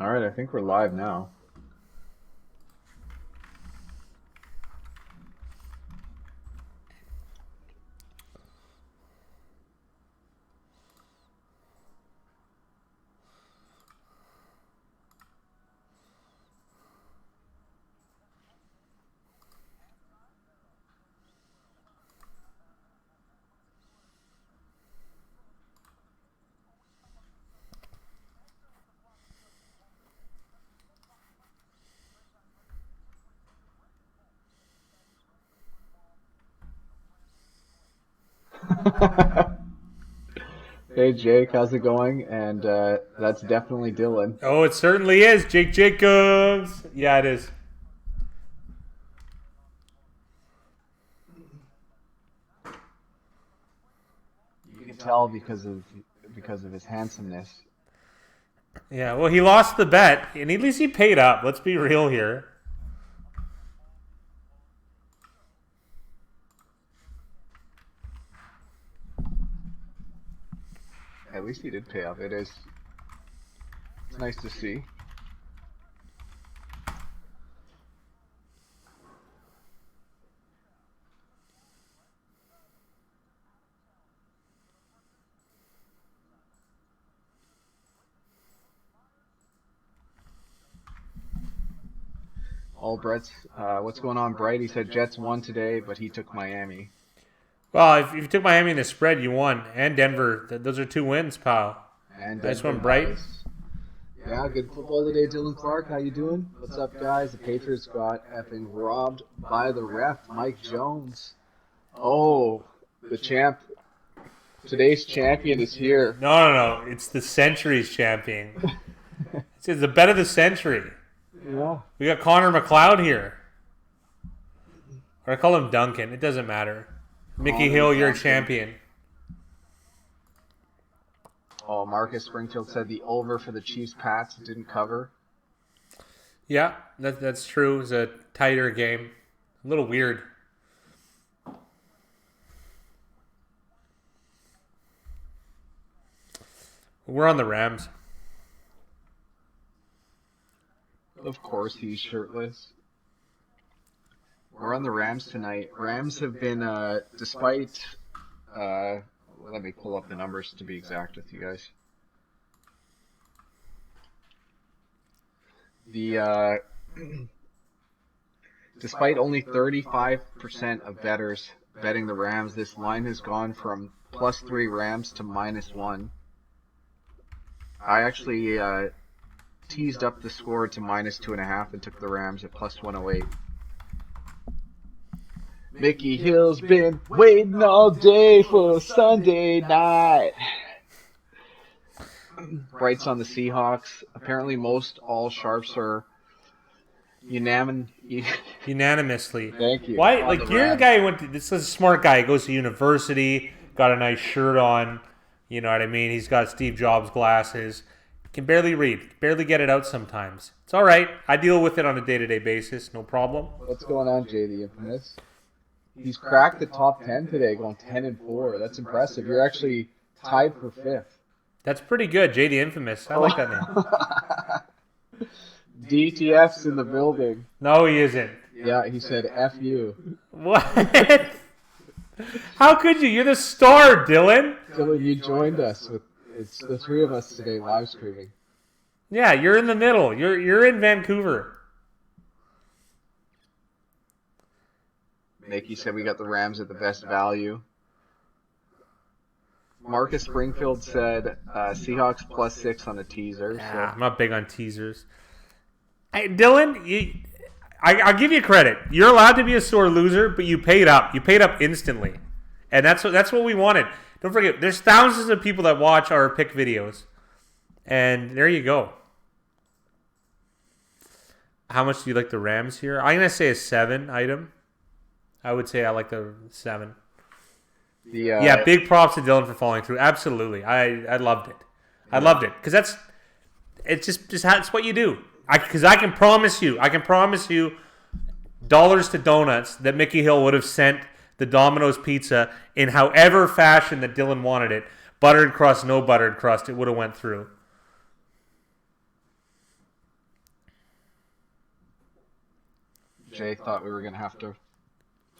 All right, I think we're live now. Hey Jake, how's it going? And that's definitely Dylan. Oh, it certainly is. Jake Jacobs. Yeah, it is. You can tell because of his handsomeness. Yeah, well, he lost the bet, and at least he paid up. Let's be real here. At least he did pay up. It's nice to see. All Brett's, what's going on, Bright? He said Jets won today, but he took Miami. Well, if you took Miami in the spread, you won. And Denver. Those are 2 wins, pal. And Nice Denver, one, Bright. nice. Yeah, good football today, Dylan Clark. How you doing? What's up, guys? The Patriots got effing robbed by the ref, Mike Jones. Oh, the champ. Today's champion is here. No. It's the century's champion. It's the bet of the century. Yeah. We got Connor McLeod here. Or I call him Duncan. It doesn't matter. Mickey Connor Hill, you're a Duncan. champion. Oh, Marcus Springfield said the over for the Chiefs-Pats didn't cover. Yeah, that's true. It was a tighter game. A little weird. We're on the Rams. Of course, he's shirtless. We're on the Rams tonight. Rams have been, despite, let me pull up the numbers to be exact with you guys. The, despite only 35% of bettors betting the Rams, this line has gone from +3 Rams to -1. I actually, teased up the score to -2.5 and took the Rams at +108. Mickey Hill's been waiting all day for Sunday night. Bright's on the Seahawks. Apparently, most all sharps are Unanimously. Thank you. Why? On Like, the you're the Rams. guy who went to, this is a smart guy. He goes to university, got a nice shirt on. You know what I mean? He's got Steve Jobs glasses. Can barely read. Barely get it out sometimes. It's all right. I deal with it on a day-to-day basis. No problem. What's going on, JD Infamous? He's cracked the top 10 today, going 10-4. That's impressive. You're actually tied for 5th. That's pretty good. JD Infamous. I like that name. DTF's in the building. No, he isn't. Yeah, he said F you. What? How could you? You're the star, Dylan. Dylan, you joined us with it's the three of us today live streaming. Yeah, you're in the middle. You're in Vancouver. Mickey said we got the Rams at the best value. Marcus Springfield said Seahawks +6 on a teaser. Yeah, So. I'm not big on teasers. Hey, Dylan, I'll give you credit. You're allowed to be a sore loser, but you paid up. You paid up instantly, and that's what we wanted. Don't forget, there's thousands of people that watch our pick videos, and there you go. How much do you like the Rams here? I'm gonna say a 7 item. I would say I like the 7. Yeah, big props to Dylan for following through. Absolutely, I loved it. I loved it because that's what you do. Because I can promise you, dollars to donuts that Mickey Hill would have sent the Domino's pizza in however fashion that Dylan wanted it. Buttered crust, no buttered crust, it would have went through. Jay thought we were gonna have to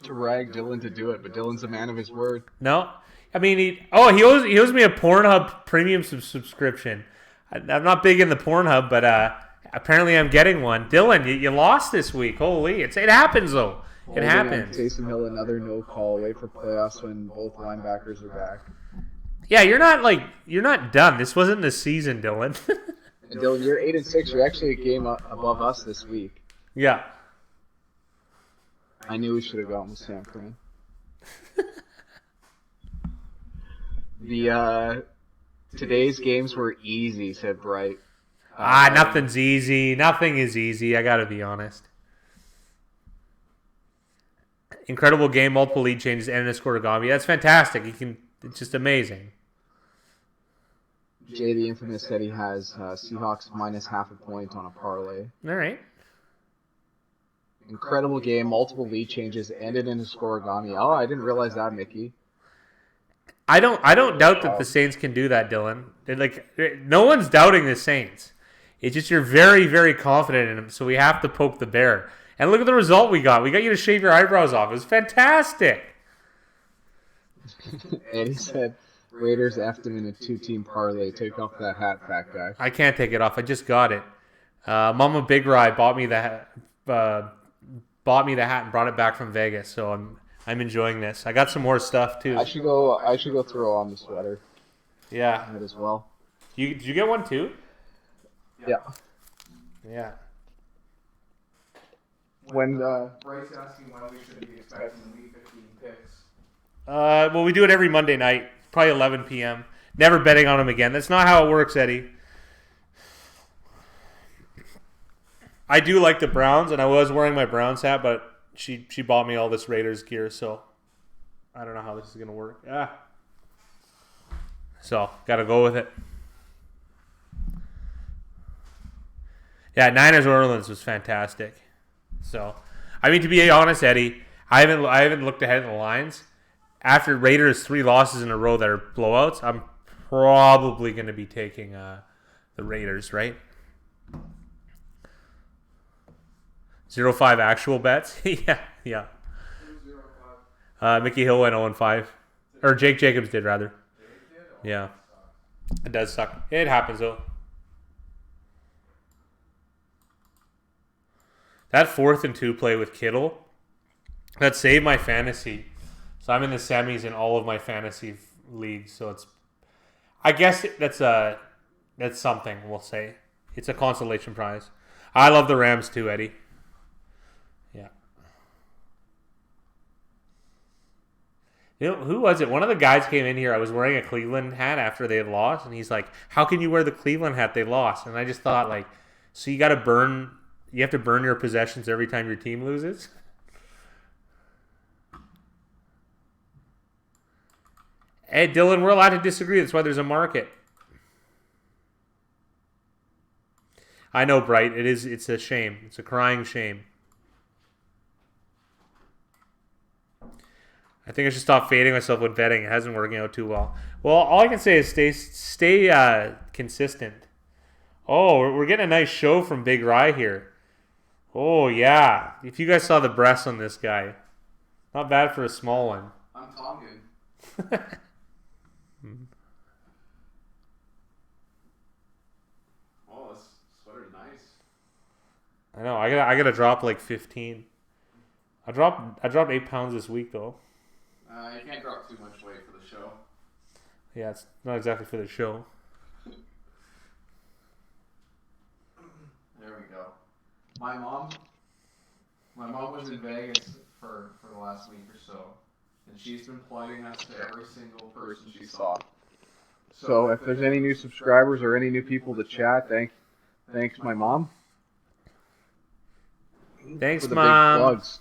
rag Dylan to do it, but Dylan's a man of his word. No, I mean he owes me a Pornhub premium subscription. I'm not big in the Pornhub, but apparently I'm getting one. Dylan, you lost this week. Holy, it happens though. It happens. Taysom Hill, another no call away for playoffs when both linebackers are back. Yeah, you're not done. This wasn't the season, Dylan. And Dylan, you're 8-6. You're actually a game above us this week. Yeah. I knew we should have gone with Sam Curran. Today's games were easy, said Bright. Nothing's easy. Nothing is easy. I gotta be honest. Incredible game, multiple lead changes, and a scoregami. That's fantastic. It's just amazing. Jay, the infamous, said he has Seahawks minus half a point on a parlay. All right. Incredible game, multiple lead changes, ended in a scoregami. Oh, I didn't realize that, Mickey. I don't doubt that the Saints can do that, Dylan. No one's doubting the Saints. It's just you're very, very confident in them, so we have to poke the bear. And look at the result we got. We got you to shave your eyebrows off. It was fantastic. And he said Raiders effed him in a 2-team parlay. Take off that hat, fat guy. I can't take it off. I just got it. Mama Big Rye bought me the hat and brought it back from Vegas, so I'm enjoying this. I got some more stuff too. I should go throw on the sweater. Yeah. That as well. Did you get one too? Yeah. Yeah. When Bryce asking when we should be expecting Week 15 picks. Well, we do it every Monday night, probably 11 p.m. Never betting on them again. That's not how it works, Eddie. I do like the Browns, and I was wearing my Browns hat, but she bought me all this Raiders gear, so I don't know how this is going to work. So, got to go with it. Yeah, Niners Orleans was fantastic. So, I mean, to be honest, Eddie, I haven't looked ahead in the lines. After Raiders 3 losses in a row that are blowouts, I'm probably going to be taking the Raiders, right? 0-5 actual bets. yeah. Mickey Hill went 0-5. Or Jake Jacobs did, rather. Yeah. It does suck. It happens, though. That 4th and 2 play with Kittle, that saved my fantasy. So I'm in the semis in all of my fantasy leagues. So I guess that's something, we'll say. It's a consolation prize. I love the Rams too, Eddie. Yeah. You know, who was it? One of the guys came in here. I was wearing a Cleveland hat after they had lost. And he's like, how can you wear the Cleveland hat they lost? And I just thought, like, so you have to burn your possessions every time your team loses? Hey, Dylan, we're allowed to disagree. That's why there's a market. I know, Bright. It's a shame. It's a crying shame. I think I should stop fading myself with betting. It hasn't working out too well. Well, all I can say is stay consistent. Oh, we're getting a nice show from Big Rye here. Oh, yeah. If you guys saw the breasts on this guy. Not bad for a small one. I'm talking. Oh, this sweater's nice. I know. I gotta drop like 15. I dropped 8 pounds this week though. You can't drop too much weight for the show. Yeah, it's not exactly for the show. There we go. My mom was in Vegas for the last week or so, and she's been plugging us to every single person she saw. So if there's any new subscribers or any new people to chat, thanks my mom. Thanks, for the Mom. Big plugs.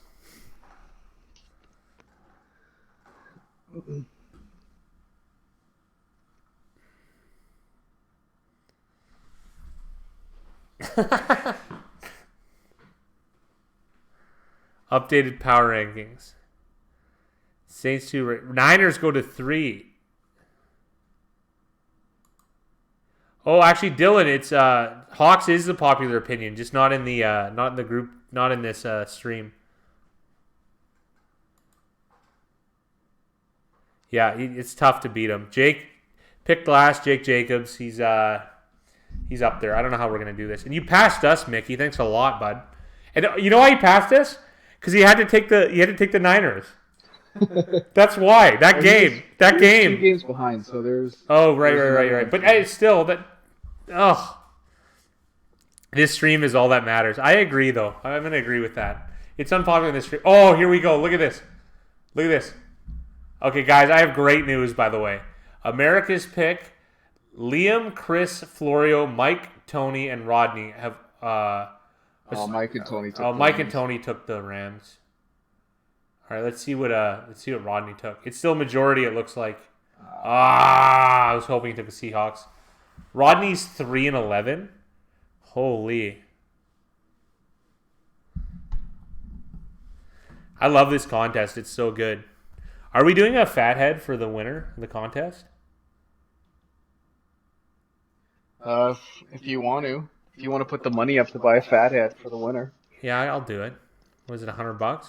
Updated power rankings. Saints 2. Niners go to 3. Oh, actually, Dylan, it's Hawks is the popular opinion, just not in the group, not in this stream. Yeah, it's tough to beat him. Jake picked last. Jake Jacobs. He's up there. I don't know how we're gonna do this. And you passed us, Mickey. Thanks a lot, bud. And you know why he passed us? Because he had to take the Niners. That's why that game. 2 games behind. So there's. Oh right. But still that. Oh. This stream is all that matters. I agree, though. I'm going to agree with that. It's unpopular in this stream. Oh, here we go. Look at this. Okay, guys, I have great news, by the way. America's pick, Liam, Chris, Florio, Mike, Tony, and Rodney have... Mike and Tony took the Rams. All right, let's see what Rodney took. It's still majority, it looks like. I was hoping he took the Seahawks. Rodney's 3-11. Holy. I love this contest. It's so good. Are we doing a fathead for the winner of the contest? If you want to put the money up to buy a fathead for the winner. Yeah, I'll do it. Was it $100?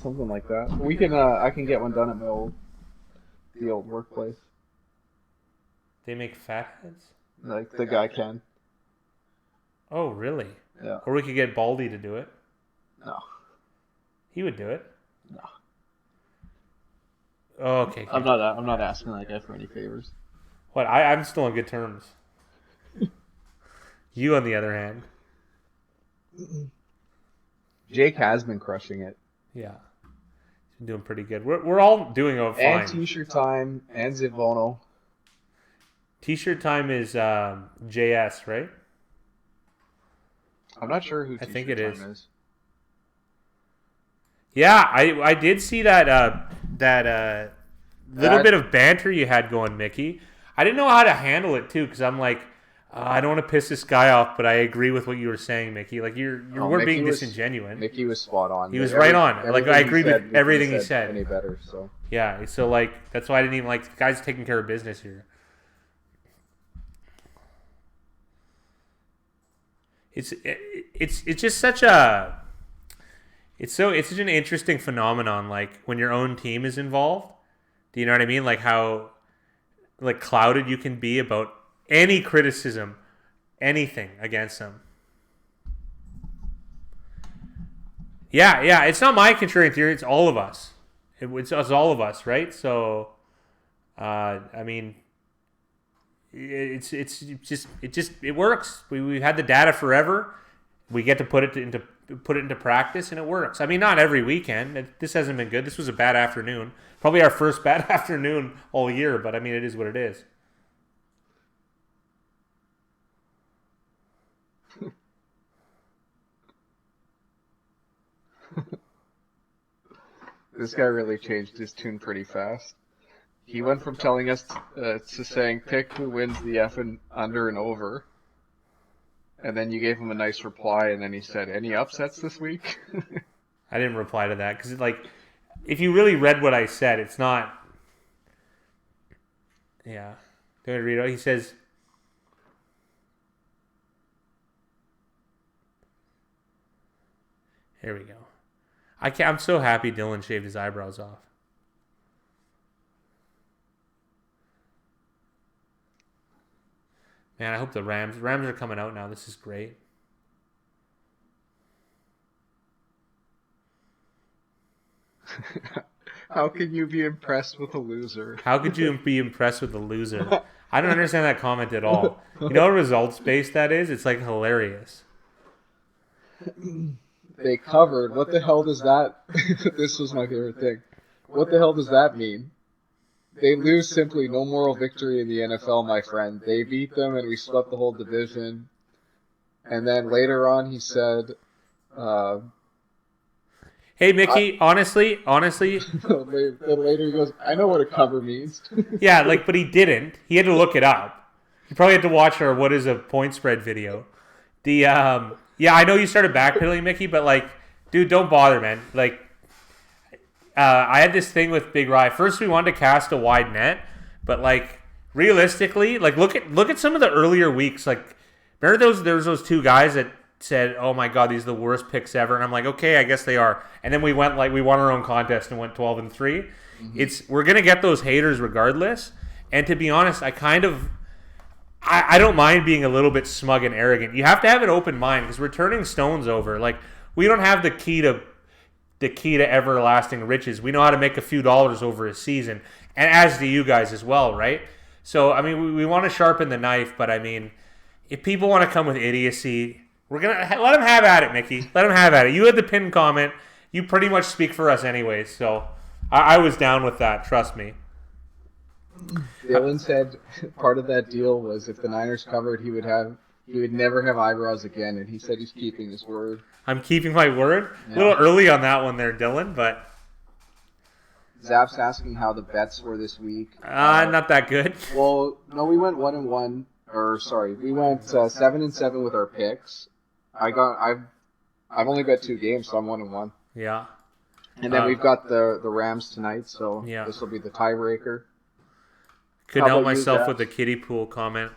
Something like that. We can. I can get one done at the old workplace. They make fatheads? Like the guy can. Oh, really? Yeah. Or we could get Baldy to do it. No. He would do it. No. Oh, okay. I'm not asking that guy for any favors. What? I'm still on good terms. You, on the other hand. Jake has been crushing it. Yeah. He's been doing pretty good. We're all doing fine. And T-shirt time and Zivono. T-shirt time is JS, right? I'm not sure who I think it is. Yeah, I did see that little bit of banter you had going, Mickey. I didn't know how to handle it too, because I'm like, I don't want to piss this guy off, but I agree with what you were saying, Mickey. Like you weren't being disingenuine. Mickey was spot on. He was right on. Like I agreed with everything he said. Any better? So yeah, so like that's why I didn't even like the guy's taking care of business here. It's just such a it's such an interesting phenomenon, like when your own team is involved. Do you know what I mean? Like how like clouded you can be about any criticism, anything against them. Yeah, it's not my contrarian theory, it's all of us. It's us, all of us, right? So I mean it works. We've had the data forever. We get to put it into practice, and it works. I mean, not every weekend. This hasn't been good. This was a bad afternoon. Probably our first bad afternoon all year. But I mean, it is what it is. This guy really changed his tune pretty fast. He went from telling us to saying pick who wins the effing under and over, and then you gave him a nice reply, and then he said, "Any upsets this week?" I didn't reply to that because, like, if you really read what I said, it's not. Yeah, do you want to read it? He says, "Here we go." I'm so happy Dylan shaved his eyebrows off. Man, I hope the Rams are coming out now. This is great. How can you be impressed with a loser? How could you be impressed with a loser? I don't understand that comment at all. You know what results-based that is? It's like hilarious. They covered. What the hell does that... This was my favorite thing. What the hell does that mean? They lose simply, no moral victory in the NFL, my friend. They beat them and we swept the whole division. And then later on he said... Hey, Mickey, honestly... Later he goes, I know what a cover means. Yeah, like, but he didn't. He had to look it up. He probably had to watch our What is a Point Spread video. Yeah, I know you started backpedaling, Mickey, but, like, dude, don't bother, man. Like... I had this thing with Big Rye. First, we wanted to cast a wide net, but like realistically, like look at some of the earlier weeks. Like, remember there was those two guys that said, "Oh my God, these are the worst picks ever," and I'm like, "Okay, I guess they are." And then we went we won our own contest and went 12-3. We're gonna get those haters regardless. And to be honest, I don't mind being a little bit smug and arrogant. You have to have an open mind because we're turning stones over. Like, we don't have the key to everlasting riches. We know how to make a few dollars over a season, and as do you guys as well, right? So I mean, we want to sharpen the knife, but I mean, if people want to come with idiocy, we're gonna let them have at it, Mickey. Let them have at it. You had the pinned comment. You pretty much speak for us anyways, so I was down with that. Trust me. Dylan said part of that deal was if the Niners covered, he would never have eyebrows again, and he said he's keeping his word. I'm keeping my word. Yeah. A little early on that one there, Dylan, but Zap's asking how the bets were this week. Not that good. Well, no, we went 1-1. We went 7-7 with our picks. I've only bet 2 games, so I'm 1-1. Yeah. And then we've got the Rams tonight, so this will be the tiebreaker. Couldn't help myself with the kiddie pool comment.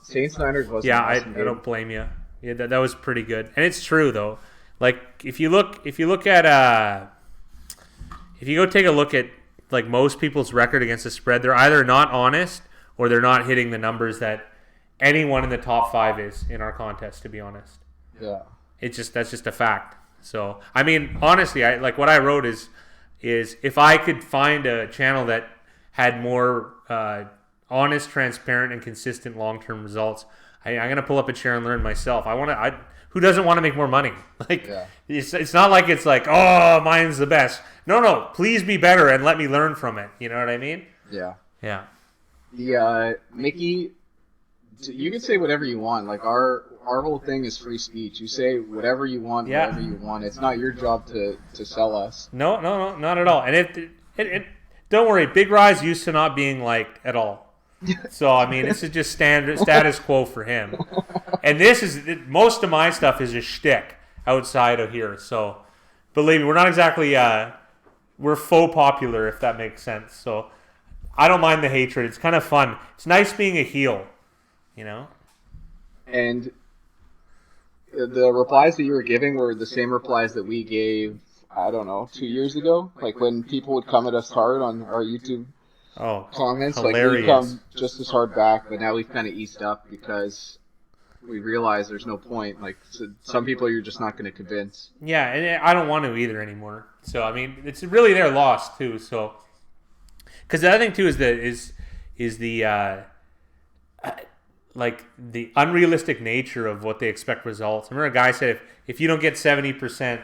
Saints Niners was I don't blame you. Yeah, that was pretty good, and it's true though. Like if you go take a look at like most people's record against the spread, they're either not honest or they're not hitting the numbers that anyone in the top 5 is in our contest. To be honest, that's just a fact. So I mean, honestly, what I wrote is if I could find a channel that had more honest, transparent, and consistent long-term results, I'm gonna pull up a chair and learn myself. Who doesn't want to make more money? It's not like it's like, oh, mine's the best. No, please be better and let me learn from it. You know what I mean? Yeah. Yeah. Mickey, you can say whatever you want. Like our whole thing is free speech. You say whatever you want, whatever you want. It's not your job to sell us. No, not at all. And it don't worry, Big Rise used to not being liked at all. So, I mean, this is just status quo for him. And most of my stuff is a shtick outside of here. So, believe me, we're not exactly, we're faux popular, if that makes sense. So, I don't mind the hatred. It's kind of fun. It's nice being a heel, you know? And the replies that you were giving were the same replies that we gave, I don't know, 2 years ago. Like when people would come at us hard on our YouTube comments, hilarious. Like we come just as hard back, but now we've kind of eased up because we realize there's no point. Like some people you're just not going to convince. Yeah, and I don't want to either anymore. So I mean, it's really their loss too. So because the other thing too is the like the unrealistic nature of what they expect results. I remember a guy said if you don't get 70%,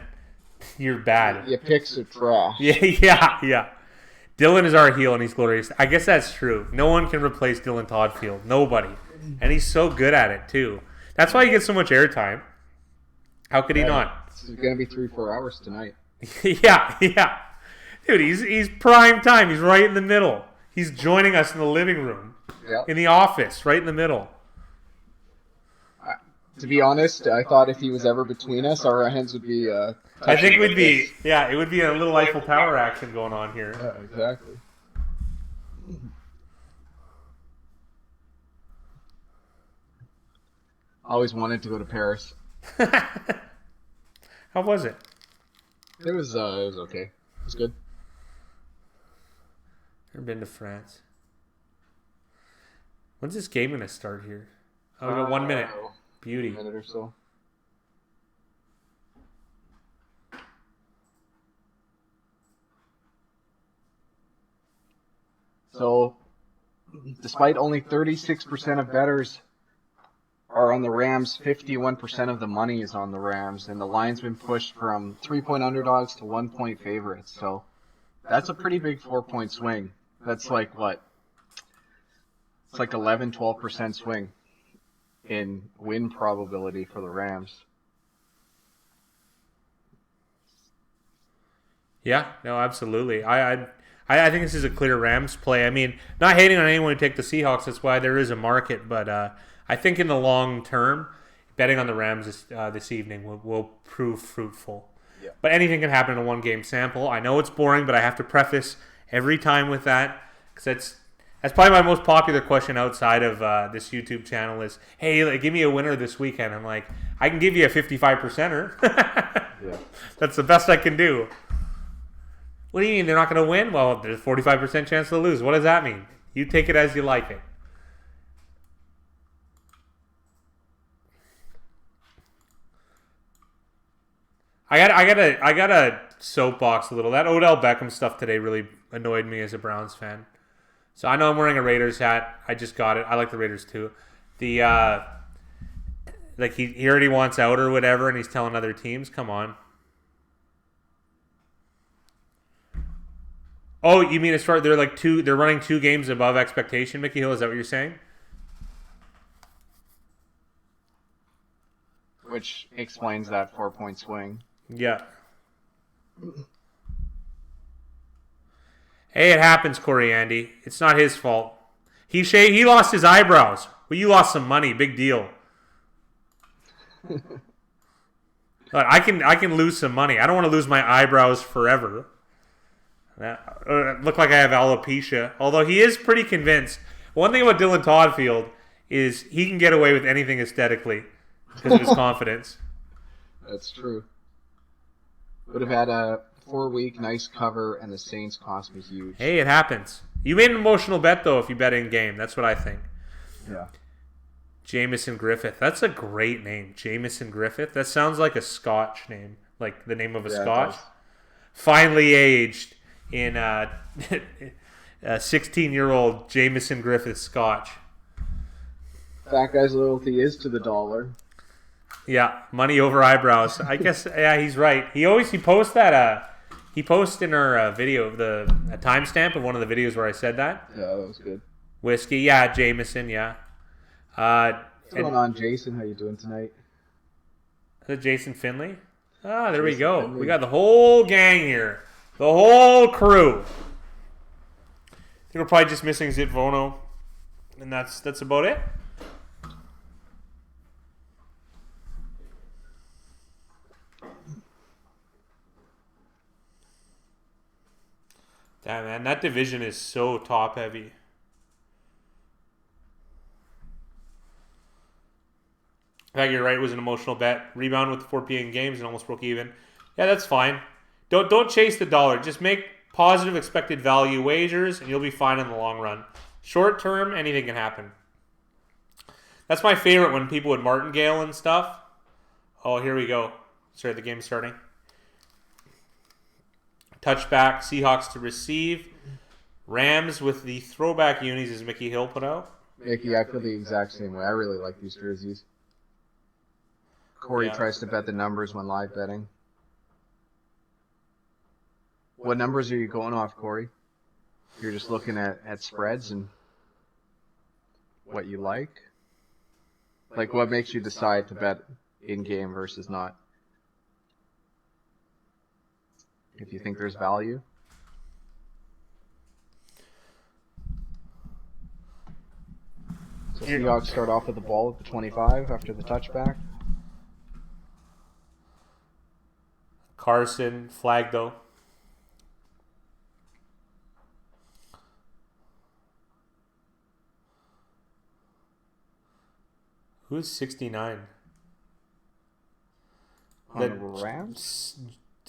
you're bad. Your picks are trash. Yeah. Dylan is our heel and he's glorious. I guess that's true. No one can replace Dylan Toddfield. Nobody. And he's so good at it too. That's why he gets so much airtime. How could he not? It's going to be 3-4 hours tonight. Yeah. Dude, he's prime time. He's right in the middle. He's joining us in the living room. Yep. In the office, right in the middle. To be honest, I thought if he was ever between us, our hands would be... I think it would be a little Eiffel Tower action going on here. Yeah, exactly. Always wanted to go to Paris. How was it? It was okay. It was good. Never been to France. When's this game gonna start here? Oh, we got 1 minute. Beauty. 1 minute or so. So, despite only 36% of bettors are on the Rams, 51% of the money is on the Rams, and the line's been pushed from 3-point underdogs to 1-point favorites. So, that's a pretty big 4-point swing. That's like what? It's like 11-12% swing in win probability for the Rams. Yeah, no, absolutely. I think this is a clear Rams play. I mean, not hating on anyone who take the Seahawks. That's why there is a market. But I think in the long term, betting on the Rams this evening will prove fruitful. Yeah. But anything can happen in a one-game sample. I know it's boring, but I have to preface every time with that because That's probably my most popular question outside of this YouTube channel is, hey, like, give me a winner this weekend. I'm like, I can give you a 55%er. Yeah. That's the best I can do. What do you mean they're not going to win? Well, there's a 45% chance to lose. What does that mean? You take it as you like it. I got a soapbox a little. That Odell Beckham stuff today really annoyed me as a Browns fan. So I know I'm wearing a Raiders hat. I just got it. I like the Raiders too. The like he already wants out or whatever, and he's telling other teams, "Come on." Oh, you mean as far they're running 2 games above expectation, Mickey Hill? Is that what you're saying? Which explains that 4-point swing. Yeah. Hey, it happens, Corey Andy. It's not his fault. He lost his eyebrows. Well, you lost some money. Big deal. But I can lose some money. I don't want to lose my eyebrows forever. Look like I have alopecia. Although he is pretty convinced. One thing about Dylan Toddfield is he can get away with anything aesthetically because of his confidence. That's true. Would have had a 4-week nice cover, and the Saints cost me huge. Hey, it happens. You made an emotional bet, though, if you bet in game. That's what I think. Yeah. Jamison Griffith. That's a great name. Jamison Griffith. That sounds like a Scotch name. Like the name of a Scotch. Finally aged in 16-year-old Jamison Griffith Scotch. That guy's loyalty is to the dollar. Yeah, money over eyebrows. I guess, yeah, he's right. He posts that, he posts in our video a timestamp of one of the videos where I said that. Yeah, that was good. Whiskey, yeah, Jameson, yeah. What's going on, Jason? How you doing tonight? Is it Jason Finley? Ah, there we Jason go. Finley. We got the whole gang here. The whole crew. I think we're probably just missing Zitvono. And that's about it. Damn, man, that division is so top heavy. In fact, you're right. It was an emotional bet. Rebound with the 4 p.m. games and almost broke even. Yeah, that's fine. Don't chase the dollar. Just make positive expected value wagers, and you'll be fine in the long run. Short term, anything can happen. That's my favorite when people would martingale and stuff. Oh, here we go. Sorry, the game's starting. Touchback, Seahawks to receive. Rams with the throwback unis as Mickey Hill put out. Mickey, I feel the exact same way. I really like these jerseys. Corey tries to bet the numbers when live betting. What numbers are you going off, Corey? You're just looking at spreads and what you like? Like, what makes you decide to bet in-game versus not? If you think there's value? So Seahawks start off with the ball at the 25 after the touchback. Carson, flag though. Who's 69? On the Rams?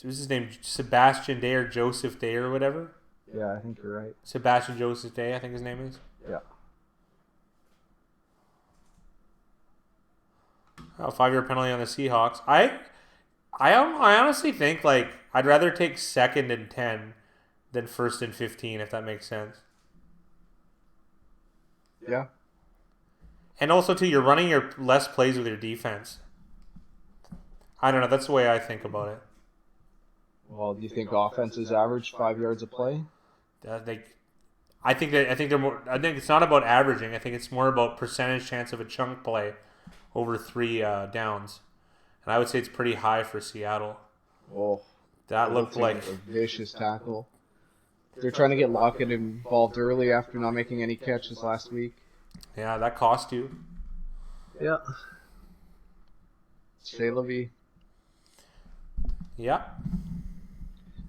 What's his name? Sebastian Day or Joseph Day or whatever? Yeah, I think you're right. Sebastian Joseph Day, I think his name is. Yeah. Oh, 5-year penalty on the Seahawks. I honestly think, like, I'd rather take 2nd and 10 than 1st and 15, if that makes sense. Yeah. And also, too, you're running your less plays with your defense. I don't know. That's the way I think about it. Well, do you think offenses average 5 yards a play? I think they're more. I think it's not about averaging. I think it's more about percentage chance of a chunk play over 3 downs, and I would say it's pretty high for Seattle. Oh, that looked like a vicious tackle. They're trying to get Lockett involved early after not making any catches last week. Yeah, that cost you. Yeah. C'est la vie. Yeah.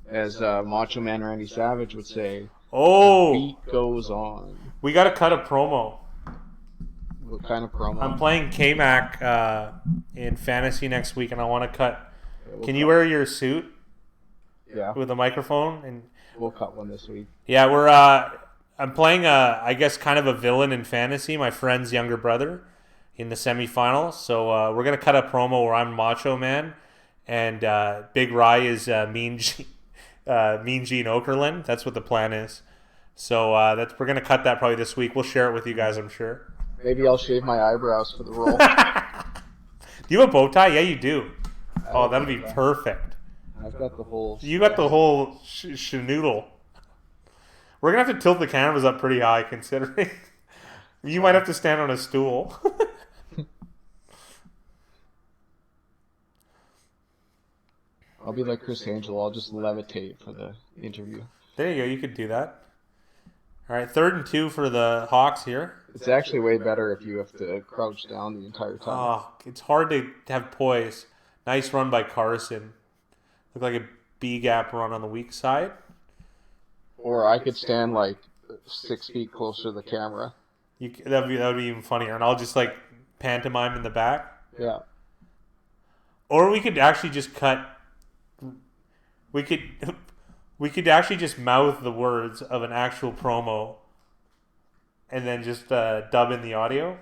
As Macho Man Randy Savage would say, "Oh, the beat goes on." We got to cut a promo. What kind of promo? I'm playing K-Mac in fantasy next week, and I want to cut. Yeah, Can you wear your suit? Yeah. With a microphone? And we'll cut one this week. Yeah, I'm playing I guess kind of a villain in fantasy, my friend's younger brother, in the semifinals. So we're gonna cut a promo where I'm Macho Man, and Big Rye is Mean Gene Okerlund. That's what the plan is. So we're gonna cut that probably this week. We'll share it with you guys, I'm sure. Maybe I'll shave my eyebrows for the role. Do you have a bow tie? Yeah, you do. Oh, that'll be perfect. I've got the whole... You got the whole schnoodle. We're going to have to tilt the cameras up pretty high, considering you might have to stand on a stool. I'll be like Chris Angel. I'll just levitate for the interview. There you go. You could do that. All right, 3rd and 2 for the Hawks here. It's actually way better if you have to crouch down the entire time. Oh, it's hard to have poise. Nice run by Carson. Looked like a B-gap run on the weak side. Or I could stand like 6 feet closer to the camera. That would be even funnier. And I'll just like pantomime in the back. Yeah. Or we could actually just cut. We could actually just mouth the words of an actual promo, and then just dub in the audio.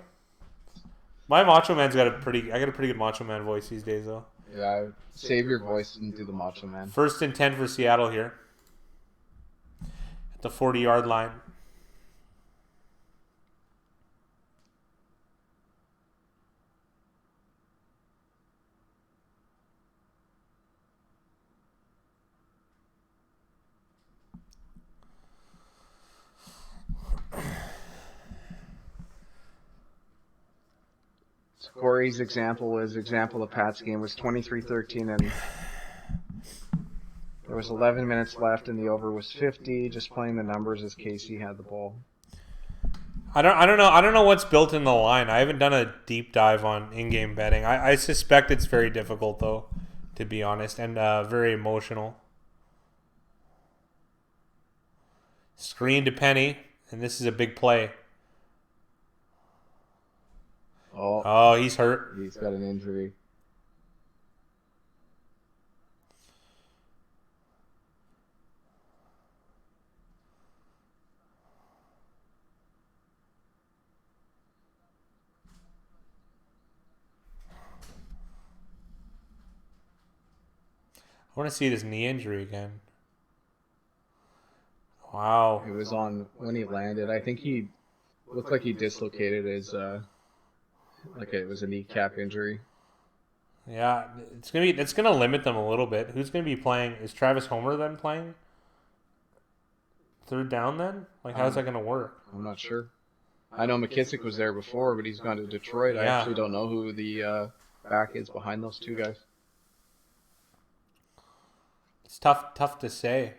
My Macho Man's got I got a pretty good Macho Man voice these days, though. Yeah, save your voice and do the Macho Man. 1st and 10 for Seattle here. At the 40-yard line. Corey's example of Pat's game was 23-13, and there was 11 minutes left, and the over was 50. Just playing the numbers as Casey had the ball. I don't know what's built in the line. I haven't done a deep dive on in-game betting. I suspect it's very difficult, though, to be honest, and very emotional. Screen to Penny, and this is a big play. Oh, he's hurt. He's got an injury. I want to see this knee injury again. Wow. It was on when he landed. I think he looked like he dislocated his like it was a kneecap injury. Yeah, it's gonna limit them a little bit. Who's gonna be playing? Is Travis Homer then playing? 3rd down then? Like, how's that gonna work? I'm not sure. I know McKissick was there before, but he's gone to Detroit. Yeah. I actually don't know who the back is behind those two guys. It's tough to say.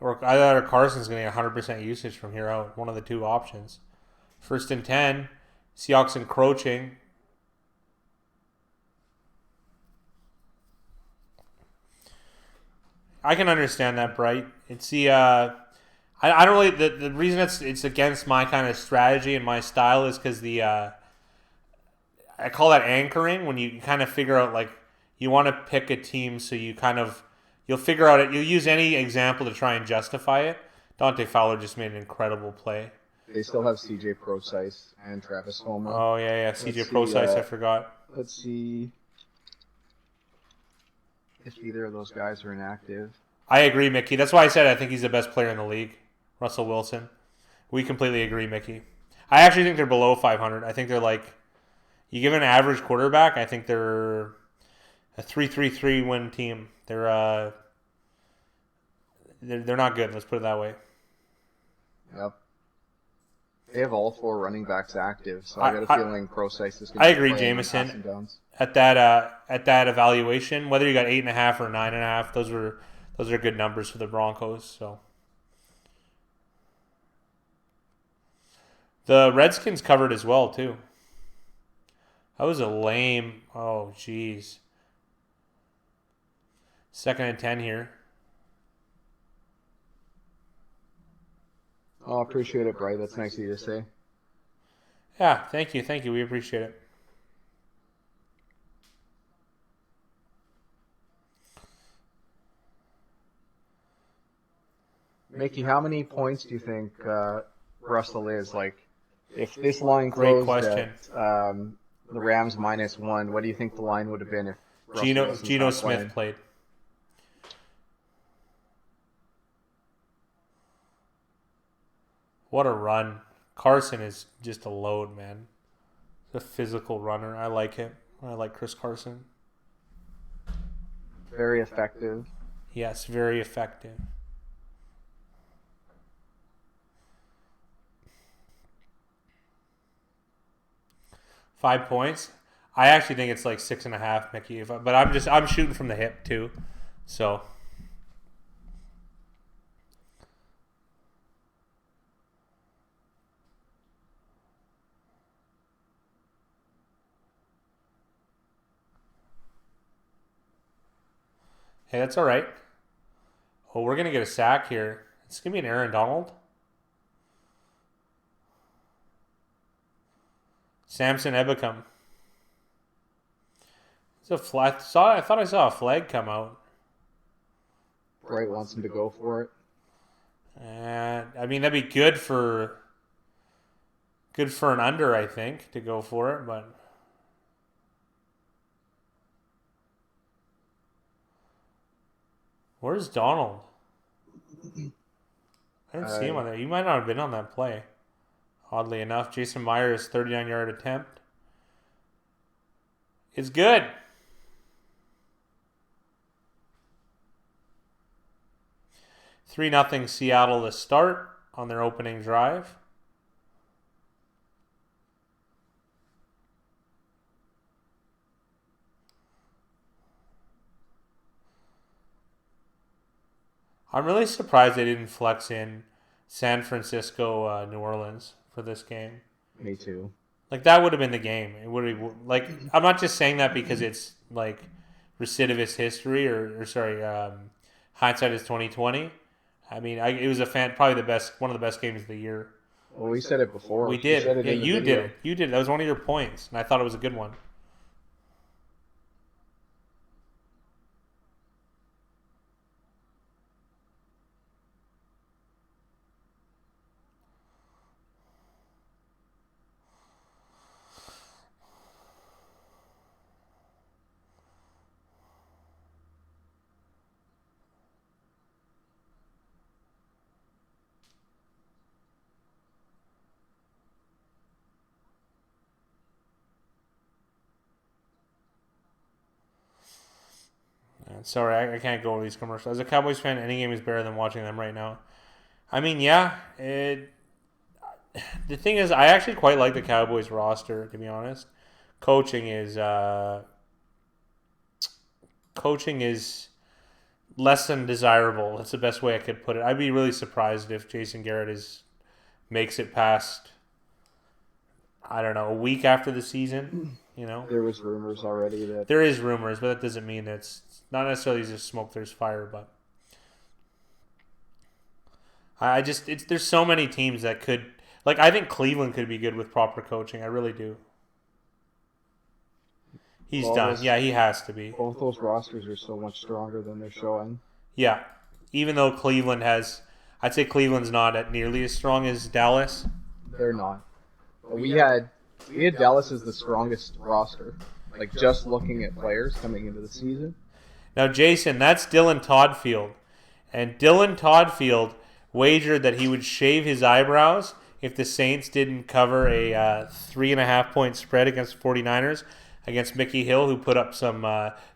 Or either Carson's gonna get 100% usage from here out. One of the two options. 1st and 10. Seahawks encroaching. I can understand that, Bright. It's the I don't really the reason it's against my kind of strategy and my style is because I call that anchoring, when you kind of figure out, like, you want to pick a team, so you'll figure out it. You'll use any example to try and justify it. Dante Fowler just made an incredible play. They still have CJ Procise and Travis Homer. Oh, yeah. CJ Procise, I forgot. Let's see if either of those guys are inactive. I agree, Mickey. That's why I said I think he's the best player in the league, Russell Wilson. We completely agree, Mickey. I actually think they're below 500. I think they're like, you give an average quarterback, I think they're a 3-3-3 win team. They're not good. Let's put it that way. Yep. They have all 4 running backs active, so I got a feeling Procise is going to. I agree, Jameson. At that evaluation, whether you got 8.5 or 9.5, those are good numbers for the Broncos. So the Redskins covered as well too. That was a lame. Oh, jeez. 2nd and 10 here. Oh, appreciate it, Bright. That's nice of you to say. Yeah, thank you. We appreciate it. Mickey, how many points do you think Russell is? Like, if this line Great closed question. at the Rams -1, what do you think the line would have been if Russell Wilson's Geno not Smith playing? played. What a run. Carson is just a load, man. He's a physical runner. I like him. I like Chris Carson. Very effective. Yes, very effective. Five points. I actually think it's like 6.5, Mickey. But I'm shooting from the hip too, so. Hey, that's all right. Oh, we're gonna get a sack here. It's gonna be an Aaron Donald. Samson Ebicum. It's a flag. I thought I saw a flag come out. Bright wants him to go for it. And I mean that'd be good for an under, I think, to go for it, but where's Donald? I didn't see him on there. You might not have been on that play. Oddly enough, Jason Myers' 39-yard attempt is good. Three 0 Seattle to start on their opening drive. I'm really surprised they didn't flex in San Francisco, New Orleans for this game. Me too. Like that would have been the game. It would have like I'm not just saying that because it's like recidivist history or sorry, hindsight is 2020. I mean, it was probably one of the best games of the year. Well, we said it before. We did. Yeah, you did it. You did. That was one of your points, and I thought it was a good one. Sorry, I can't go over these commercials. As a Cowboys fan, any game is better than watching them right now. I mean, yeah. The thing is, I actually quite like the Cowboys roster, to be honest. Coaching is less than desirable. That's the best way I could put it. I'd be really surprised if Jason Garrett makes it past, I don't know, a week after the season. You know, there was rumors already that there is rumors, but that doesn't mean it's not necessarily just smoke. There's fire, but there's so many teams that could, like, I think Cleveland could be good with proper coaching. I really do. He's done. Yeah, he has to be. Both those rosters are so much stronger than they're showing. Yeah, even though Cleveland I'd say Cleveland's not at nearly as strong as Dallas. They're not. We had Dallas as the strongest roster. Like, just looking at players coming into the season. Now, Jason, that's Dylan Toddfield. And Dylan Toddfield wagered that he would shave his eyebrows if the Saints didn't cover a 3.5-point spread against 49ers against Mickey Hill, who put up some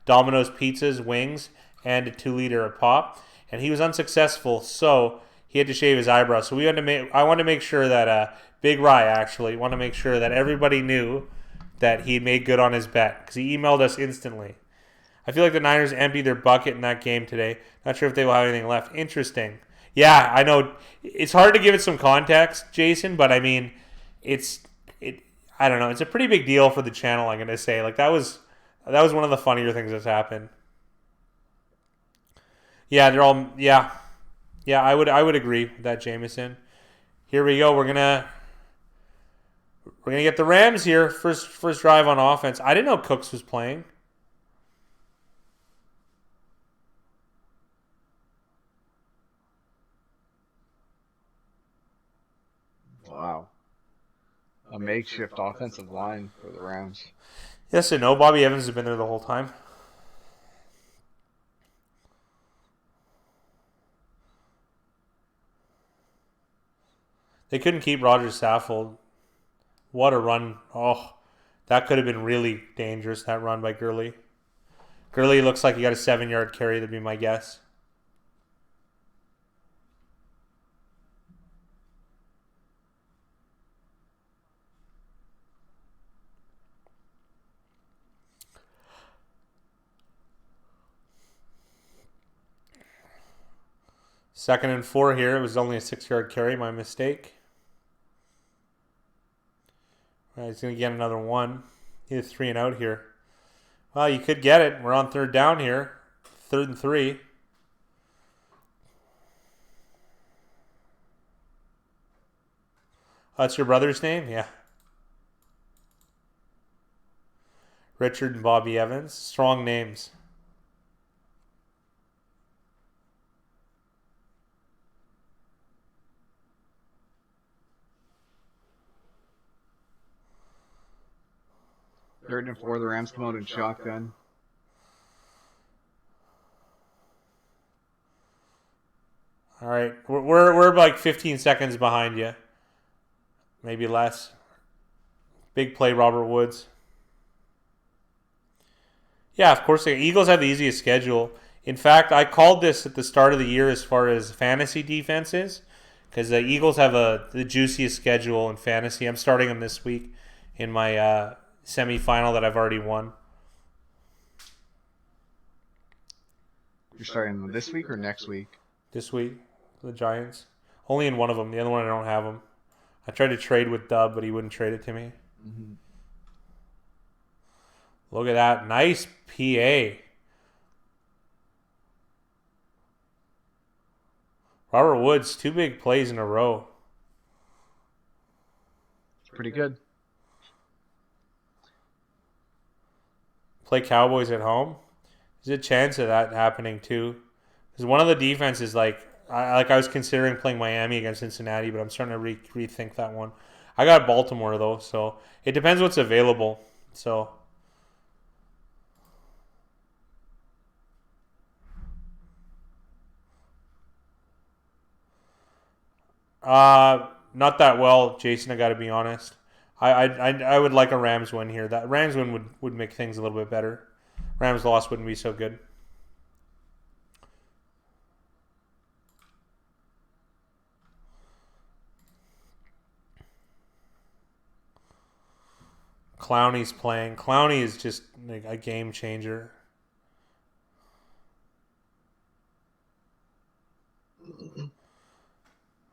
Domino's pizzas, wings, and a 2-liter a pop. And he was unsuccessful, so he had to shave his eyebrows. So I wanted to make sure that Big Rye actually wanted to make sure that everybody knew that he made good on his bet because he emailed us instantly. I feel like the Niners emptied their bucket in that game today. Not sure if they will have anything left. Interesting. Yeah, I know it's hard to give it some context, Jason, but I mean, I don't know. It's a pretty big deal for the channel. I'm gonna say, like, that was one of the funnier things that's happened. Yeah, they're all yeah. I would agree with that, Jameson. Here we go. We're gonna get the Rams here. First drive on offense. I didn't know Cooks was playing. Wow. A makeshift offensive line for the Rams. Yes and no. Bobby Evans has been there the whole time. They couldn't keep Roger Saffold. What a run. Oh, that could have been really dangerous, that run by Gurley. Gurley looks like he got a 7-yard carry, that'd be my guess. Second and 4 here. It was only a 6-yard carry, my mistake. All right, he's going to get another one. Need a 3 and out here. Well, you could get it. We're on third down here. 3rd and 3. That's your brother's name? Yeah. Richard and Bobby Evans. Strong names. Third and 4, the Rams come out in shotgun. All right, we're like 15 seconds behind you, maybe less. Big play, Robert Woods. Yeah, of course, the Eagles have the easiest schedule. In fact, I called this at the start of the year as far as fantasy defenses, because the Eagles have the juiciest schedule in fantasy. I'm starting them this week in my semi-final that I've already won. You're starting them this week or next week? This week, the Giants. Only in one of them. The other one I don't have them. I tried to trade with Dub, but he wouldn't trade it to me. Mm-hmm. Look at that. Nice PA. Robert Woods, 2 big plays in a row. It's pretty good. Play Cowboys at home. There's a chance of that happening too. Because one of the defenses, I was considering playing Miami against Cincinnati, but I'm starting to rethink that one. I got Baltimore though, so it depends what's available. So not that well, Jason. I got to be honest. I would like a Rams win here. That Rams win would make things a little bit better. Rams loss wouldn't be so good. Clowney's playing. Clowney is just like a game changer.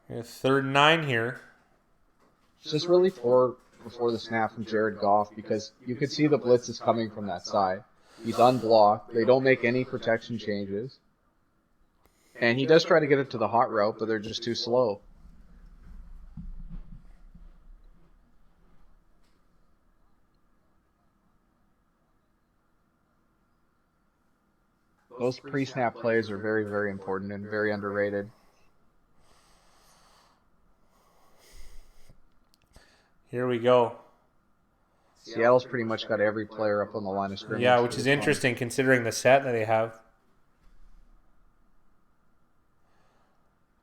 Yeah, 3rd and 9 here. It's just really before the snap from Jared Goff, because you could see the blitz is coming from that side. He's unblocked. They don't make any protection changes. And he does try to get it to the hot route, but they're just too slow. Those pre-snap plays are very, very important and very underrated. Here we go. Seattle's pretty much got every player up on the line of scrimmage. Yeah, which is interesting considering the set that they have.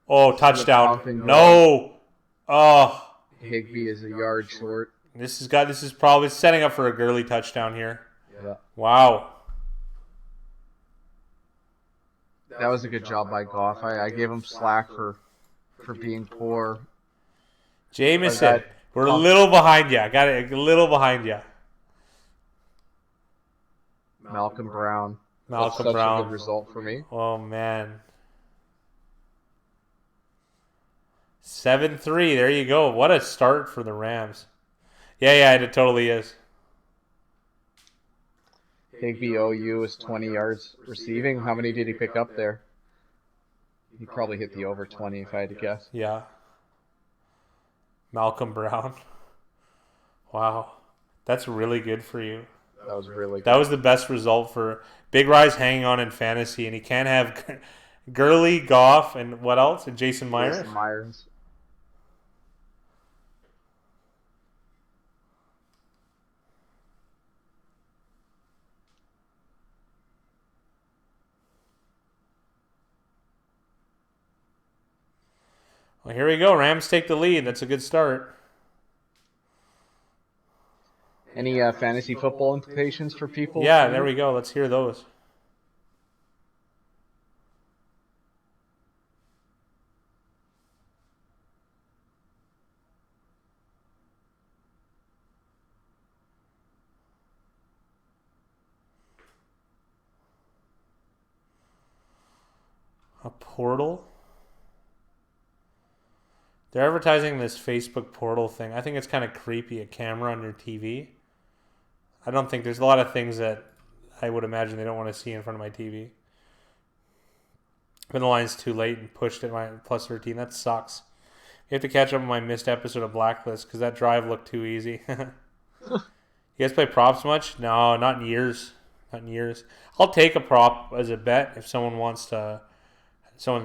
Oh, touchdown. No. Oh. Higbee is a yard short. This is probably setting up for a Gurley touchdown here. Yeah. Wow. That was a good job by Goff. I gave him slack for being poor. Jameson, we're a little behind you. I got it a little behind you. Malcolm Brown. Malcolm That's Brown. Such a good result for me. Oh, man. 7-3. There you go. What a start for the Rams. Yeah, it totally is. Higbee OU is 20 yards receiving. How many did he pick up there? He probably hit the over 20 if I had to guess. Yeah. Malcolm Brown. Wow. That's really good for you. That was really good. That was the best result for Big Rise hanging on in fantasy, and he can't have Gurley, Goff, and what else? And Jason Myers? Jason Myers. Well, here we go. Rams take the lead. That's a good start. Any fantasy football implications for people? Yeah, there we go. Let's hear those. A portal? They're advertising this Facebook portal thing. I think it's kind of creepy, a camera on your TV. I don't think there's a lot of things that I would imagine they don't want to see in front of my TV. When the line's too late and pushed at my plus 13, that sucks. You have to catch up on my missed episode of Blacklist because that drive looked too easy. You guys play props much? No, not in years. Not in years. I'll take a prop as a bet if someone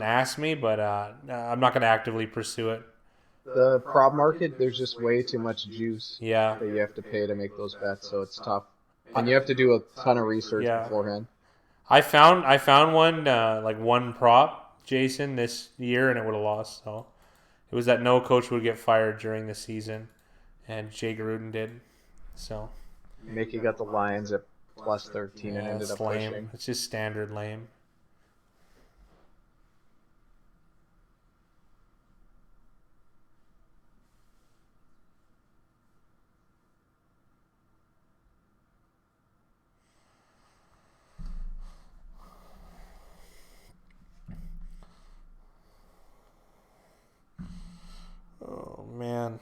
asks me, but I'm not going to actively pursue it. The prop market, there's just way too much juice Yeah. that you have to pay to make those bets, so it's tough. And you have to do a ton of research beforehand. I found one prop, Jason, this year, and it would have lost. So it was that no coach would get fired during the season, and Jay Gruden did. So Mickey got the Lions at plus 13 and ended up lame. pushing. It's just standard lame. Oh, man.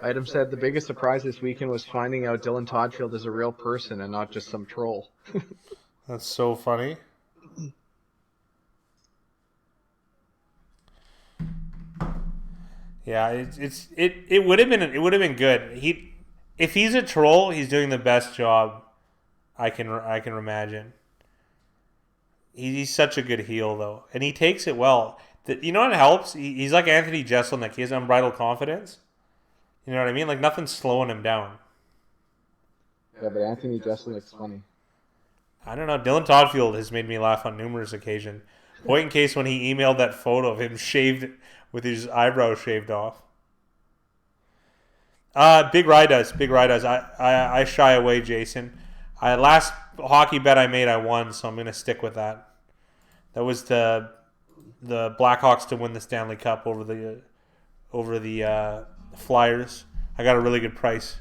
Item said the biggest surprise this weekend was finding out Dylan Toddfield is a real person and not just some troll. That's so funny. Yeah, it would have been good. If he's a troll, he's doing the best job I can imagine. He's such a good heel though, and he takes it well. You know what helps? He's like Anthony Jeselnik. He has unbridled confidence. You know what I mean? Like nothing's slowing him down. Yeah, but Anthony Jeselnik's funny. I don't know. Dylan Toddfield has made me laugh on numerous occasions. Point in case when he emailed that photo of him shaved with his eyebrows shaved off. Big Rye does. I shy away, Jason. Last hockey bet I made, I won, so I'm going to stick with that. That was the Blackhawks to win the Stanley Cup over the Flyers. I got a really good price.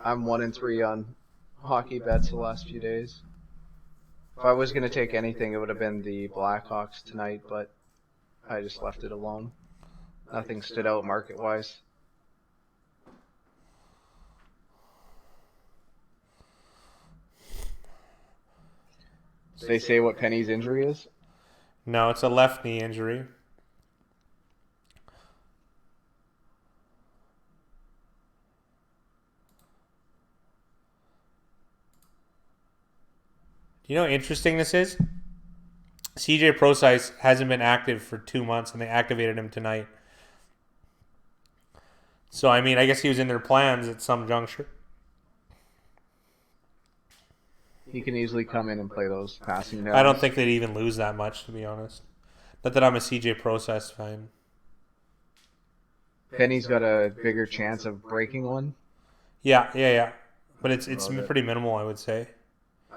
I'm 1-3 on hockey bets the last few days. If I was going to take anything, it would have been the Blackhawks tonight, but I just left it alone. Nothing stood out market-wise. Did they say what Penny's injury is? No, it's a left knee injury. You know how interesting this is? CJ Prosise hasn't been active for 2 months, and they activated him tonight. So, I mean, I guess he was in their plans at some juncture. He can easily come in and play those passing downs. I don't think they'd even lose that much, to be honest. Not that I'm a CJ Prosise fan. Penny's got a bigger chance of breaking one. Yeah. But it's pretty minimal, I would say.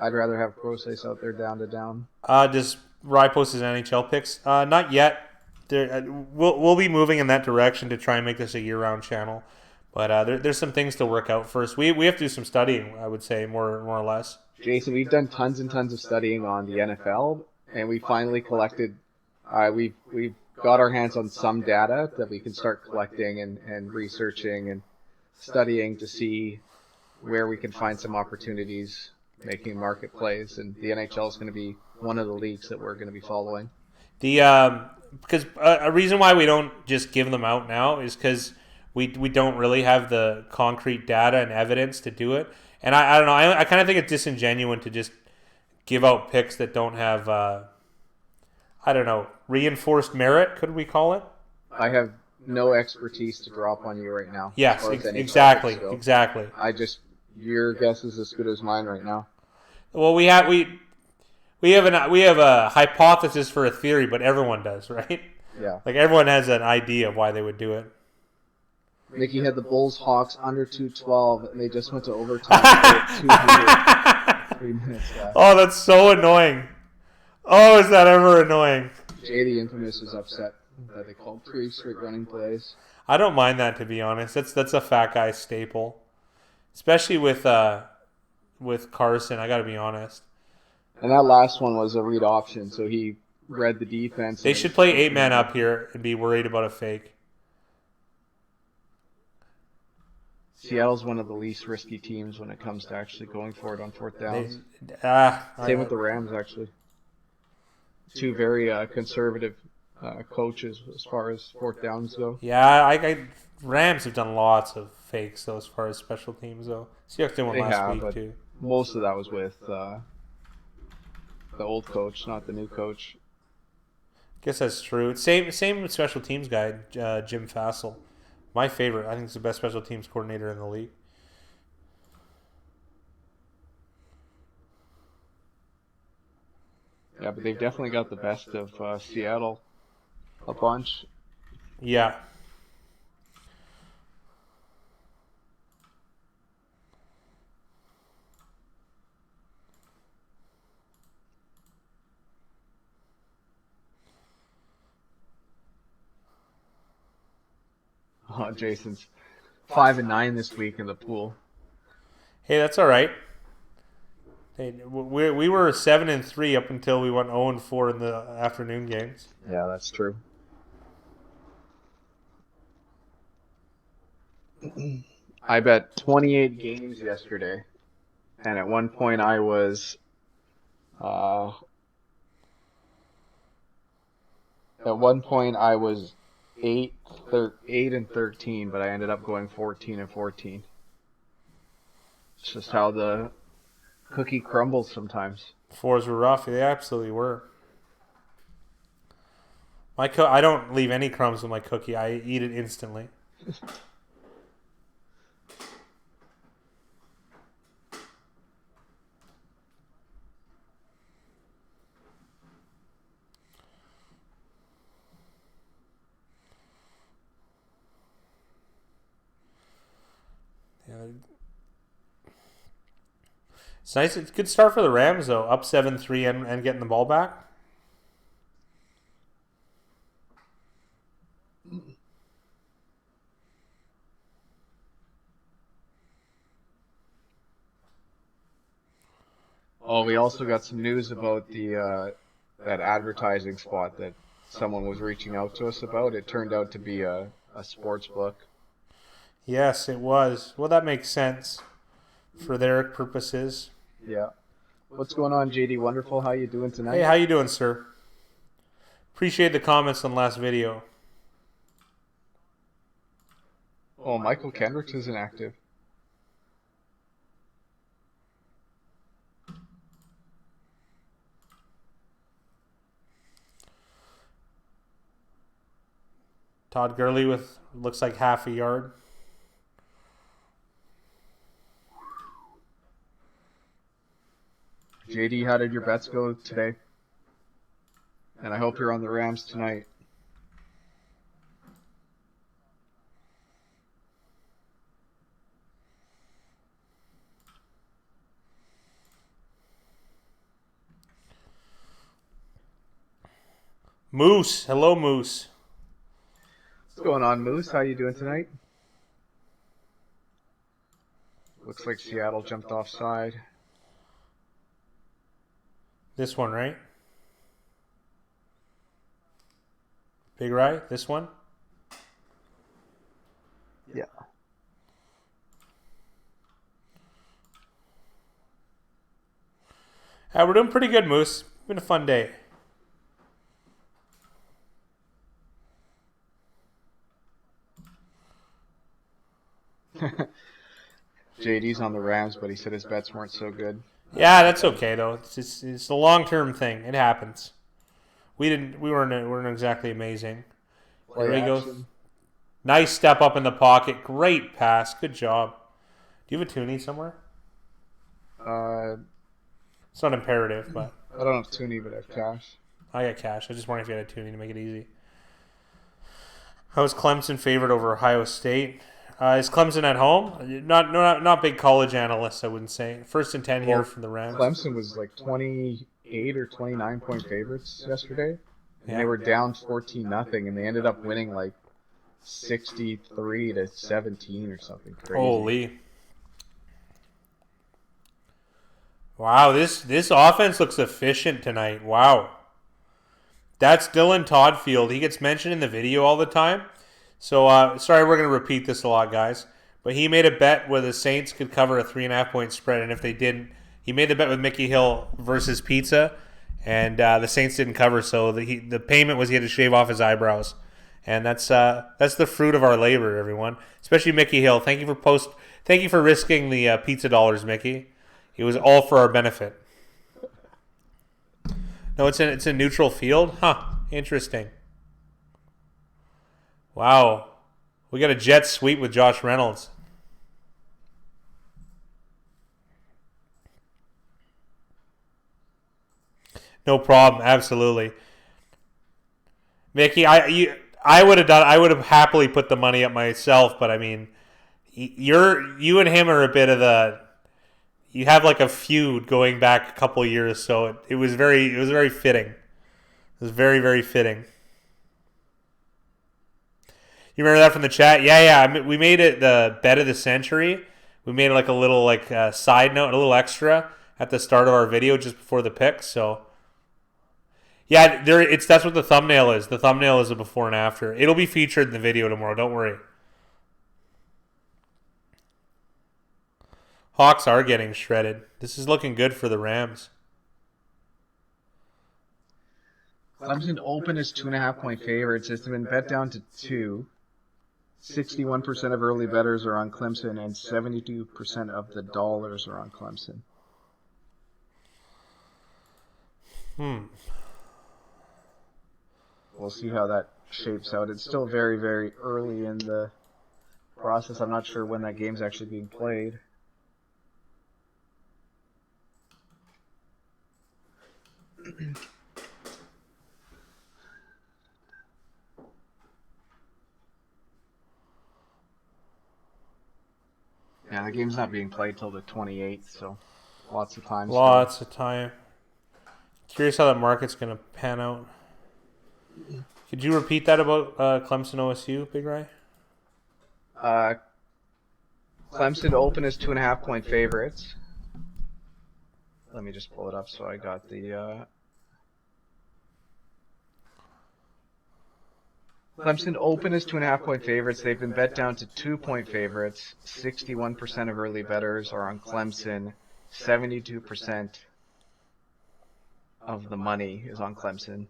I'd rather have Process out there down to down. Does Rye post his NHL picks? Not yet. We'll be moving in that direction to try and make this a year-round channel. But there's some things to work out first. We have to do some studying, I would say, more or less. Jason, we've done tons and tons of studying on the NFL, and we finally collected. We've got our hands on some data that we can start collecting and researching and studying to see where we can find some opportunities making market plays, and the NHL is going to be one of the leagues that we're going to be following. Because a reason why we don't just give them out now is because we don't really have the concrete data and evidence to do it. And I don't know. I kind of think it's disingenuous to just give out picks that don't have, I don't know, reinforced merit, could we call it? I have no expertise to drop on you right now. Yes, exactly. Your guess is as good as mine right now. Well, we have a hypothesis for a theory, but everyone does, right? Yeah. Like everyone has an idea of why they would do it. Mickey had the Bulls Hawks under 212, and they just went to overtime for 200. 3 minutes left. Oh, that's so annoying. Oh, is that ever annoying? Jay the Infamous is upset that they called 3 straight running plays. I don't mind that, to be honest. That's a fat guy staple, especially with Carson. I got to be honest. And that last one was a read option, so he read the defense. They should play 8-man up here and be worried about a fake. Seattle's one of the least risky teams when it comes to actually going for it on fourth downs. Same with the Rams, actually. 2 very conservative coaches as far as fourth downs go. Yeah, Rams have done lots of fakes, though, as far as special teams, though. Seahawks did one last week, too. Most of that was with the old coach, not the new coach. Guess that's true. Same special teams guy, Jim Fassel. My favorite. I think he's the best special teams coordinator in the league. Yeah, but they've definitely got the best of Seattle a bunch. Yeah. Oh, Jason's 5-9 this week in the pool. Hey, that's all right. Hey, we were 7-3 up until we went 0-4 in the afternoon games. Yeah, that's true. I bet 28 games yesterday, and at one point I was 8-13, but I ended up going 14-14. It's just how the cookie crumbles sometimes. 4s were rough. They absolutely were. I don't leave any crumbs with my cookie. I eat it instantly. It's nice. It's a good start for the Rams, though. Up 7-3 and getting the ball back. Oh, we also got some news about the that advertising spot that someone was reaching out to us about. It turned out to be a sports book. Yes, it was. Well, that makes sense for their purposes. Yeah. What's going on, JD Wonderful? How you doing tonight? Hey, how you doing, sir? Appreciate the comments on the last video. Oh, Michael Kendricks isn't active. Todd Gurley with looks like half a yard. JD, how did your bets go today? And I hope you're on the Rams tonight. Moose. Hello, Moose. What's going on, Moose? How you doing tonight? Looks like Seattle jumped offside. This one, right? Big right? This one? Yeah. We're doing pretty good, Moose. Been a fun day. JD's on the Rams, but he said his bets weren't so good. Yeah, that's okay though. It's a long-term thing. It happens. We weren't exactly amazing. Here we go. Nice step up in the pocket. Great pass. Good job. Do you have a toonie somewhere? It's not imperative, but I don't have toonie, but I have cash. I got cash. I just wondered if you had a toonie to make it easy. How is Clemson favored over Ohio State? Is Clemson at home? Not big college analysts, I wouldn't say. 1st and 10 here from the Rams. Clemson was like 28 or 29 point favorites yesterday. And they were down 14-0, and they ended up winning like 63-17 or something crazy. Holy. Wow, this offense looks efficient tonight. Wow. That's Dylan Toddfield. He gets mentioned in the video all the time. So, sorry, we're going to repeat this a lot, guys. But he made a bet where the Saints could cover a 3.5 point spread, and if they didn't, he made the bet with Mickey Hill versus Pizza, and the Saints didn't cover, so the payment was he had to shave off his eyebrows. And that's the fruit of our labor, everyone. Especially Mickey Hill. Thank you for risking the pizza dollars, Mickey. It was all for our benefit. No, it's a neutral field? Huh. Interesting. Wow. We got a jet sweep with Josh Reynolds. No problem. Absolutely. Mickey, I would have happily put the money up myself, but I mean, you and him are a bit of you have like a feud going back a couple of years, so it was very fitting. It was very, very fitting. You remember that from the chat? Yeah. I mean, we made it the bet of the century. We made like a little side note, a little extra at the start of our video just before the picks. So yeah, that's what the thumbnail is. The thumbnail is a before and after. It'll be featured in the video tomorrow. Don't worry. Hawks are getting shredded. This is looking good for the Rams. Clemson open as 2.5 point favorites. It's been bet down to 2. 61% of early bettors are on Clemson, and 72% of the dollars are on Clemson. We'll see how that shapes out. It's still very, very early in the process. I'm not sure when that game's actually being played. Yeah, the game's not being played till the 28th, so lots of time. Lots of time. Curious how that market's going to pan out. Could you repeat that about Clemson OSU, Big Ray? Clemson open as 2.5 point favorites. Let me just pull it up so I got the... Clemson open as 2.5 point favorites. They've been bet down to 2 point favorites. 61% of early bettors are on Clemson. 72% of the money is on Clemson.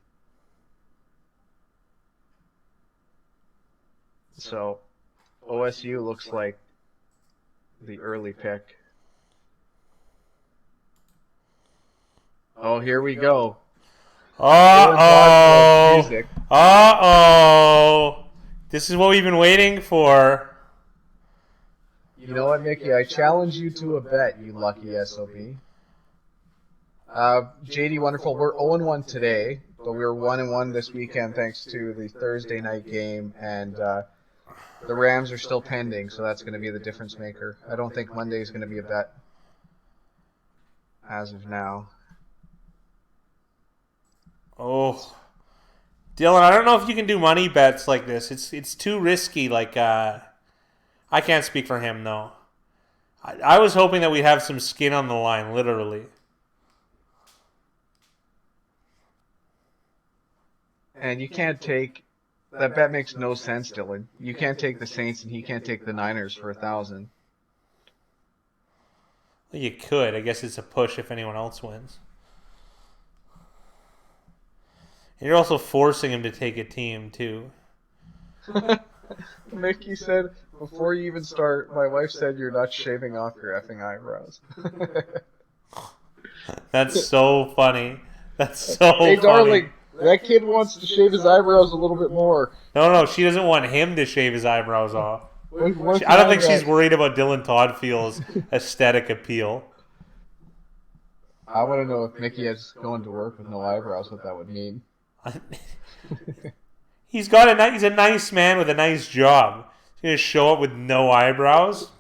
So OSU looks like the early pick. Oh, here we go. Uh-oh. Uh-oh. This is what we've been waiting for. You know what, Mickey? I challenge you to a bet, you lucky SOB. JD Wonderful, we're 0-1 today, but we were 1-1 this weekend thanks to the Thursday night game, and the Rams are still pending, so that's going to be the difference maker. I don't think Monday is going to be a bet as of now. Oh, Dylan, I don't know if you can do money bets like this. It's too risky. Like, I can't speak for him, though. I was hoping that we'd have some skin on the line, literally. And you can't take... That bet makes no sense, Dylan. You can't take the Saints and he can't take the Niners for 1,000. Well, you could. I guess it's a push if anyone else wins. And you're also forcing him to take a team, too. Mickey said, before you even start, my wife said you're not shaving off your effing eyebrows. That's so funny. That's so Hey, funny. darling, that kid wants to shave his eyebrows a little bit more. No, she doesn't want him to shave his eyebrows off. What I don't think she's worried about Dylan Toddfield's aesthetic appeal. I want to know if Mickey has going to work with no eyebrows, what that would mean. He's a nice man with a nice job. He's gonna show up with no eyebrows.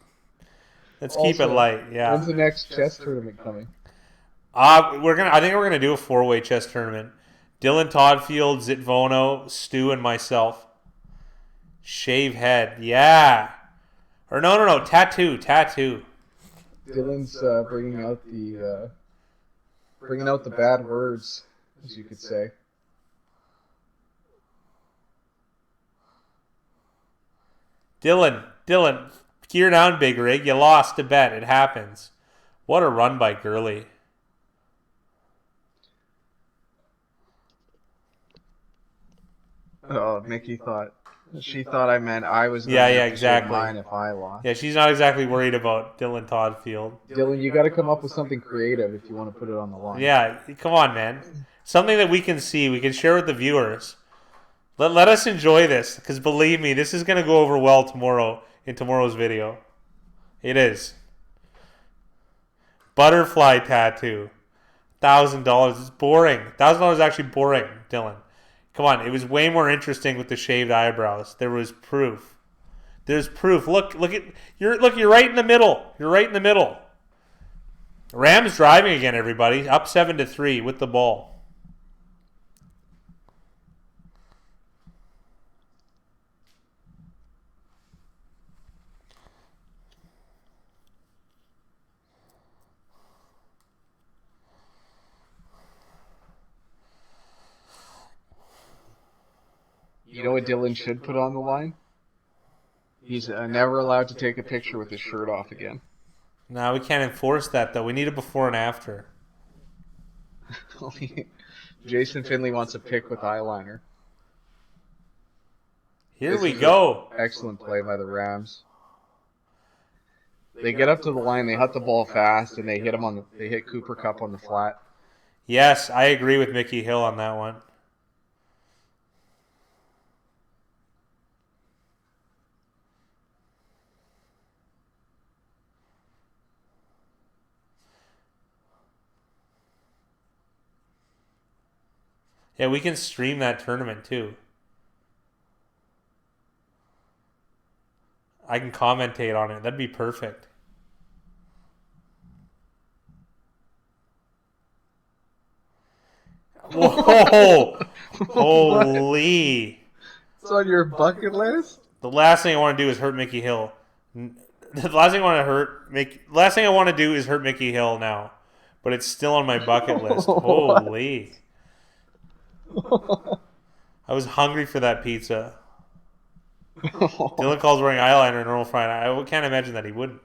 Let's keep it light. Yeah. When's the next chess tournament coming? I think we're gonna do a 4-way chess tournament. Dylan Toddfield, Zitvono, Stu, and myself. Shave head, yeah. Or no, tattoo. Dylan's bringing out the bad words, as you could say. Dylan, gear down, Big Rig. You lost a bet. It happens. What a run by Gurley. Oh, she thought I meant I was going to exactly. Mine if I lost. Yeah, she's not exactly worried about Dylan Toddfield. Dylan, you got to come up with something creative if you want to put it on the line. Yeah, come on, man. Something that we can see, we can share with the viewers. Let us enjoy this, because believe me, this is going to go over well tomorrow in tomorrow's video. It is. Butterfly tattoo. $1,000. It's boring. $1,000 is actually boring, Dylan. Come on, it was way more interesting with the shaved eyebrows. There was proof. There's proof. Look at you're right in the middle. You're right in the middle. Rams driving again, everybody. Up 7-3 with the ball. You know what Dylan should put on the line? He's never allowed to take a picture with his shirt off again. No, we can't enforce that, though. We need a before and after. Jason Finley wants a pic with eyeliner. Here we go. Excellent play by the Rams. They get up to the line, they hit the ball fast, and they hit Cooper Kupp on the flat. Yes, I agree with Mickey Hill on that one. Yeah, we can stream that tournament too. I can commentate on it. That'd be perfect. Whoa! Holy! It's on your bucket list? The last thing I want to do is hurt Mickey Hill. The last thing I want to do is hurt Mickey Hill now, but it's still on my bucket list. Holy! I was hungry for that pizza. Dylan calls wearing eyeliner and normal fine. I can't imagine that he wouldn't.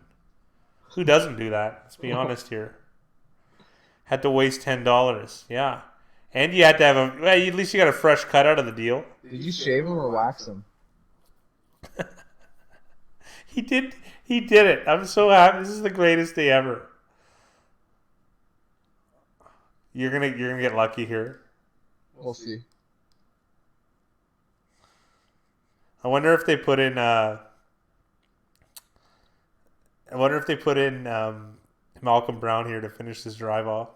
Who doesn't do that? Let's be honest here. Had to waste $10. Yeah. And you had to have at least you got a fresh cut out of the deal. Did you shave him or wax him? He did it. I'm so happy. This is the greatest day ever. You're gonna get lucky here. We'll see. I wonder if they put in Malcolm Brown here to finish this drive off.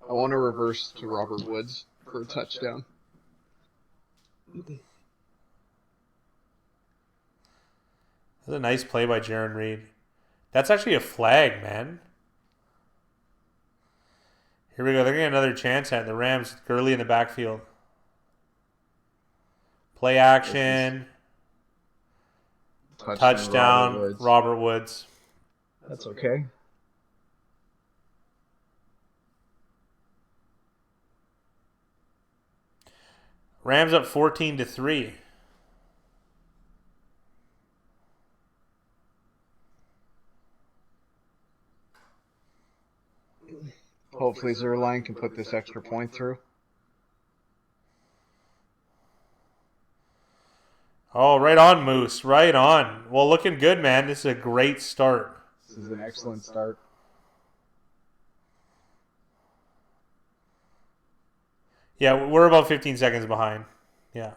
I want to reverse to Robert Woods for a touchdown. That's a nice play by Jaron Reed. That's actually a flag, man. Here we go. They're getting another chance at the Rams. Gurley in the backfield. Play action. Touchdown. Robert Woods. That's okay. Rams up 14-3. Hopefully Zerline can put this extra point through. Oh, right on, Moose. Right on. Well, looking good, man. This is a great start. This is an excellent start. Yeah, we're about 15 seconds behind. Yeah.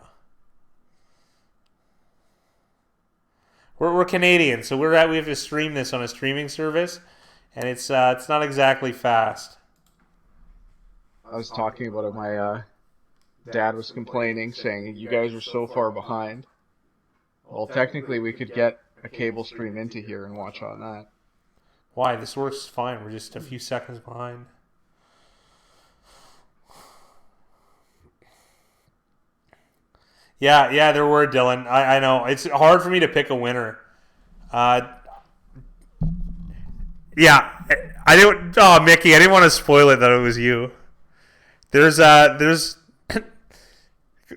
We're Canadian, so we have to stream this on a streaming service, and it's not exactly fast. I was talking about it. My dad was complaining, saying you guys are so far behind. Well, technically, we could get a cable stream into here and watch on that. Why? This works fine. We're just a few seconds behind. Yeah, there were, Dylan. I know. It's hard for me to pick a winner. Yeah, I didn't. Oh, Mickey, I didn't want to spoil it that it was you. There's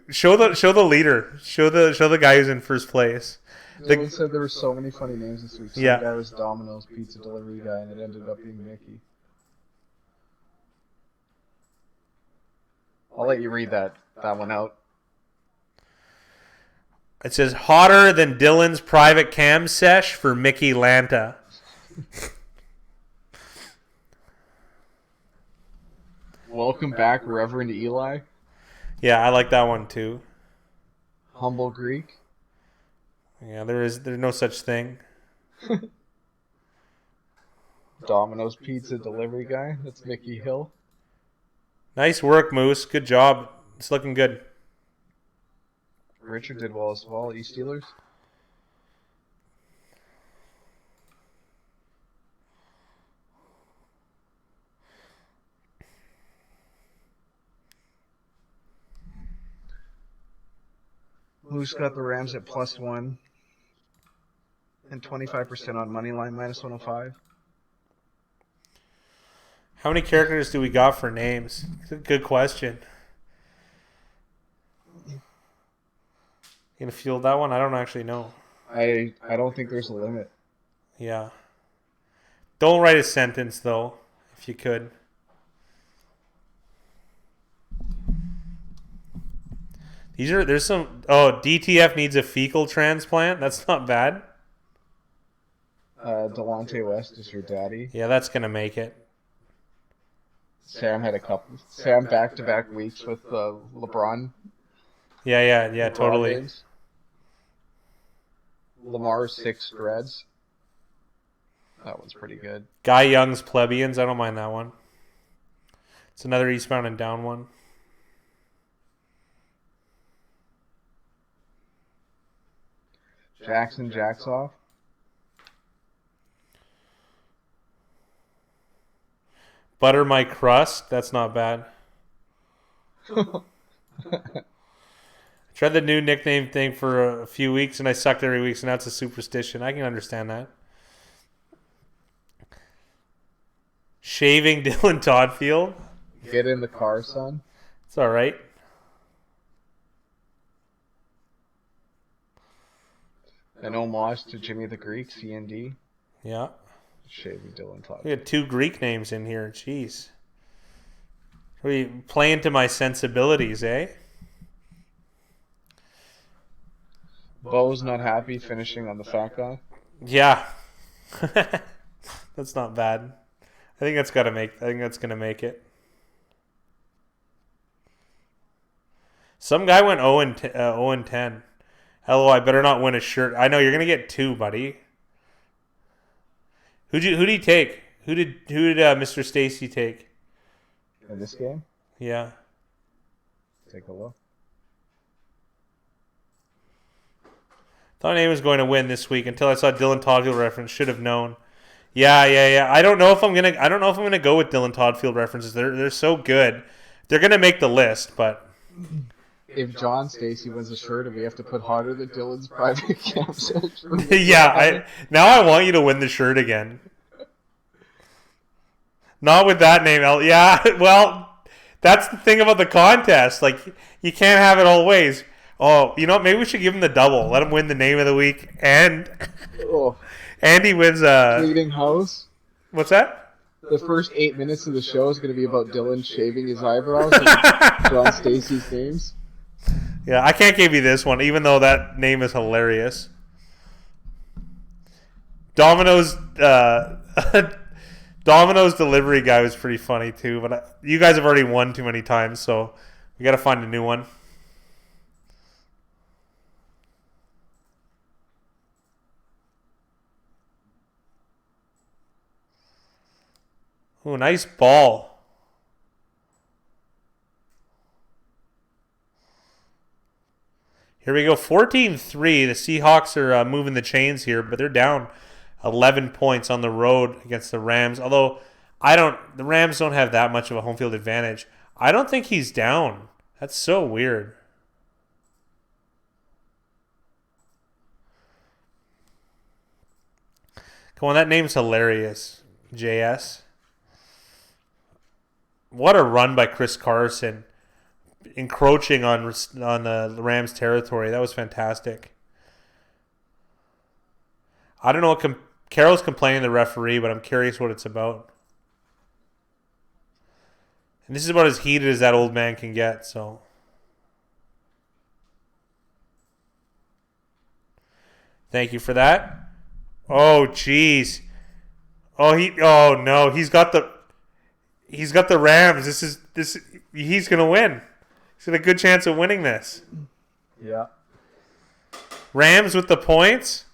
show the leader. Show the guy who's in first place. Dylan said there were so many funny names this week. Some guy was Domino's pizza delivery guy, and it ended up being Mickey. I'll let you read that one out. It says, hotter than Dylan's private cam sesh for Mickey Lanta. Welcome back, Reverend Eli. Yeah, I like that one too. Humble Greek. Yeah, there's no such thing. Domino's pizza delivery guy. That's Mickey Hill. Nice work, Moose. Good job. It's looking good. Richard did well as well. East Steelers. Moose got the Rams at +1 and 25% on money line -105. How many characters do we got for names? Good question. You gonna field that one? I don't actually know. I don't think there's a limit. Yeah. Don't write a sentence though, if you could. There's some. Oh, DTF needs a fecal transplant. That's not bad. Delonte West is your daddy. Yeah, that's gonna make it. Sam had a couple. Sam back-to-back weeks with LeBron. Yeah, LeBron totally. Games. Lamar's 6 dreads. That one's pretty good. Guy Young's plebeians. I don't mind that one. It's another eastbound and down one. Jackson Jacksoff. Butter my crust. That's not bad. Tried the new nickname thing for a few weeks, and I sucked every week, so now it's a superstition. I can understand that. Shaving Dylan Toddfield. Get in the car, son. It's all right. An homage to Jimmy the Greek, CND. Yeah. Shaving Dylan Todd. We had 2 Greek names in here. Jeez. We play into my sensibilities, eh? Bo's not happy finishing on the fat guy. Yeah. That's not bad. I think that's gonna make it. Some guy went 0 and 10. Hello, I better not win a shirt. I know you're gonna get 2, buddy. Who did he take? Who did Mr. Stacy take? In this game? Yeah. Take a look. Thought he was going to win this week until I saw Dylan Toddfield reference. Should have known. Yeah. I don't know if I'm gonna go with Dylan Toddfield references. They're so good. They're gonna make the list, but If John Stacy wins a shirt and we have to put hotter than Dylan's private cam section. yeah. I want you to win the shirt again. Not with that name. Yeah. Well, that's the thing about the contest. Like, you can't have it all ways. Oh, you know what? Maybe we should give him the double. Let him win the name of the week, and he wins Cleaning house. What's that? The first 8 minutes of the show is going to be about Dylan shaving his eyebrows and John Stacy's names. Yeah, I can't give you this one, even though that name is hilarious. Domino's Domino's delivery guy was pretty funny too, but you guys have already won too many times, so we got to find a new one. Ooh, nice ball. Here we go, 14-3. The Seahawks are moving the chains here, but they're down 11 points on the road against the Rams. Although the Rams don't have that much of a home field advantage. I don't think he's down. That's so weird. Come on, that name's hilarious. JS. What a run by Chris Carson, encroaching on the Rams' territory. That was fantastic. I don't know what Carroll's complaining to the referee, but I'm curious what it's about. And this is about as heated as that old man can get. So, thank you for that. Oh, jeez. Oh no, he's got the Rams. He's gonna win. He's got a good chance of winning this. Yeah. Rams with the points.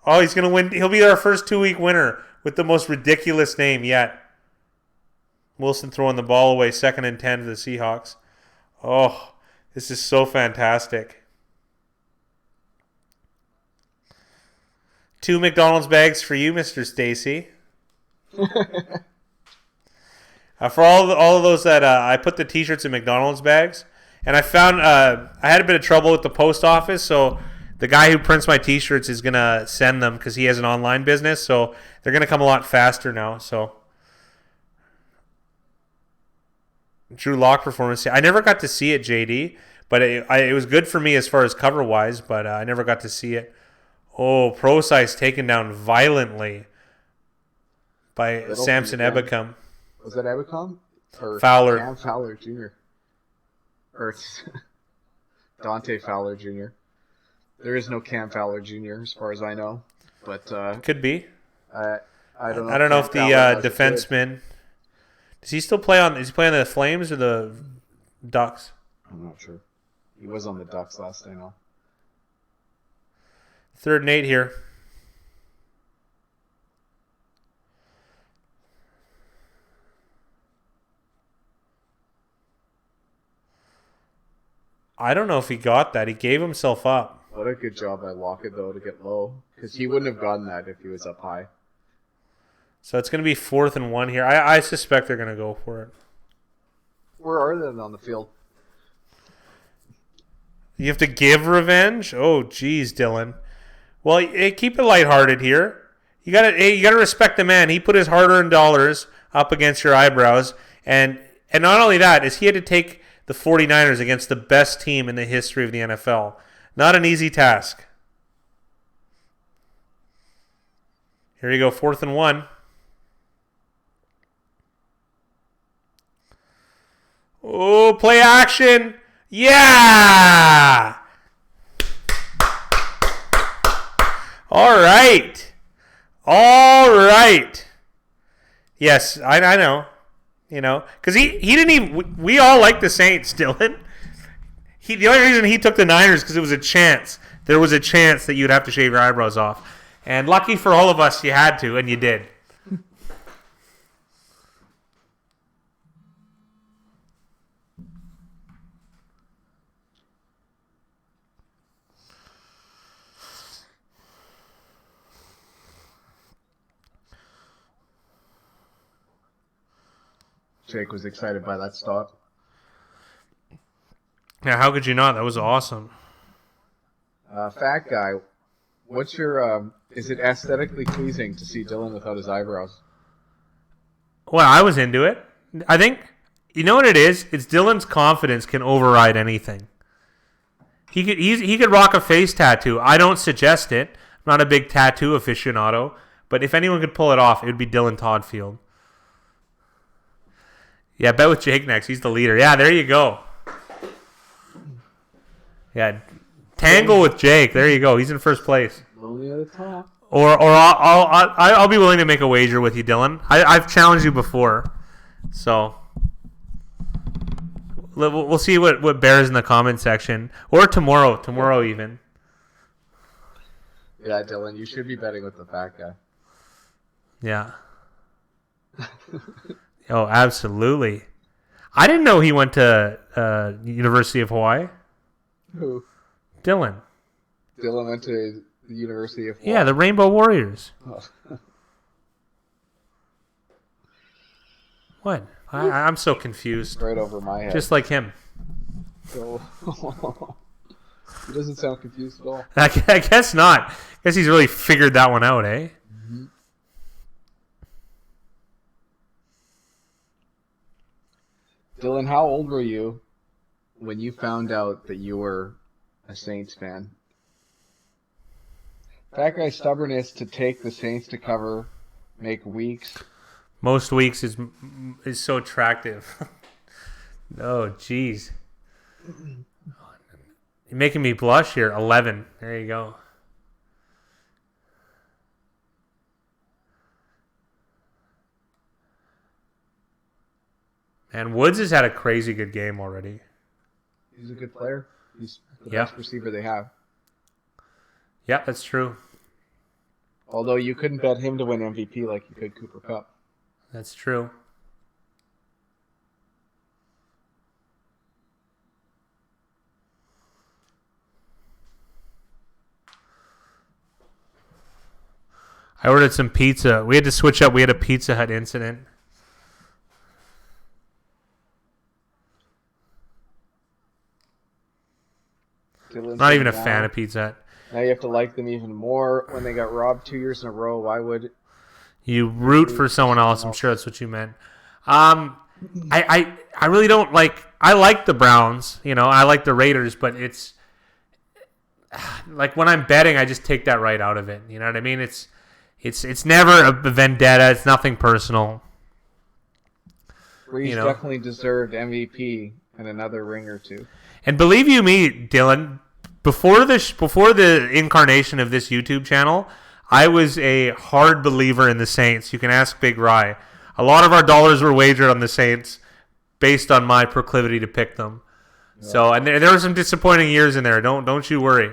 Oh, he's gonna win. He'll be our first 2-week winner with the most ridiculous name yet. Wilson throwing the ball away, 2nd and 10 for the Seahawks. Oh, this is so fantastic. 2 McDonald's bags for you, Mr. Stacy. For all of those that I put the T-shirts in McDonald's bags, and I found I had a bit of trouble with the post office, so the guy who prints my T-shirts is gonna send them because he has an online business, so they're gonna come a lot faster now. So, Drew Lock performance. I never got to see it, JD, but it was good for me as far as cover wise, but I never got to see it. Oh, Procise taken down violently by Samson Ebicom. Was that Ebicom? Or Fowler. Cam Fowler Jr. Or Dante Fowler Jr. There is no Cam Fowler Jr. as far as I know, but could be. I don't know. I don't know if the defenseman. Does he still play on? Is he playing the Flames or the Ducks? I'm not sure. He was on the Ducks last I know. 3rd and 8 here. I don't know if he got that. He gave himself up. What a good job by Lockett, though, to get low. Because he wouldn't have gotten that if he was up high. So it's going to be 4th and 1 here. I suspect they're going to go for it. Where are they on the field? You have to give revenge? Oh, geez, Dylan. Well, keep it lighthearted here. You got to respect the man. He put his hard-earned dollars up against your eyebrows. And not only that, is he had to take the 49ers against the best team in the history of the NFL. Not an easy task. Here you go, 4th and 1. Oh, play action. Yeah! All right. Yes, I know. You know, because he didn't even. We all like the Saints, Dylan. The only reason he took the Niners because it was a chance. There was a chance that you'd have to shave your eyebrows off, and lucky for all of us, you had to, and you did. Jake was excited by that stop. Yeah, how could you not? That was awesome. Fat guy, what's your? Is it aesthetically pleasing to see Dylan without his eyebrows? Well, I was into it. I think you know what it is. It's Dylan's confidence can override anything. He could rock a face tattoo. I don't suggest it. I'm not a big tattoo aficionado, but if anyone could pull it off, it would be Dylan Toddfield. Yeah, bet with Jake next. He's the leader. Yeah, there you go. Yeah, tangle with Jake. There you go. He's in first place. Lonely at the top. Or I'll be willing to make a wager with you, Dylan. I've challenged you before, so we'll see what bears in the comment section, or tomorrow even. Yeah, Dylan, you should be betting with the fat guy. Yeah. Oh, absolutely. I didn't know he went to University of Hawaii. Who? Dylan. Dylan went to the University of Hawaii. Yeah, the Rainbow Warriors. Oh. What? I'm so confused. Right over my head. Just like him. So, he doesn't sound confused at all. I guess not. I guess he's really figured that one out, eh? Mm-hmm. Dylan, how old were you when you found out that you were a Saints fan? That guy's stubbornness to take the Saints to cover, make weeks. Most weeks is so attractive. Oh, jeez. You're making me blush here. 11. There you go. And Woods has had a crazy good game already. He's a good player. He's the best receiver they have. Yeah, that's true. Although you couldn't bet him to win MVP like you could Cooper Kupp. That's true. I ordered some pizza. We had to switch up. We had a Pizza Hut incident. Dylan's Not even a fan of Pizza Hut. Now you have to like them even more when they got robbed 2 years in a row. Why would you root for someone else? I'm sure that's what you meant. I really don't like. I like the Browns. You know, I like the Raiders, but it's like when I'm betting, I just take that right out of it. You know what I mean? It's never a vendetta. It's nothing personal. Breeze definitely deserved MVP and another ring or two. And believe you me, Dylan, before the incarnation of this YouTube channel, I was a hard believer in the Saints. You can ask Big Rye. A lot of our dollars were wagered on the Saints based on my proclivity to pick them. Yeah. So, and there were some disappointing years in there. Don't you worry.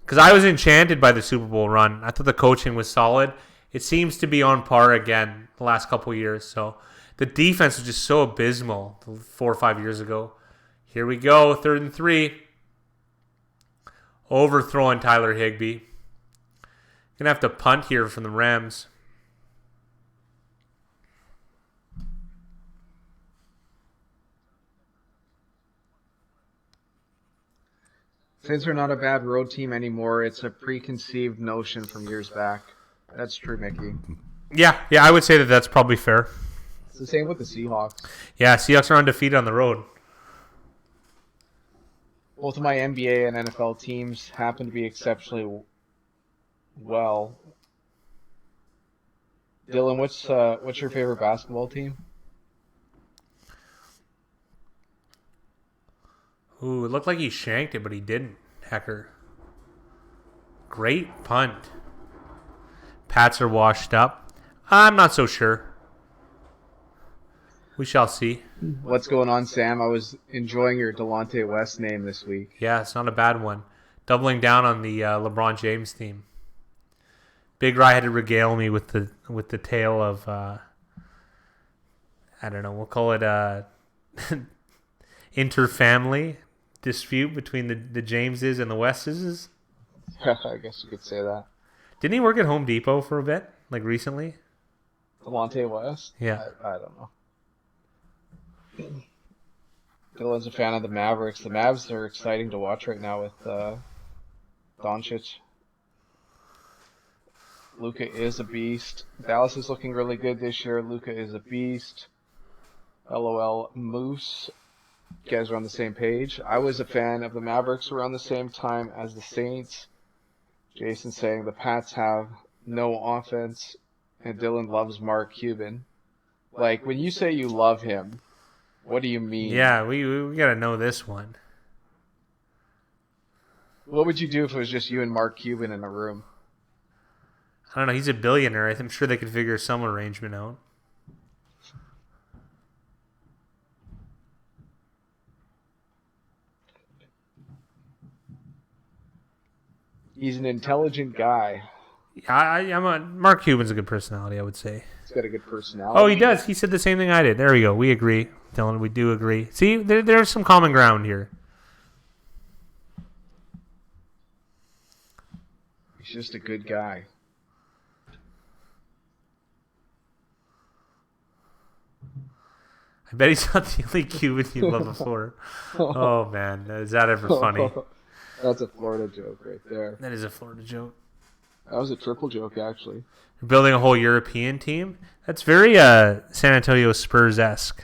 Because I was enchanted by the Super Bowl run. I thought the coaching was solid. It seems to be on par again the last couple of years. So the defense was just so abysmal 4 or 5 years ago. Here we go, 3rd and 3. Overthrowing Tyler Higbee. Gonna have to punt here from the Rams. Saints are not a bad road team anymore. It's a preconceived notion from years back. That's true, Mickey. Yeah, I would say that's probably fair. It's the same with the Seahawks. Yeah, Seahawks are undefeated on the road. Both of my NBA and NFL teams happen to be exceptionally well. Dylan, what's your favorite basketball team? Ooh, it looked like he shanked it, but he didn't. Hecker. Great punt. Pats are washed up. I'm not so sure. We shall see. What's going on, Sam? I was enjoying your Delonte West name this week. Yeah, it's not a bad one. Doubling down on the LeBron James theme. Big Rye had to regale me with the tale of I don't know. We'll call it inter-family dispute between the Jameses and the Westes. I guess you could say that. Didn't he work at Home Depot for a bit, like recently? Delonte West? Yeah. I don't know. Dylan's a fan of the Mavericks. The Mavs are exciting to watch right now with Doncic. Luka is a beast. Dallas is looking really good this year. Luka is a beast. LOL Moose. You guys are on the same page. I was a fan of the Mavericks around the same time as the Saints. Jason saying the Pats have no offense, and Dylan loves Mark Cuban. Like, when you say you love him, what do you mean? Yeah, we got to know this one. What would you do if it was just you and Mark Cuban in a room? I don't know. He's a billionaire. I'm sure they could figure some arrangement out. He's an intelligent guy. Mark Cuban's a good personality, I would say. He's got a good personality. Oh, he does. He said the same thing I did. There we go. We agree. Dylan, we do agree. See, there's some common ground here. He's just a good guy. I bet he's not the only Cuban you love before. Oh, man. Is that ever funny? That's a Florida joke right there. That is a Florida joke. That was a triple joke, actually. You're building a whole European team? That's very San Antonio Spurs-esque.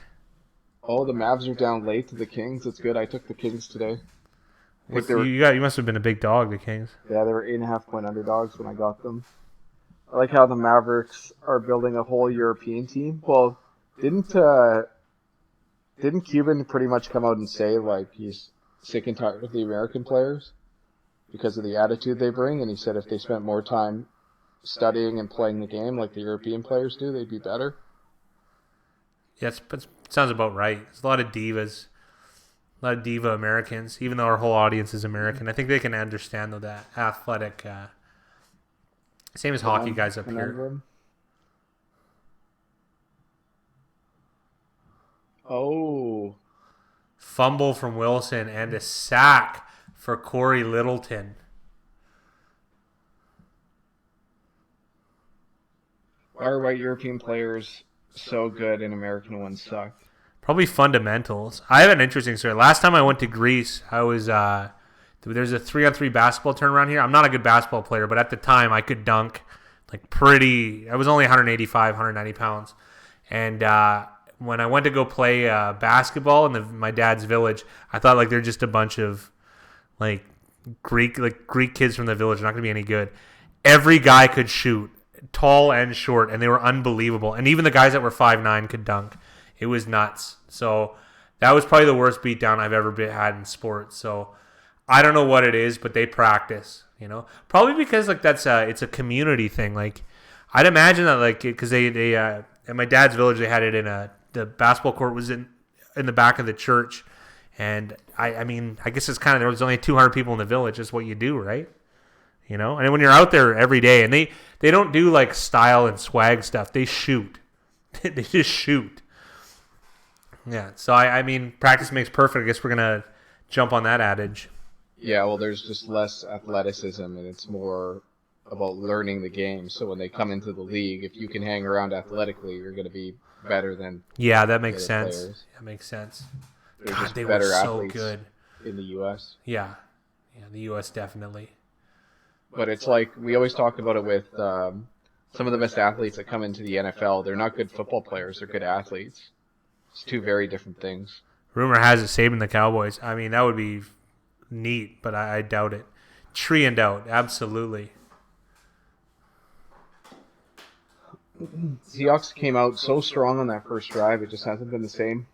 Oh, the Mavs are down late to the Kings. That's good. I took the Kings today. You must have been a big dog, the Kings. Yeah, they were 8.5-point underdogs when I got them. I like how the Mavericks are building a whole European team. Well, didn't Cuban pretty much come out and say, like, he's sick and tired of the American players because of the attitude they bring? And he said if they spent more time studying and playing the game like the European players do, they'd be better. Yes, but sounds about right. There's a lot of divas, a lot of diva Americans, even though our whole audience is American. I think they can understand, though, that athletic, same as hockey guys up here. Oh. Fumble from Wilson and a sack for Corey Littleton. Why are white European players so good and American ones suck? Probably fundamentals. I have an interesting story. Last time I went to Greece, I was there's a 3-on-3 basketball tournament around here. I'm not a good basketball player, but at the time I could dunk like pretty. I was only 185, 190 pounds, and when I went to go play basketball in my dad's village, I thought like they're just a bunch of like Greek kids from the village. They're not going to be any good. Every guy could shoot, tall and short, and they were unbelievable. And even the guys that were 5'9" could dunk. It was nuts. So that was probably the worst beatdown I've ever had in sports. So I don't know what it is, but they practice. You know, probably because like it's a community thing. Like I'd imagine that like because they at my dad's village they had it in the basketball court was in the back of the church, and I mean I guess it's kind of there was only 200 people in the village. That's what you do, right? You know, and when you're out there every day, and they don't do like style and swag stuff. They shoot. They just shoot. Yeah. So I mean, practice makes perfect. I guess we're gonna jump on that adage. Yeah. Well, there's just less athleticism, and it's more about learning the game. So when they come into the league, if you can hang around athletically, you're going to be better than that makes sense. Players. That makes sense. They're God, just they better were so athletes good in the U.S. Yeah, the U.S. definitely. But it's like we always talk about it with some of the best athletes that come into the NFL. They're not good football players; they're good athletes. It's two very different things. Rumor has it Saban the Cowboys. I mean, that would be neat, but I doubt it. Tree and doubt, absolutely. Seahawks came out so strong on that first drive; it just hasn't been the same.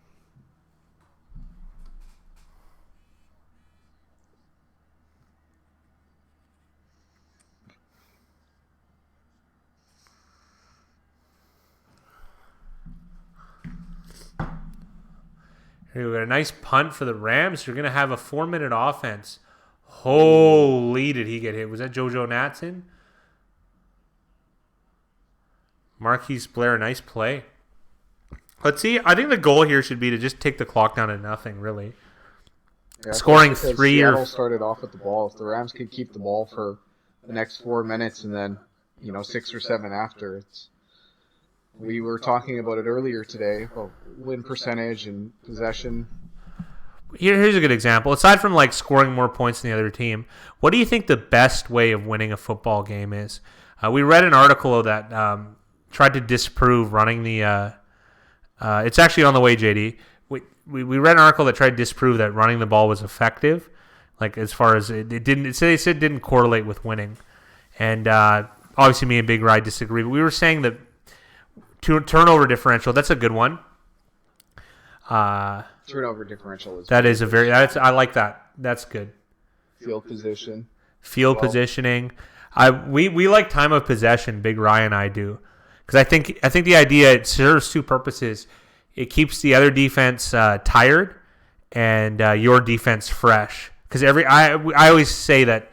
Here we got a nice punt for the Rams. You're going to have a 4-minute offense. Holy, did he get hit? Was that JoJo Natson? Marquise Blair, nice play. Let's see. I think the goal here should be to just take the clock down to nothing, really. Yeah, scoring 3 Seattle started off with the ball. If the Rams could keep the ball for the next 4 minutes and then, 6 or 7 after, we were talking about it earlier today, about win percentage and possession. Here's a good example. Aside from like scoring more points than the other team, what do you think the best way of winning a football game is? We read an article that tried to disprove running the. It's actually on the way, JD. We read an article that tried to disprove that running the ball was effective, like as far as it didn't. They said it didn't correlate with winning, and obviously me and Big Ride disagree. But we were saying that turnover differential. That's a good one. Turnover differential is. That is a very. I like that. That's good. Field position. Field positioning. We like time of possession. Big Ryan and I do, because I think the idea, it serves two purposes. It keeps the other defense tired, and your defense fresh. Because I always say that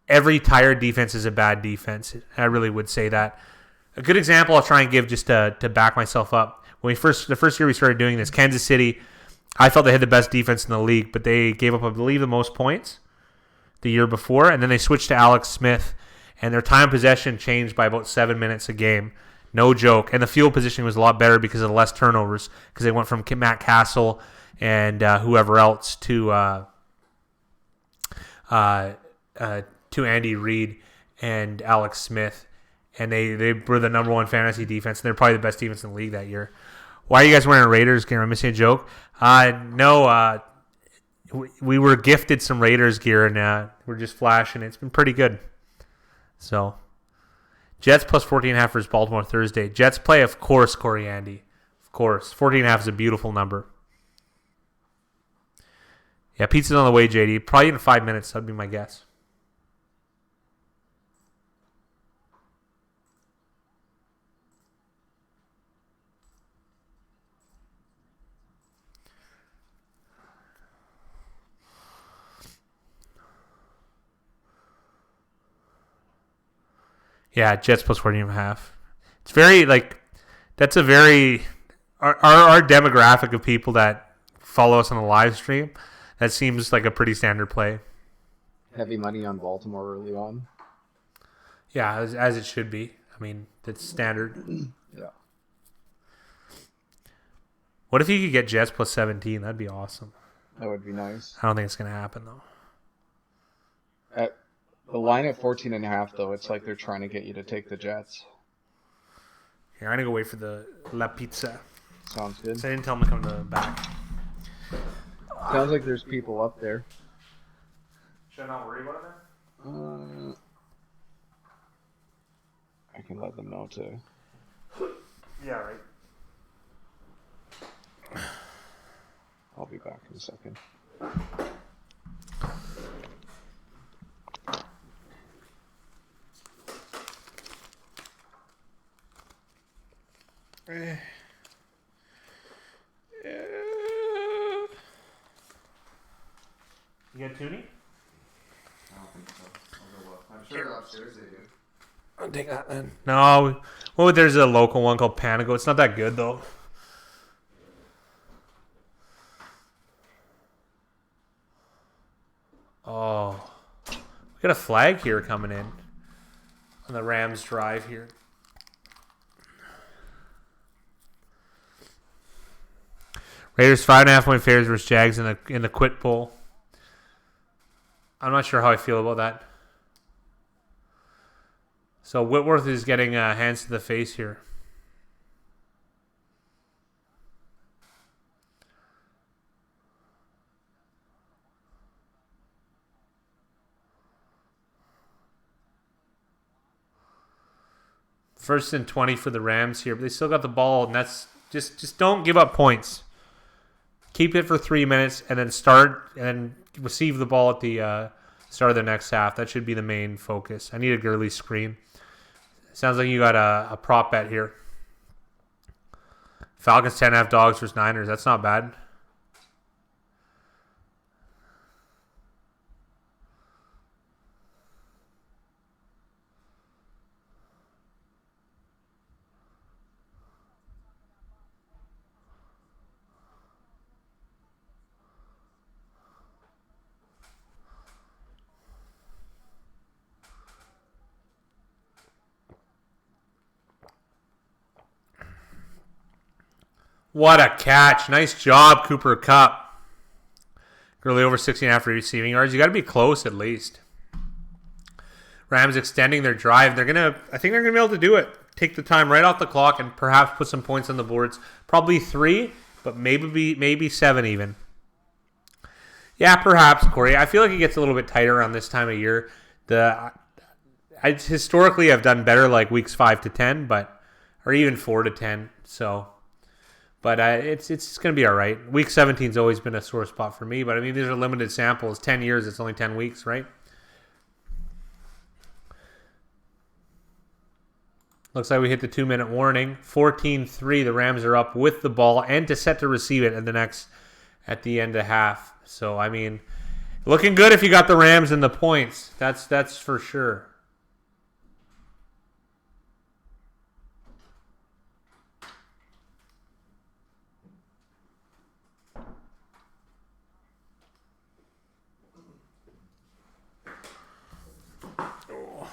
every tired defense is a bad defense. I really would say that. A good example I'll try and give just to back myself up. When the first year we started doing this, Kansas City, I felt they had the best defense in the league, but they gave up, I believe, the most points the year before, and then they switched to Alex Smith, and their time of possession changed by about 7 minutes a game. No joke. And the field positioning was a lot better because of the less turnovers, because they went from Matt Castle and whoever else to Andy Reid and Alex Smith. And they were the number one fantasy defense, and they're probably the best defense in the league that year. Why are you guys wearing Raiders gear? Am I missing a joke? No. We were gifted some Raiders gear, and we're just flashing it. It's been pretty good. So, Jets plus 14.5 versus Baltimore Thursday. Jets play, of course, Corey Andy. Of course. 14.5 is a beautiful number. Yeah, pizza's on the way, JD. Probably in 5 minutes, that'd be my guess. Yeah, Jets plus 14.5. It's very, that's a very, our demographic of people that follow us on the live stream, that seems like a pretty standard play. Heavy money on Baltimore early on. Yeah, as it should be. I mean, that's standard. Yeah. What if you could get Jets plus 17? That'd be awesome. That would be nice. I don't think it's going to happen, though. The line at 14.5, though, it's like they're trying to get you to take the Jets. Here, I'm going to go wait for the La Pizza. Sounds good. So I didn't tell them to come to the back. Sounds like there's people up there. Should I not worry about it then? I can let them know, too. Yeah, right. I'll be back in a second. You got Toonie? I don't think so. I'll go look. I'm sure upstairs they do. I'll take that then. No. Well, there's a local one called Panago. It's not that good, though. Oh. We got a flag here coming in on the Rams drive here. Raiders 5.5 point favorites versus Jags in the quit bowl. I'm not sure how I feel about that. So Whitworth is getting hands to the face here. First and 20 for the Rams here, but they still got the ball, and that's just don't give up points. Keep it for 3 minutes, and then start and receive the ball at the start of the next half. That should be the main focus. I need a Gurley screen. Sounds like you got a prop bet here. Falcons 10.5 dogs versus Niners. That's not bad. What a catch. Nice job, Cooper Kupp. Gurley over 16.5 receiving yards. You got to be close at least. Rams extending their drive. I think they're going to be able to do it. Take the time right off the clock and perhaps put some points on the boards. Probably 3, but maybe 7 even. Yeah, perhaps, Corey. I feel like it gets a little bit tighter around this time of year. Historically, I've done better like weeks 5 to 10, or even 4 to 10. So, But it's going to be all right. Week 17's always been a sore spot for me. But, I mean, these are limited samples. 10 years, it's only 10 weeks, right? Looks like we hit the 2-minute warning. 14-3, the Rams are up with the ball and set to receive it at the end of half. So, I mean, looking good if you got the Rams and the points. That's for sure. Oh.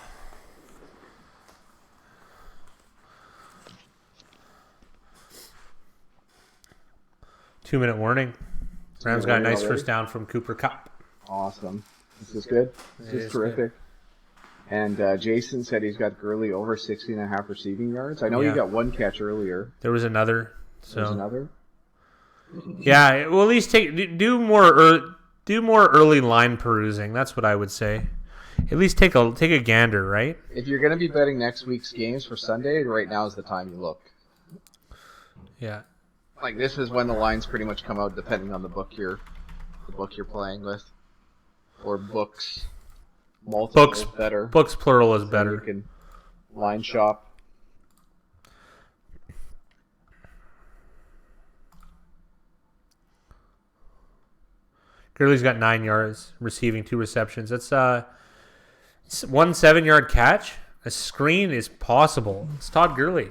2-minute warning. Rams got a nice first down from Cooper Kupp. Awesome. This is good. This is terrific. Good. And Jason said he's got Gurley over 60.5 receiving yards. I know he got one catch earlier. There was another. There's another? Yeah, well, at least do more early line perusing. That's what I would say. At least take a gander, right? If you're going to be betting next week's games for Sunday, right now is the time you look. Yeah. Like, this is when the lines pretty much come out, depending on the book you're playing with, or books. Multiple is better. Books plural is so better. You can line shop. Gurley's got 9 yards, receiving 2 receptions. That's 1 7-yard catch. A screen is possible. It's Todd Gurley.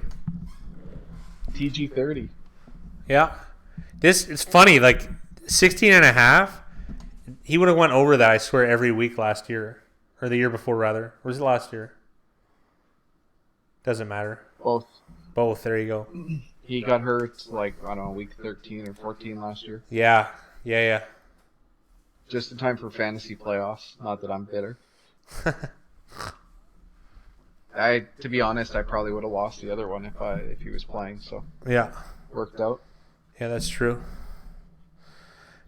TG30. Yeah. It's funny, like 16.5, he would have went over that, I swear, every week last year. Or the year before, rather. Or was it last year? Doesn't matter. Both. There you go. He got hurt, like, I don't know, week 13 or 14 last year. Yeah. Just in time for fantasy playoffs. Not that I'm bitter. To be honest, I probably would have lost the other one if he was playing. So yeah, worked out. Yeah, that's true.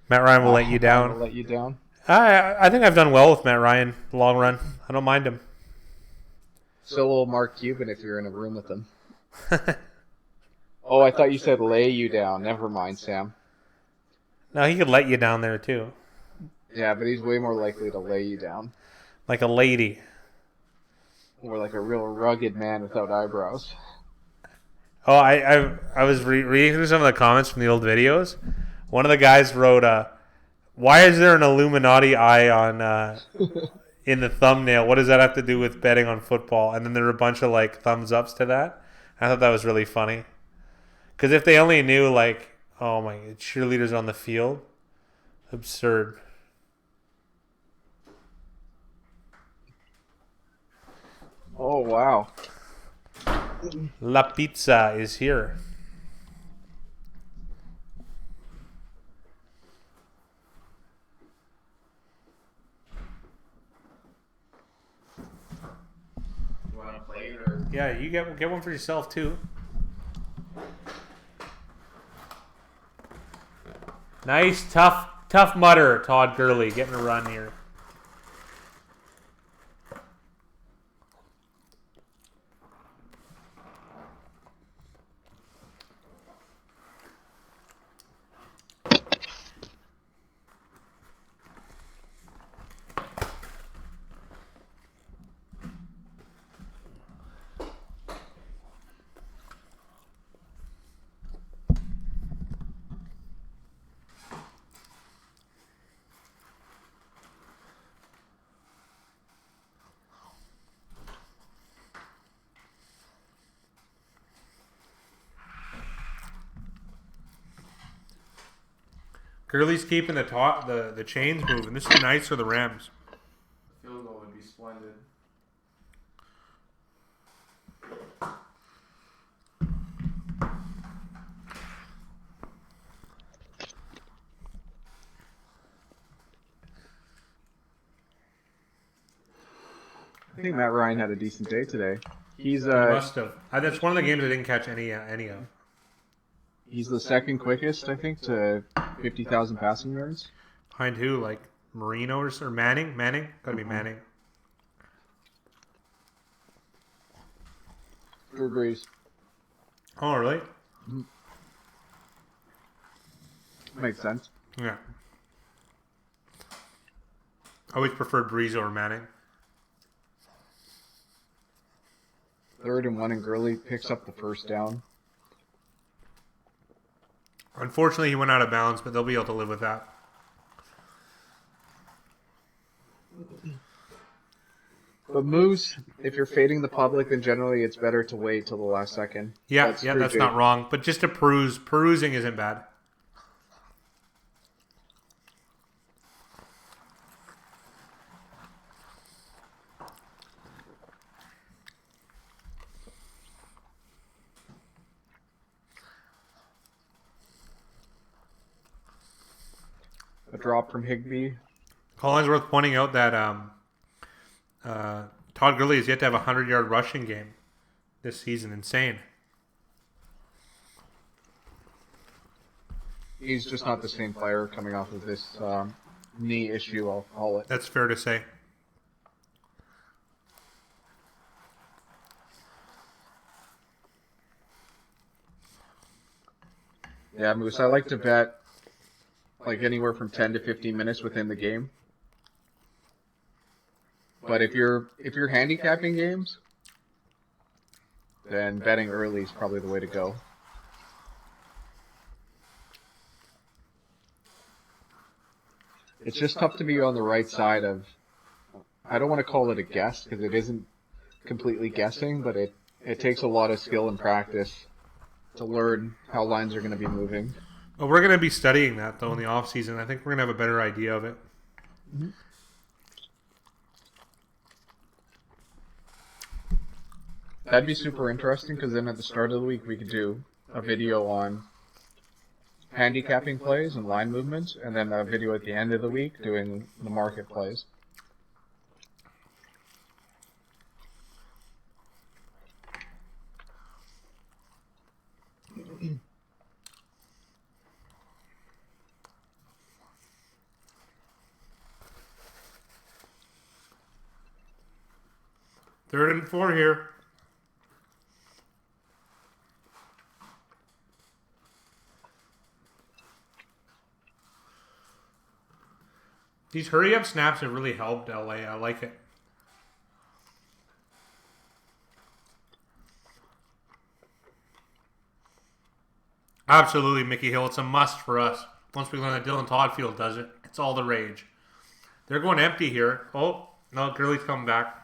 Matt Ryan will let you down. Will let you down. I think I've done well with Matt Ryan long run. I don't mind him. So will Mark Cuban if you're in a room with him. Oh, I thought you said lay you down. Never mind, Sam. No, he could let you down there too. Yeah, but he's way more likely to lay you down. Like a lady. Or like a real rugged man without eyebrows. Oh, I was reading through some of the comments from the old videos. One of the guys wrote, "Why is there an Illuminati eye on in the thumbnail? What does that have to do with betting on football?" And then there were a bunch of like thumbs ups to that. I thought that was really funny. Because if they only knew, like, oh my, cheerleaders on the field, absurd. Oh, wow. La pizza is here. You want to play it or? Yeah, you get one for yourself too. Nice, tough mutter, Todd Gurley getting a run here. Gurley's keeping the chains moving. This is nice for the Rams. Field goal would be splendid. I think Matt Ryan had a decent day today. He must have. That's one of the games I didn't catch any of. He's the second quickest, I think, to 50,000 passing yards. Behind who? Like Marino or Manning? Manning? Gotta be Manning. Drew Brees. Oh, really? Makes sense. Yeah. I always preferred Breeze over Manning. 3rd and 1, and Gurley picks up the first down. Unfortunately, he went out of bounds, but they'll be able to live with that. But moves, if you're fading the public, then generally it's better to wait till the last second. Yeah, that's not wrong. But just to perusing isn't bad. A drop from Higbee. Collinsworth pointing out that Todd Gurley has yet to have a 100-yard rushing game this season. Insane. He's just not the same player coming off of this knee issue, I'll call it. That's fair to say. Yeah, Moose, I like to bet like anywhere from 10 to 15 minutes within the game. But if you're handicapping games, then betting early is probably the way to go. It's just tough to be on the right side of, I don't want to call it a guess because it isn't completely guessing, but it takes a lot of skill and practice to learn how lines are going to be moving. Well, we're going to be studying that, though, in the offseason. I think we're going to have a better idea of it. Mm-hmm. That'd be super interesting because then at the start of the week we could do a video on handicapping plays and line movements, and then a video at the end of the week doing the market plays. Third and 4 here. These hurry-up snaps have really helped LA. I like it. Absolutely, Mickey Hill. It's a must for us. Once we learn that Dylan Toddfield does it, it's all the rage. They're going empty here. Oh, no, Gurley's coming back.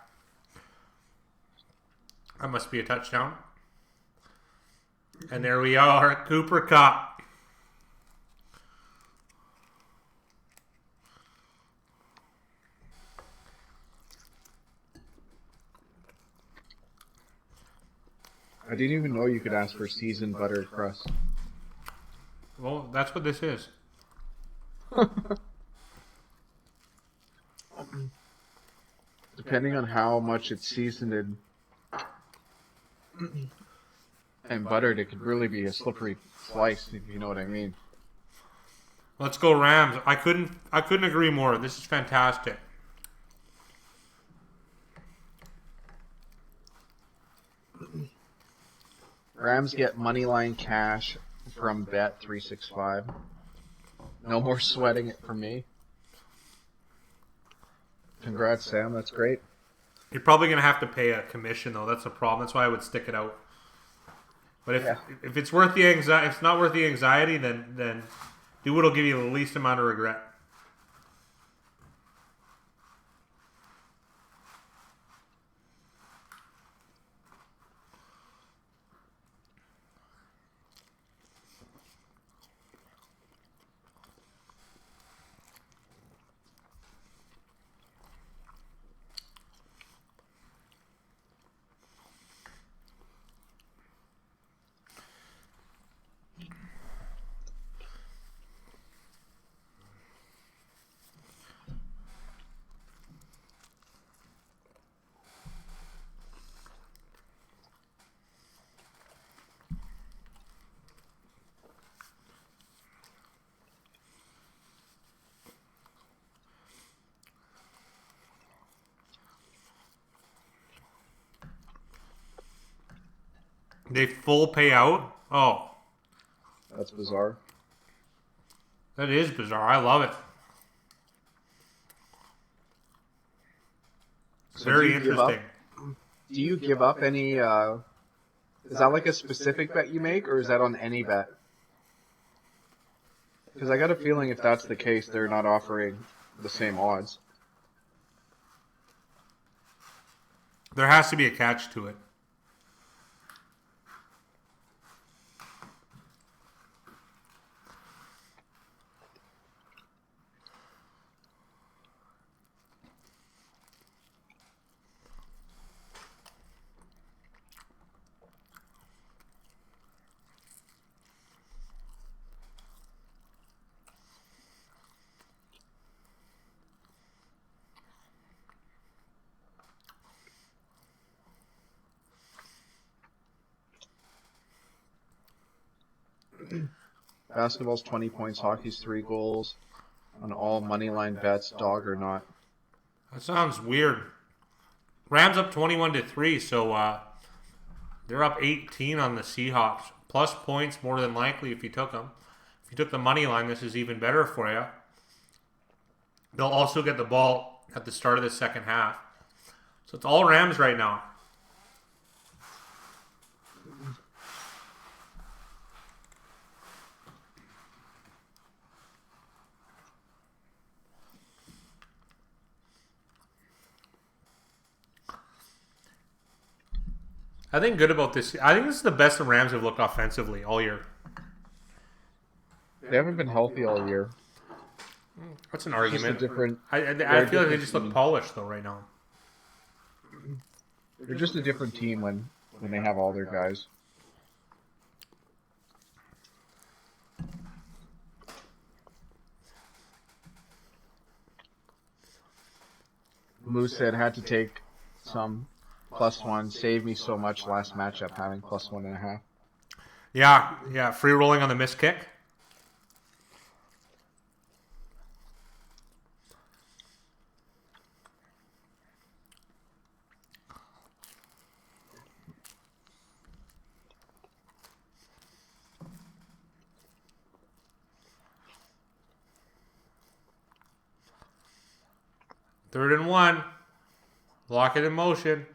That must be a touchdown. And there we are, Cooper Kupp. I didn't even know you could ask for seasoned buttered crust. Well, that's what this is. Depending on how much it's seasoned and buttered, it could really be a slippery slice, if you know what I mean. Let's go Rams. I couldn't agree more. This is fantastic. Rams get moneyline cash from Bet365. No more sweating it for me. Congrats, Sam. That's great. You're probably going to have to pay a commission, though. That's a problem. That's why I would stick it out. But if it's worth the anxiety, if it's not worth the anxiety, then do what'll give you the least amount of regret. They full payout? Oh. That's bizarre. That is bizarre. I love it. So Very interesting. Do you give up any? Is that like a specific bet you make, or is that on any bet? Because I got a feeling if that's the case, they're not offering the same odds. There has to be a catch to it. Basketball's 20 points, hockey's 3 goals. On all money line bets, dog or not. That sounds weird. Rams up 21-3, so they're up 18 on the Seahawks. Plus points more than likely if you took them. If you took the money line, this is even better for you. They'll also get the ball at the start of the second half. So it's all Rams right now. I think good about this. I think this is the best the Rams have looked offensively all year. They haven't been healthy all year. That's an argument. I feel like they just look polished though right now. They're just a different team when they have all their guys. Moose said had to take some +1. Saved me so much last matchup having +1.5. Yeah. Free rolling on the missed kick. Third and 1. Lock it in motion.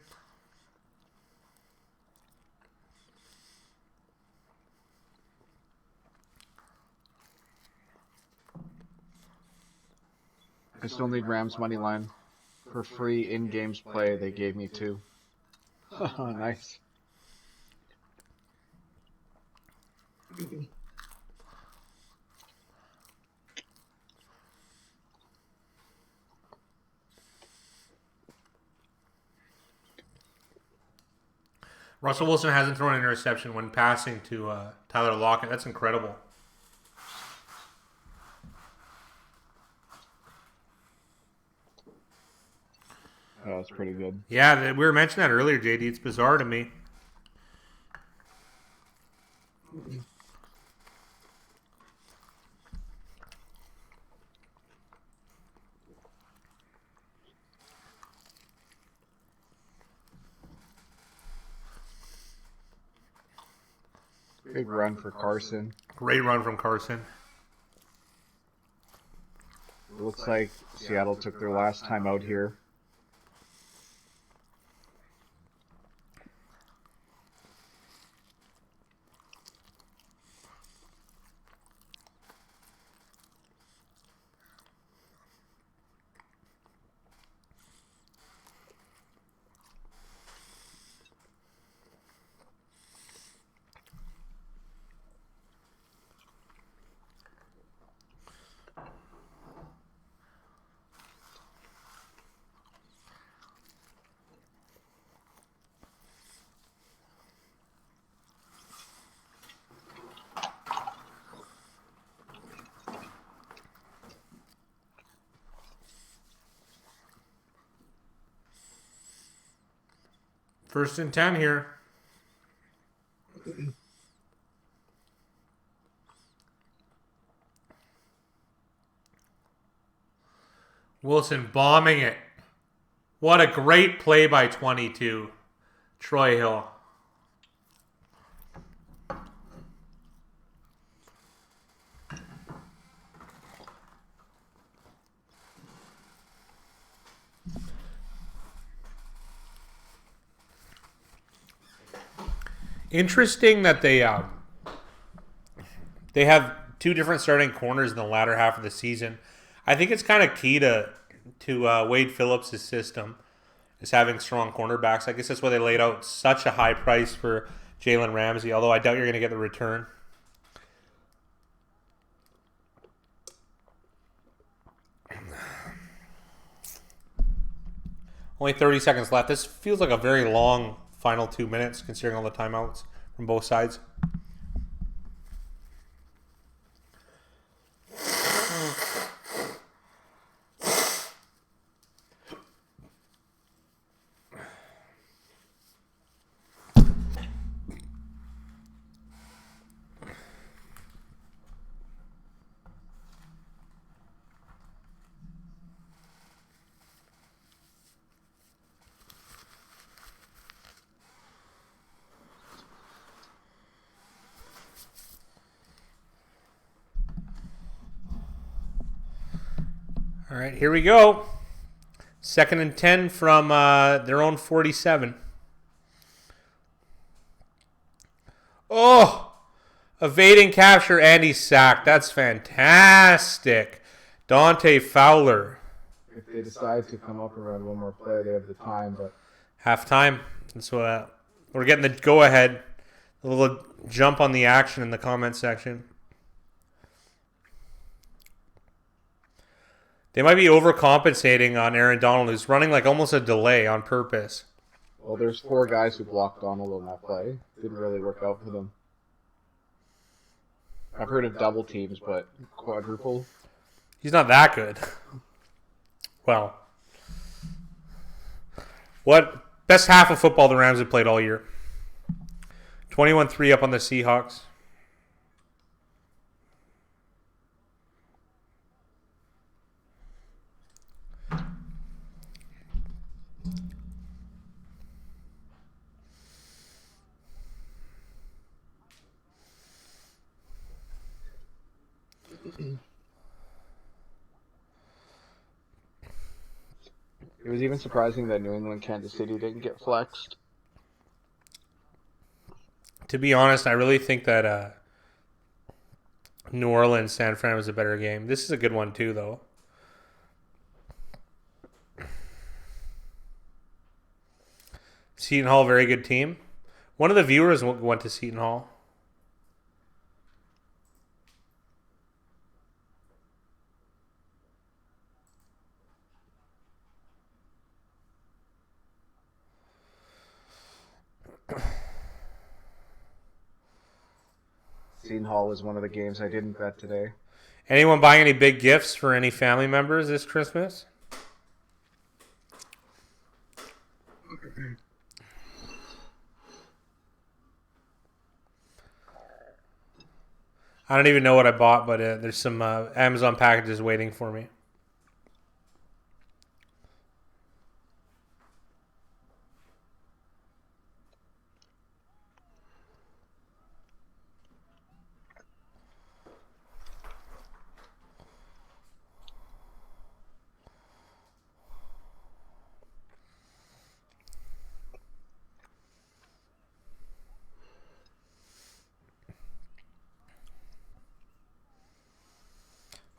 I still need Rams money line. For free in-games play, they gave me 2. Nice. Russell Wilson hasn't thrown an interception when passing to Tyler Lockett. That's incredible. Oh, that's pretty good. Yeah, we were mentioning that earlier, JD. It's bizarre to me. Big run for Carson. Great run from Carson. It looks like Seattle took their last time out here. First and 10 here. Wilson bombing it. What a great play by 22. Troy Hill. Interesting that they have two different starting corners in the latter half of the season. I think it's kind of key to Wade Phillips' system is having strong cornerbacks. I guess that's why they laid out such a high price for Jalen Ramsey, although I doubt you're going to get the return. Only 30 seconds left. This feels like a very long final 2 minutes considering all the timeouts from both sides. All right, here we go. 2nd and 10 from their own 47. Oh, evading capture, and he's sacked. That's fantastic. Dante Fowler. If they decide to come up around one more play, they have the time, but... Halftime. So we're getting the go-ahead. A little jump on the action in the comment section. They might be overcompensating on Aaron Donald, who's running like almost a delay on purpose. Well, there's 4 guys who blocked Donald on that play. Didn't really work out for them. I've heard of double teams, but quadruple? He's not that good. Well, what best half of football the Rams have played all year? 21-3 up on the Seahawks. It was even surprising that New England, Kansas City didn't get flexed. To be honest, I really think that New Orleans, San Fran was a better game. This is a good one too, though. Seton Hall, very good team. One of the viewers went to Seton Hall. Seton Hall was one of the games I didn't bet today. Anyone buying any big gifts for any family members this Christmas? I don't even know what I bought, but there's some Amazon packages waiting for me.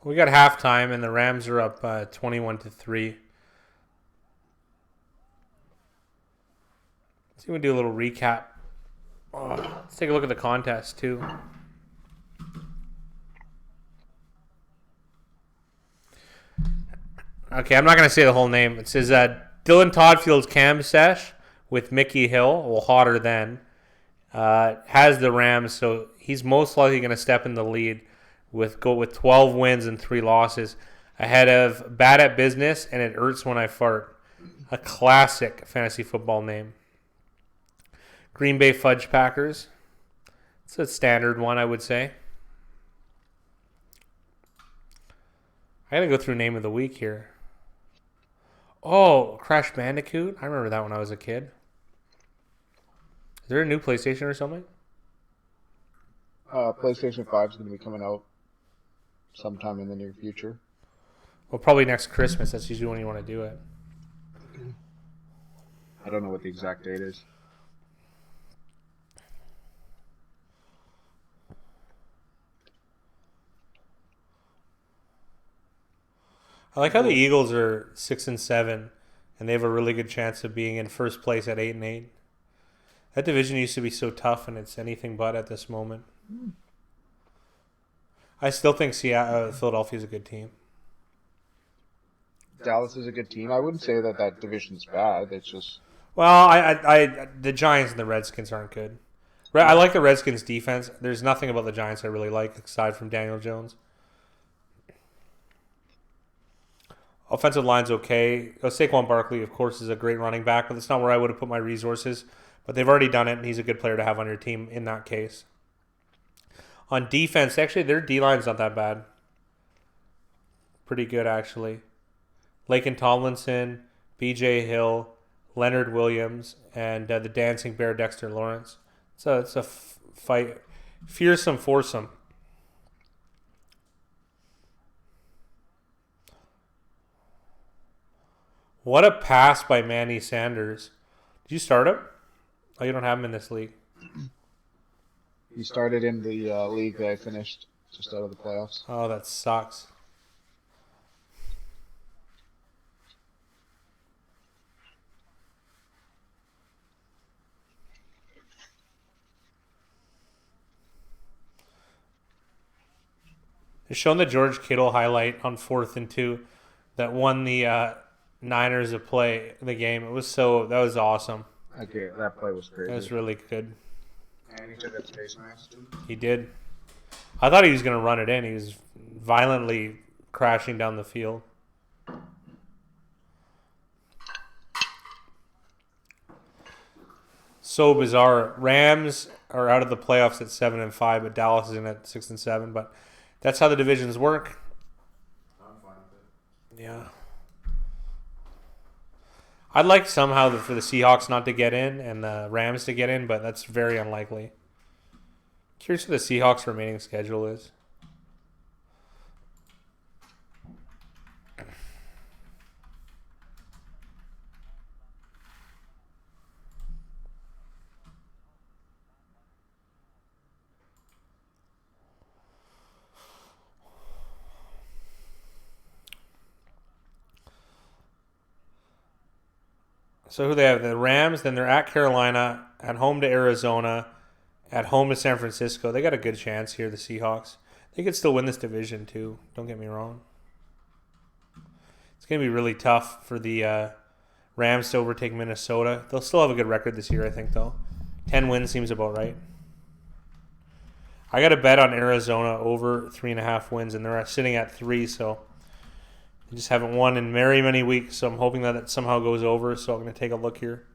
We got halftime, and the Rams are up 21-3. Let's see if we can do a little recap. Let's take a look at the contest, too. Okay, I'm not going to say the whole name. It says Dylan Toddfield's cam sesh with Mickey Hill, well, hotter than, has the Rams, so he's most likely going to step in the lead. With 12 wins and 3 losses, ahead of Bad at Business and It Hurts When I Fart, a classic fantasy football name. Green Bay Fudge Packers, it's a standard one, I would say. I gotta go through name of the week here. Oh, Crash Bandicoot, I remember that when I was a kid. Is there a new PlayStation or something? PlayStation 5 is going to be coming out sometime in the near future. Well, probably next Christmas. That's usually when you want to do it. I don't know what the exact date is. I like how the Eagles are 6-7, and they have a really good chance of being in first place at 8-8. That division used to be so tough, and it's anything but at this moment. I still think Philadelphia is a good team. Dallas is a good team. I wouldn't say that division's bad. It's just Well, the Giants and the Redskins aren't good. I like the Redskins' defense. There's nothing about the Giants I really like aside from Daniel Jones. Offensive line's okay. Saquon Barkley, of course, is a great running back, but that's not where I would have put my resources. But they've already done it, and he's a good player to have on your team in that case. On defense, actually, their D-line's not that bad. Pretty good, actually. Laken Tomlinson, B.J. Hill, Leonard Williams, and the Dancing Bear Dexter Lawrence. It's a fight. Fearsome foursome. What a pass by Manny Sanders. Did you start him? Oh, you don't have him in this league. he started in the league that I finished just out of the playoffs. Oh, that sucks. They're showing the George Kittle highlight on 4th and 2 that won the Niners a play in the game. That was awesome. Okay, that play was crazy. That was really good. And he took a face mask too. He did. I thought he was going to run it in. He was violently crashing down the field. So bizarre. Rams are out of the playoffs at 7-5, but Dallas is in at 6-7. But that's how the divisions work. I'm fine with it. Yeah. I'd like somehow for the Seahawks not to get in and the Rams to get in, but that's very unlikely. Curious what the Seahawks' remaining schedule is. So who they have? The Rams, then they're at Carolina, at home to Arizona, at home to San Francisco. They got a good chance here, the Seahawks. They could still win this division too, don't get me wrong. It's going to be really tough for the Rams to overtake Minnesota. They'll still have a good record this year, I think, though. 10 wins seems about right. I got a bet on Arizona over 3.5 wins, and they're sitting at 3, so they just haven't won in very many weeks, so I'm hoping that it somehow goes over, so I'm going to take a look here.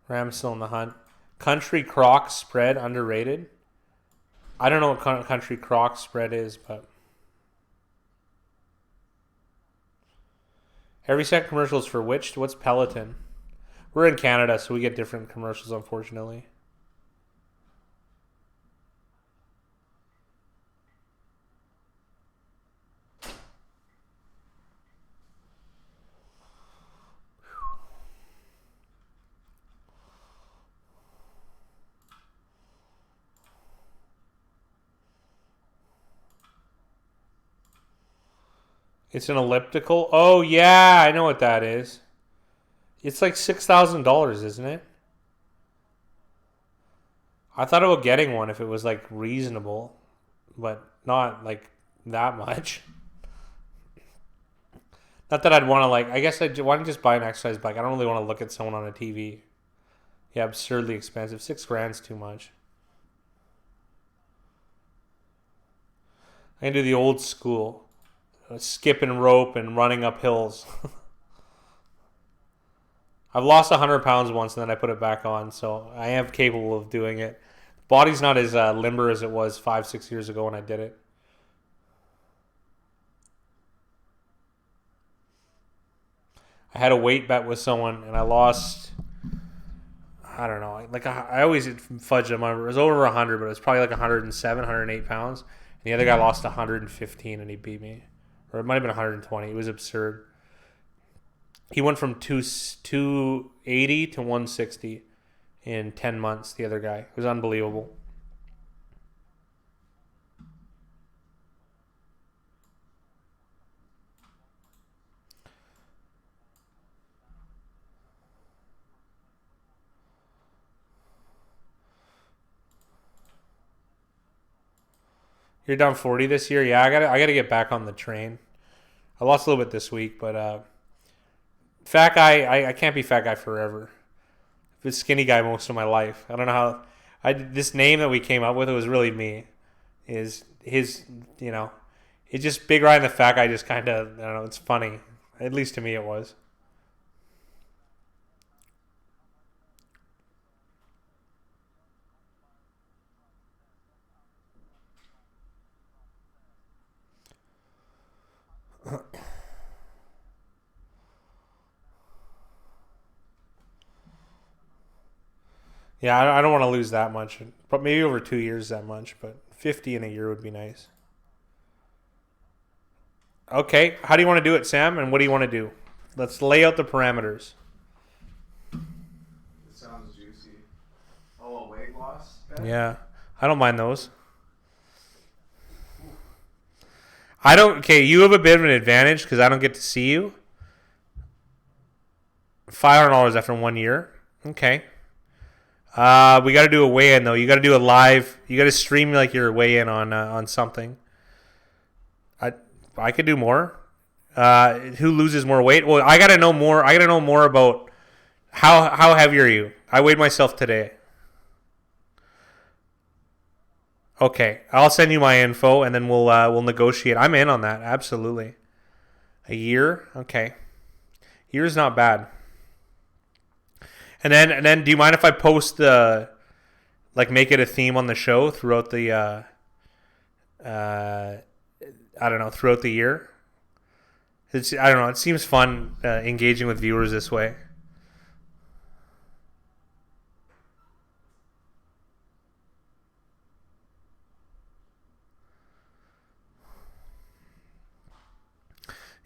Rams still in the hunt. Country Crocs spread underrated. I don't know what Country Crocs spread is, but every second commercial is for which? What's Peloton? We're in Canada, so we get different commercials, unfortunately. It's an elliptical. Oh, yeah, I know what that is. It's like $6,000, isn't it? I thought about getting one if it was like reasonable, but not like that much. Not that I'd want to I guess I'd want to just buy an exercise bike. I don't really want to look at someone on a TV. Yeah, absurdly expensive. $6,000's too much. I can do the old school. Skipping rope and running up hills. I've lost 100 pounds once and then I put it back on, so I am capable of doing it. Body's not as limber as it was 5-6 years ago when I did it. I had a weight bet with someone and I lost, I don't know, I always fudge them. It was over 100, but it was probably like 107, 108 pounds. And the other guy lost 115 and he beat me. Or it might have been 120. It was absurd. He went from 280 to 160 in 10 months, the other guy. It was unbelievable. You're down 40 this year? Yeah, I gotta get back on the train. I lost a little bit this week, but fat guy, I can't be fat guy forever. I've been skinny guy most of my life. I don't know how. This name that we came up with, it was really me. Is his, it's just Big Ryan the fat guy just kind of, I don't know, it's funny. At least to me it was. Yeah, I don't want to lose that much, but maybe over 2 years that much. But 50 in a year would be nice. Okay, how do you want to do it, Sam? And what do you want to do? Let's lay out the parameters. It sounds juicy. Oh, a weight loss bet? Yeah, I don't mind those. I don't. Okay, you have a bit of an advantage because I don't get to see you. $500 after 1 year. Okay. We got to do a weigh-in though. You got to do a live. You got to stream like your weigh-in on something. I could do more. Who loses more weight? Well, I got to know more. I got to know more about how heavy are you? I weighed myself today. Okay, I'll send you my info and then we'll negotiate. I'm in on that. Absolutely. A year? Okay. Year's not bad. And then do you mind if I post make it a theme on the show throughout the throughout the year? I don't know, it seems fun engaging with viewers this way.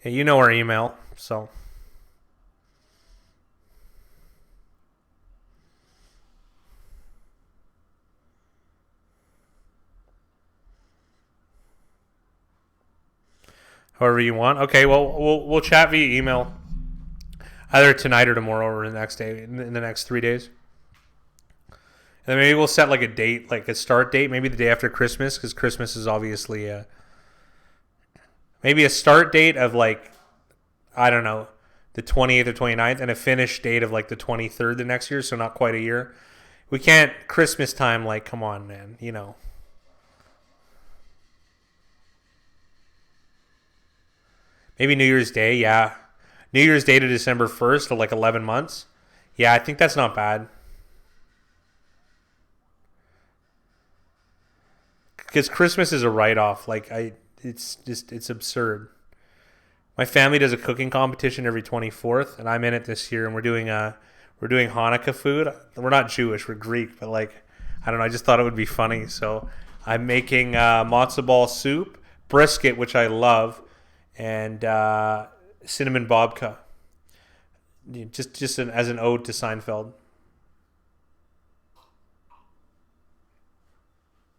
Yeah, you know our email, so however you want. Okay, well, we'll chat via email either tonight or tomorrow or the next day, in the next 3 days. And then maybe we'll set like a date, like a start date, maybe the day after Christmas, because Christmas is obviously maybe a start date of like, I don't know, the 28th or 29th, and a finish date of like the 23rd the next year, so not quite a year. We can't, Christmas time, like, come on, man, Maybe New Year's Day, yeah. New Year's Day to December 1st, so like 11 months. Yeah, I think that's not bad. Because Christmas is a write-off. It's absurd. My family does a cooking competition every 24th, and I'm in it this year, and we're doing Hanukkah food. We're not Jewish, we're Greek, but I don't know, I just thought it would be funny. So I'm making matzo ball soup, brisket, which I love, and cinnamon babka, as an ode to Seinfeld.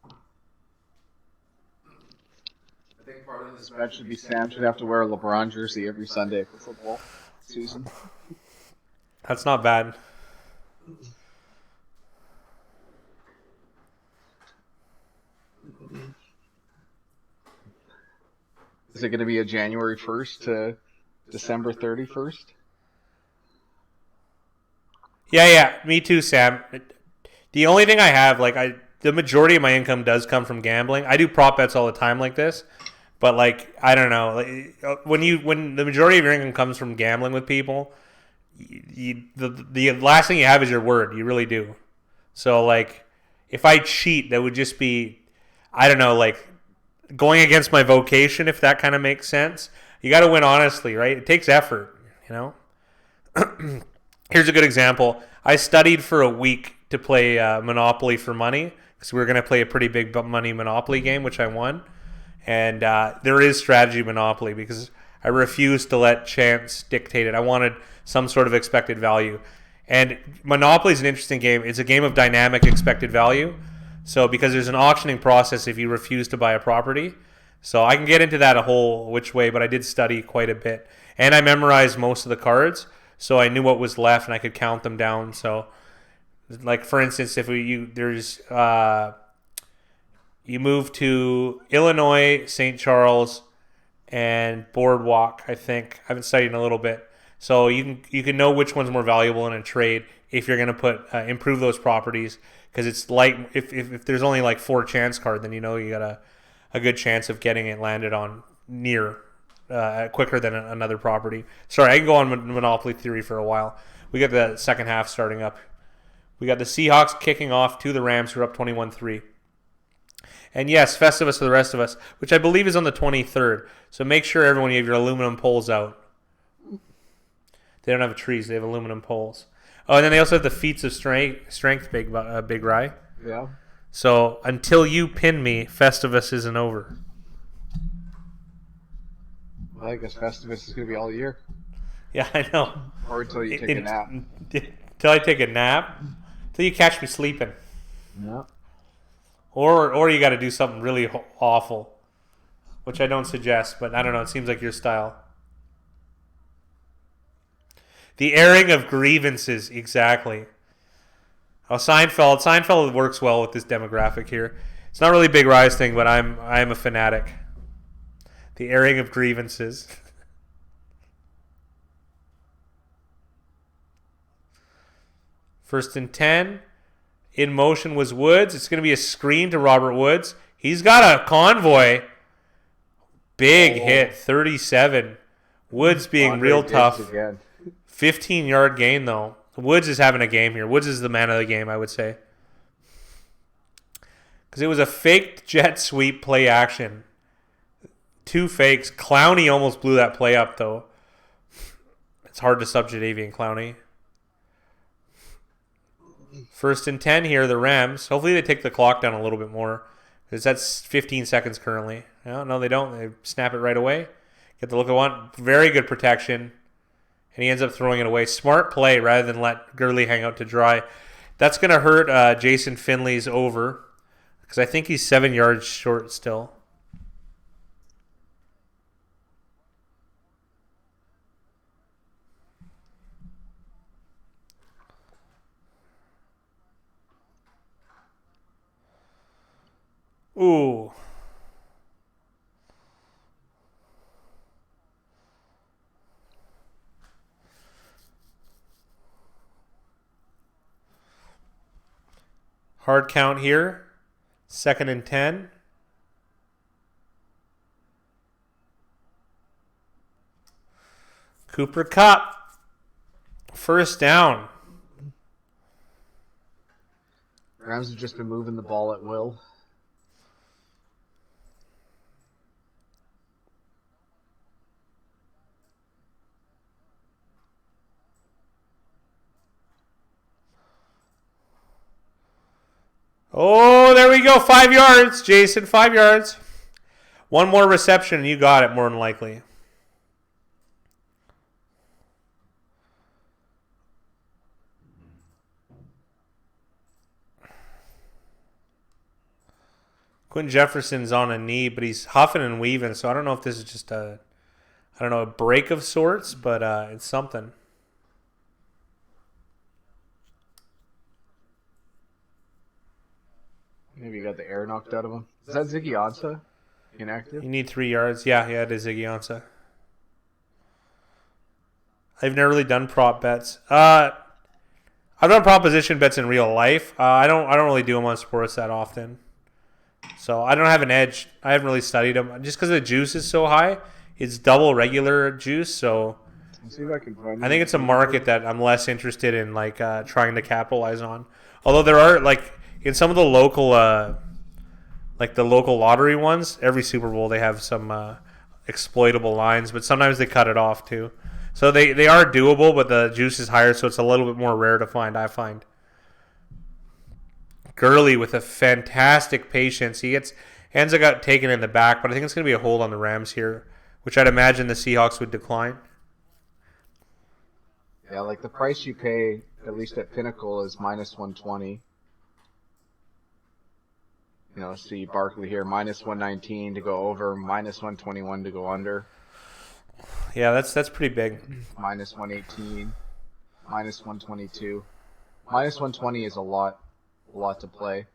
I think part of this That should be Sam should have to wear a LeBron jersey every Sunday for football season. That's not bad. Is it going to be a January 1st to December 31st? Yeah, me too, Sam. The only thing I have, the majority of my income does come from gambling. I do prop bets all the time like this, but I don't know. When the majority of your income comes from gambling with people, the last thing you have is your word. You really do. So if I cheat, that would just be, I don't know, going against my vocation, if that kind of makes sense. You got to win honestly, right? It takes effort, Here's a good example. I studied for a week to play Monopoly for money because we were going to play a pretty big money Monopoly game, which I won. And there is strategy Monopoly because I refused to let chance dictate it. I wanted some sort of expected value. And Monopoly is an interesting game. It's a game of dynamic expected value. So because there's an auctioning process if you refuse to buy a property. So I can get into that a whole which way, but I did study quite a bit. And I memorized most of the cards, so I knew what was left and I could count them down. So, like for instance, if you move to Illinois, St. Charles, and Boardwalk, I think. I haven't studied in a little bit. So you can know which one's more valuable in a trade if you're going to improve those properties, because it's like if there's only like 4 chance card, then you know you got a good chance of getting it landed on near quicker than another property. Sorry, I can go on Monopoly Theory for a while. We got the second half starting up. We got the Seahawks kicking off to the Rams, who are up 21-3. And yes, Festivus for the rest of us, which I believe is on the 23rd. So make sure everyone, you have your aluminum poles out. They don't have trees, they have aluminum poles. Oh, and then they also have the feats of strength Big Rye. Yeah. So until you pin me, Festivus isn't over. Well, I guess Festivus is going to be all year. Yeah, I know. Or until you take a nap. Until I take a nap? Until you catch me sleeping. Yeah. Or you got to do something really awful, which I don't suggest, but I don't know. It seems like your style. The airing of grievances, exactly. Oh, Seinfeld works well with this demographic here. It's not really Big Rye's thing, but I'm a fanatic. The airing of grievances. First and 10. In motion was Woods. It's going to be a screen to Robert Woods. He's got a convoy. Big hit, 37. Woods being real tough. 15-yard gain, though. Woods is having a game here. Woods is the man of the game, I would say. Because it was a faked jet sweep play action. 2 fakes. Clowney almost blew that play up, though. It's hard to substitute Avian Clowney. First and 10 here, the Rams. Hopefully they take the clock down a little bit more, because that's 15 seconds currently. No, they don't. They snap it right away. Get the look I want. Very good protection. And he ends up throwing it away. Smart play rather than let Gurley hang out to dry. That's going to hurt Jason Finley's over, because I think he's 7 yards short still. Ooh. Hard count here. 2nd and 10. Cooper Kupp. First down. Rams have just been moving the ball at will. Oh, there we go. 5 yards, Jason. 5 yards. One more reception, and you got it, more than likely. Quentin Jefferson's on a knee, but he's huffing and weaving, so I don't know if this is just a break of sorts, but it's something. Maybe you got the air knocked out of him. Is that Ziggy Ansah inactive? You need 3 yards. Yeah, it is Ziggy Ansah. I've never really done prop bets. I've done proposition bets in real life. I don't really do them on sports that often. So I don't have an edge. I haven't really studied them. Just because the juice is so high, it's double regular juice. So Let's see if I can find I think it's a market that I'm less interested in, like trying to capitalize on. Although there are, like, in some of the local, like the local lottery ones, every Super Bowl they have some exploitable lines, but sometimes they cut it off too. So they are doable, but the juice is higher, so it's a little bit more rare to find, I find. Gurley with a fantastic patience. Ends up got taken in the back, but I think it's going to be a hold on the Rams here which I'd imagine the Seahawks would decline. Yeah, like the price you pay, at least at Pinnacle, is minus 120. You know, see Barkley here, minus 119 to go over, minus 121 to go under. Yeah, that's pretty big. Minus 118, minus 122. Minus 120 is a lot to play.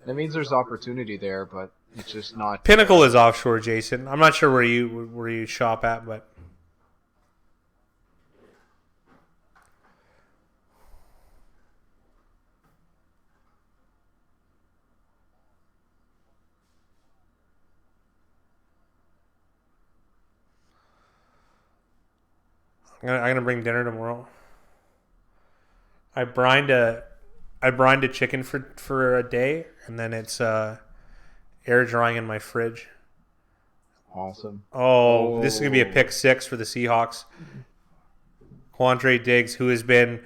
That means there's opportunity there, but it's just not. Pinnacle is offshore, Jason. I'm not sure where you shop at, but. I'm gonna bring dinner tomorrow. I brined a chicken for a day, and then it's air drying in my fridge. Awesome. Oh, this is gonna be a pick 6 for the Seahawks. Quandre Diggs, who has been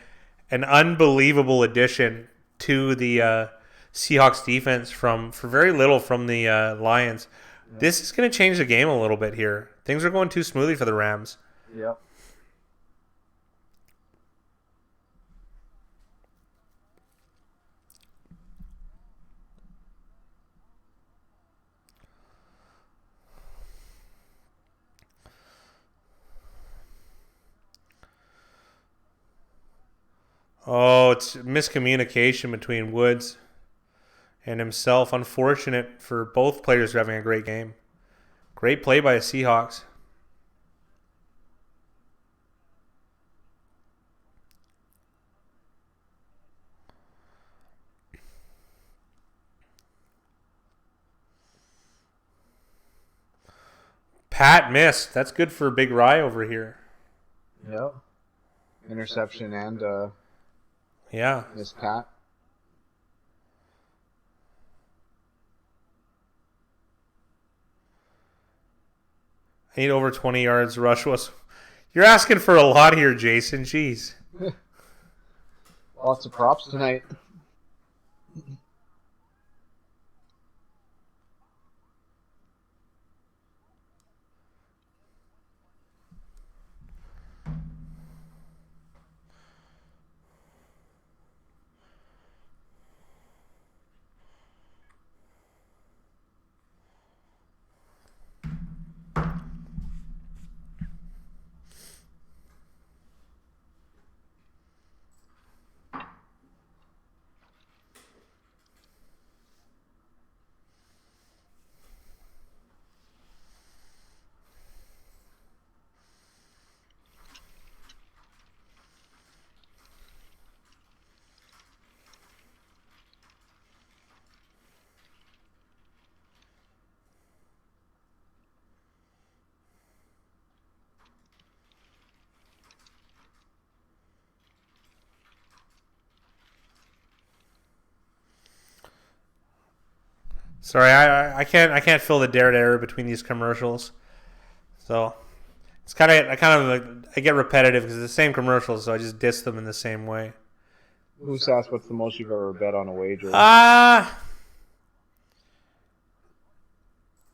an unbelievable addition to the Seahawks defense for very little from the Lions. Yeah. This is gonna change the game a little bit here. Things are going too smoothly for the Rams. Yep. Oh, it's miscommunication between Woods and himself. Unfortunate for both players having a great game. Great play by the Seahawks. Pat missed. That's good for Big Rye over here. Yep. Interception and yeah. Miss Pat. I need over 20 yards rush was. You're asking for a lot here, Jason. Jeez. Lots of props tonight. Sorry, I can't fill the dead air between these commercials, so it's I get repetitive because it's the same commercials, so I just diss them in the same way. Who's asked what's the most you've ever bet on a wager?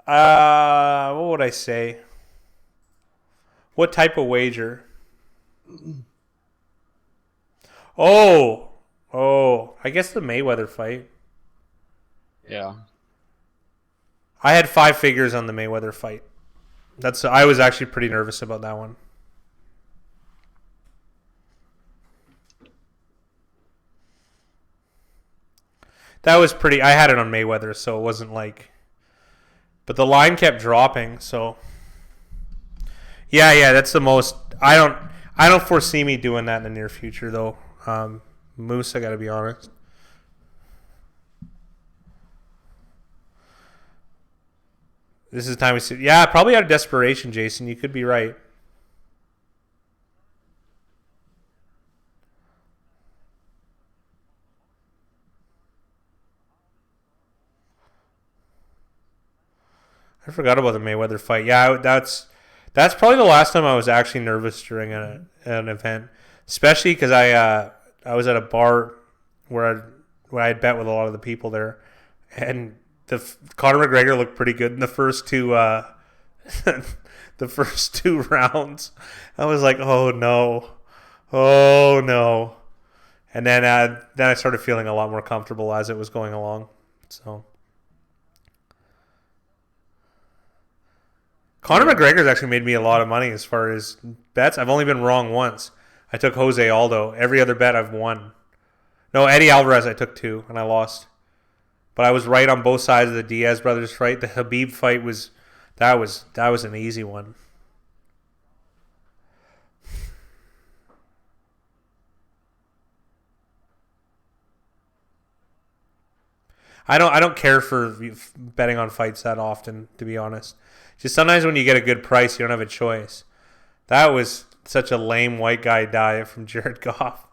What would I say? What type of wager? Oh, I guess the Mayweather fight. Yeah. I had 5 figures on the Mayweather fight. I was actually pretty nervous about that one. That was pretty. I had it on Mayweather, so it wasn't like. But the line kept dropping, so. Yeah, that's the most. I don't foresee me doing that in the near future, though. Moose, I got to be honest. This is the time we see. Yeah, probably out of desperation, Jason. You could be right. I forgot about the Mayweather fight. Yeah, that's probably the last time I was actually nervous during an event, especially because I was at a bar where I had bet with a lot of the people there, and Conor McGregor looked pretty good in the first two the first 2 rounds. I was like, oh no. Oh no. And then I started feeling a lot more comfortable as it was going along. So Conor McGregor's actually made me a lot of money as far as bets. I've only been wrong once. I took Jose Aldo. Every other bet I've won. No, Eddie Alvarez I took 2 and I lost. But I was right on both sides of the Diaz brothers fight. The Khabib fight was an easy one. I don't care for betting on fights that often, to be honest. Just sometimes when you get a good price, you don't have a choice. That was such a lame white guy diet from Jared Goff.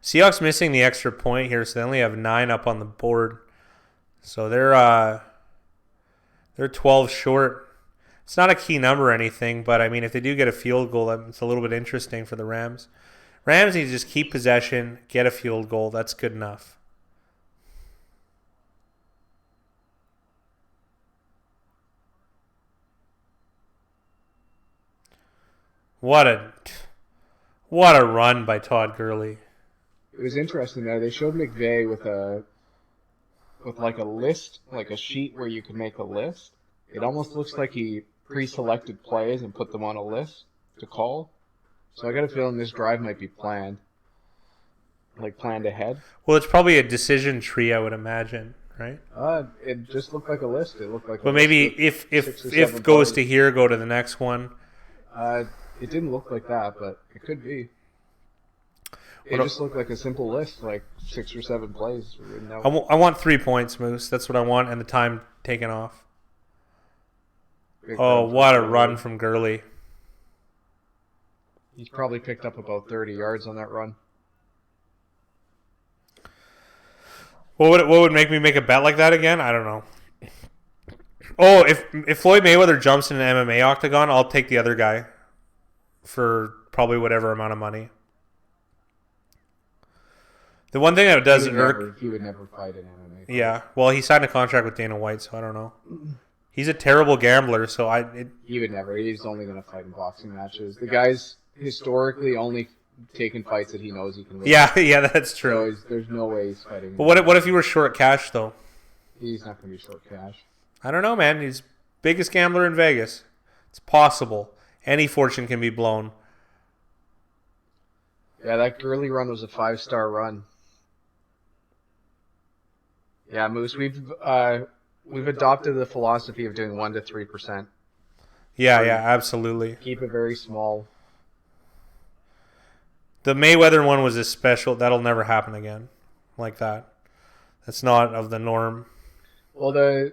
Seahawks missing the extra point here, so they only have 9 up on the board. So they're 12 short. It's not a key number or anything, but I mean, if they do get a field goal, it's a little bit interesting for the Rams. Rams need to just keep possession, get a field goal. That's good enough. What a run by Todd Gurley. It was interesting though. They showed McVay with like a list, like a sheet where you could make a list. It almost looks like he pre-selected plays and put them on a list to call. So I got a feeling this drive might be planned, like planned ahead. Well, it's probably a decision tree, I would imagine, right? It just looked like a list. It looked like. But maybe if goes to here, go to the next one. It didn't look like that, but it could be. It just looked like a simple list, like 6 or 7 plays. I want 3 points, Moose. That's what I want, and the time taken off. Oh, what a run from Gurley. He's probably picked up about 30 yards on that run. What would make me make a bet like that again? I don't know. Oh, if Floyd Mayweather jumps in an MMA octagon, I'll take the other guy for probably whatever amount of money. The one thing that does irk... He would never fight an MMA fight. Yeah, well, he signed a contract with Dana White, so I don't know. He's a terrible gambler, so He would never. He's only going to fight in boxing matches. The guy's historically only taken fights that he knows he can win. Yeah, that's true. So there's no way he's fighting. But what if you were short cash, though? He's not going to be short cash. I don't know, man. He's biggest gambler in Vegas. It's possible. Any fortune can be blown. Yeah, that Gurley run was a 5-star run. Yeah, Moose, we've adopted the philosophy of doing 1 to 3%. Yeah, absolutely. Keep it very small. The Mayweather one was a special. That'll never happen again, like that. That's not of the norm. Well,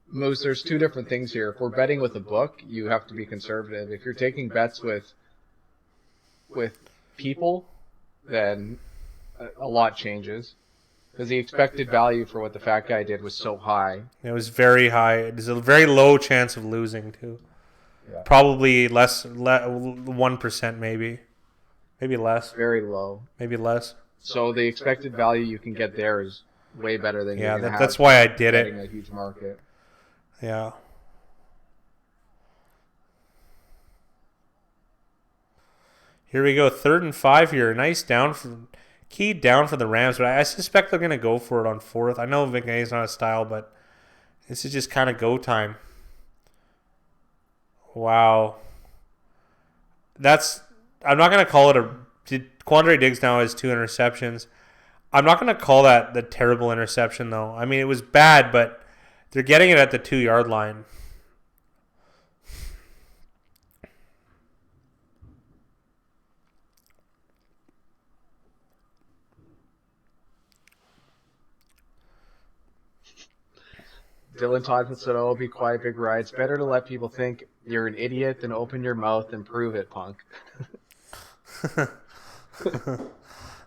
Moose, there's 2 different things here. If we're betting with a book, you have to be conservative. If you're taking bets with people, then a lot changes. Because the expected value for what the fat guy did was so high. It was very high. There's a very low chance of losing, too. Yeah. Probably 1% maybe. Maybe less. Very low. Maybe less. So the expected value you can get there is way better than you're going to have. That's why I did it. A huge market. Yeah. Here we go. 3rd and 5 here. Nice key down for the Rams, but I suspect they're going to go for it on 4th. I know McNay's not a style, but this is just kind of go time. Wow. I'm not going to call it Quandre Diggs now has 2 interceptions. I'm not going to call that the terrible interception, though. I mean, it was bad, but they're getting it at the 2-yard line. Dylan Todd said, "Oh, be quiet, Big Rye. It's better to let people think you're an idiot than open your mouth and prove it, punk."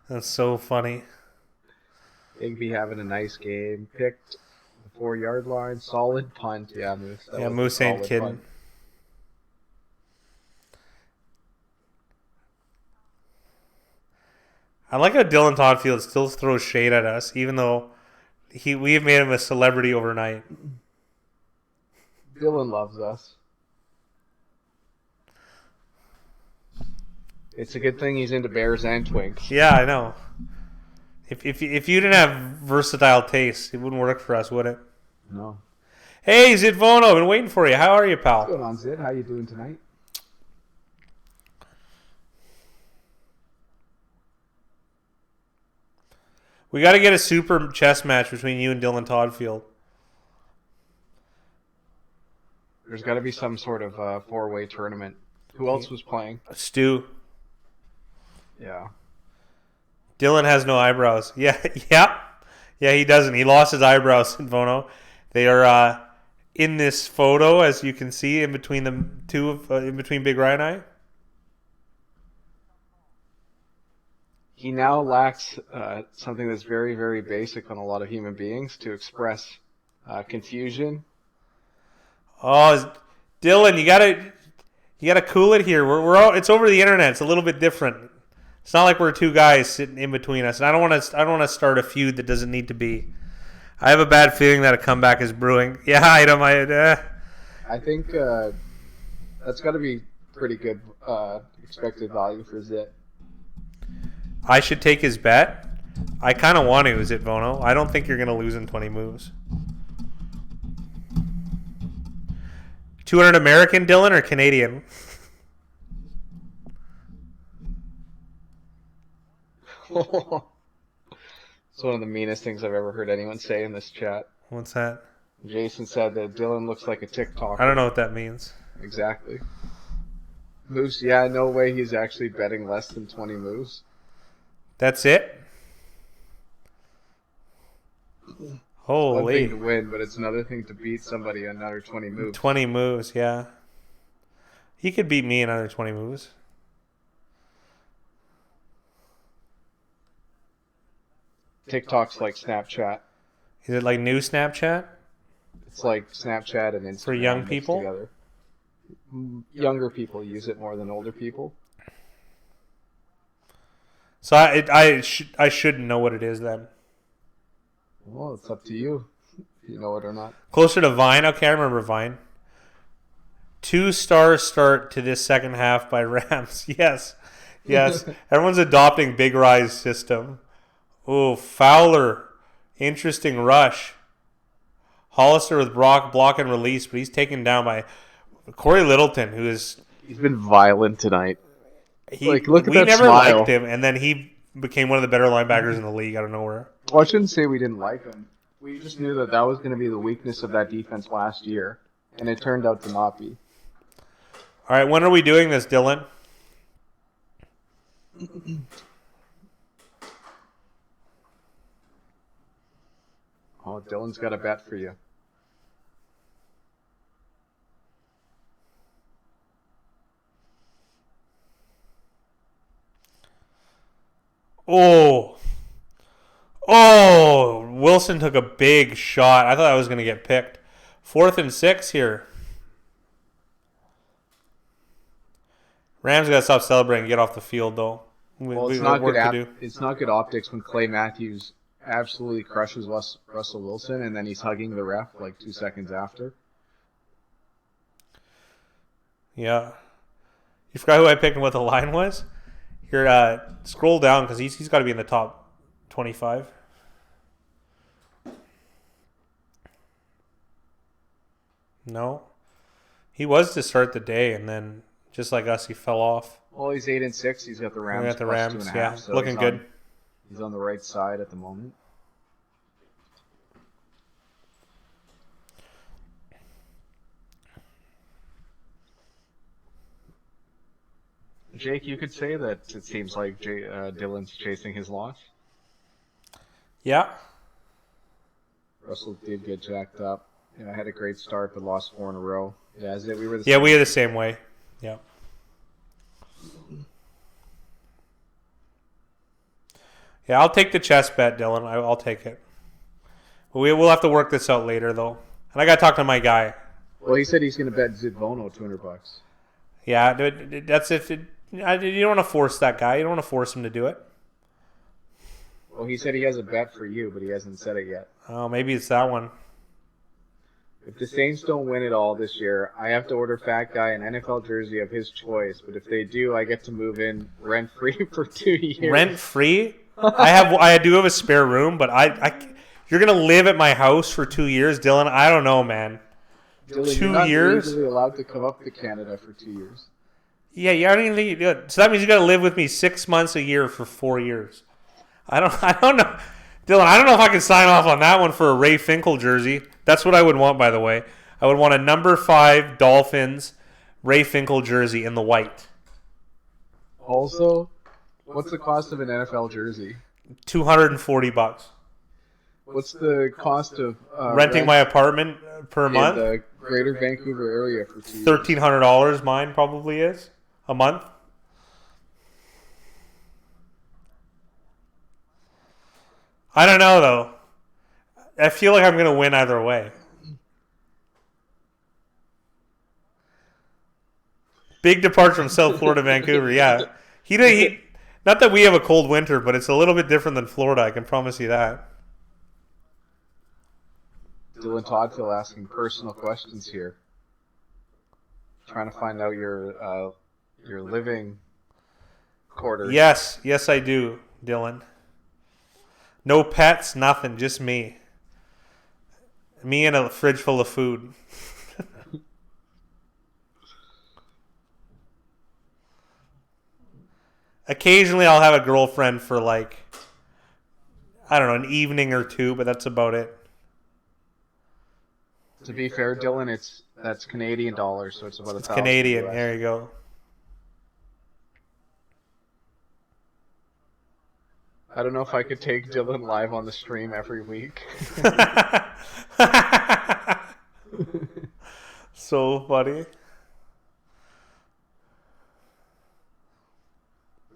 That's so funny. Igby having a nice game. Picked the 4-yard line. Solid punt. Yeah, Moose. Moose ain't kidding. Punt. I like how Dylan Toddfield still throws shade at us, even though we have made him a celebrity overnight. Dylan loves us. It's a good thing he's into bears and twinks. Yeah, I know. If you didn't have versatile taste, it wouldn't work for us, would it? No. Hey, Zidvono, been waiting for you. How are you, pal? What's going on, Zid? How you doing tonight? We got to get a super chess match between you and Dylan Toddfield. There's got to be some sort of four-way tournament. Who else was playing? Stu. Yeah. Dylan has no eyebrows. Yeah, he doesn't. He lost his eyebrows, Vono. They are in this photo, as you can see, in between the two, in between Big Ryan and I. He now lacks something that's very, very basic on a lot of human beings to express confusion. Oh, Dylan, you gotta cool it here. We're all, it's over the internet. It's a little bit different. It's not like we're two guys sitting in between us. And I don't want to start a feud that doesn't need to be. I have a bad feeling that a comeback is brewing. Yeah, I think that's got to be pretty good expected value for Zit. I should take his bet. I kind of want to, Zitvono. I don't think you're going to lose in 20 moves. 200 American, Dylan, or Canadian? It's one of the meanest things I've ever heard anyone say in this chat. What's that? Jason said that Dylan looks like a TikToker. I don't know what that means. Exactly. Moose, yeah, no way he's actually betting less than 20 moves. That's it? Holy. One thing to win, but it's another thing to beat somebody another 20 moves. 20 moves, yeah. He could beat me in another 20 moves. TikTok's like Snapchat. Is it like new Snapchat? It's like Snapchat and Instagram for young mixed people? together. Younger people use it more than older people. So I shouldn't know what it is then. Well, it's up to you if you know it or not. Closer to Vine? Okay, I remember Vine. 2-star start to this second half by Rams. Yes. Everyone's adopting Big Rise system. Oh, Fowler. Interesting rush. Hollister with block and release, but he's taken down by Corey Littleton, who is... He's been violent tonight. Look at that we never smile. liked him, and then he became one of the better linebackers in the league out of nowhere. Well, I shouldn't say we didn't like him. We just knew that was going to be the weakness of that defense last year, and it turned out to not be. All right, when are we doing this, Dylan? Oh, Dylan's got a bet for you. Oh, Wilson took a big shot. I thought I was going to get picked. 4th and 6 here. Rams got to stop celebrating and get off the field, though. It's not good optics when Clay Matthews absolutely crushes Russell Wilson, and then he's hugging the ref like 2 seconds after. Yeah. You forgot who I picked and what the line was? Here, scroll down because he's got to be in the top 25. No. He was to start the day, and then just like us, he fell off. Well, he's 8 and 6. He's got the Rams. We got the Rams, yeah, so looking good. He's on the right side at the moment. Jake, you could say that it seems like Dylan's chasing his loss. Yeah. Russell did get jacked up. I had a great start, but lost 4 in a row. Yeah, we were the same way. Yeah. Yeah, I'll take the chess bet, Dylan. I'll take it. We'll have to work this out later, though. And I got to talk to my guy. Well, he said he's going to bet Zidvono $200. Yeah, that's if you don't want to force that guy. You don't want to force him to do it. Well, he said he has a bet for you, but he hasn't said it yet. Oh, maybe it's that one. If the Saints don't win it all this year, I have to order Fat Guy an NFL jersey of his choice. But if they do, I get to move in rent-free for 2 years. Rent-free? I do have a spare room, but you're going to live at my house for 2 years, Dylan? I don't know, man. Dylan, 2 you're not years? legally allowed to come up to Canada for 2 years. Yeah, I don't even think you do it. So that means you got to live with me 6 months a year for 4 years. I don't know. Dylan, I don't know if I can sign off on that one for a Ray Finkel jersey. That's what I would want, by the way. I would want a number 5 Dolphins Ray Finkel jersey in the white. Also, what's the cost of an NFL jersey? $240. What's the cost of renting my apartment per month? In the Greater Vancouver area for 2 years? $1,300. Mine probably is a month. I don't know though. I feel like I'm gonna win either way. Big departure from South Florida, Vancouver. Yeah, he. Not that we have a cold winter, but it's a little bit different than Florida. I can promise you that. Dylan Toddville asking personal questions here. Trying to find out your living quarters. Yes, I do, Dylan. No pets, nothing, just me. Me and a fridge full of food. Occasionally I'll have a girlfriend for like, I don't know, an evening or two, but that's about it. To be fair, Dylan, that's Canadian dollars, so it's about $1,000. Canadian, there you go. I don't know if I could take Dylan live on the stream every week. So funny.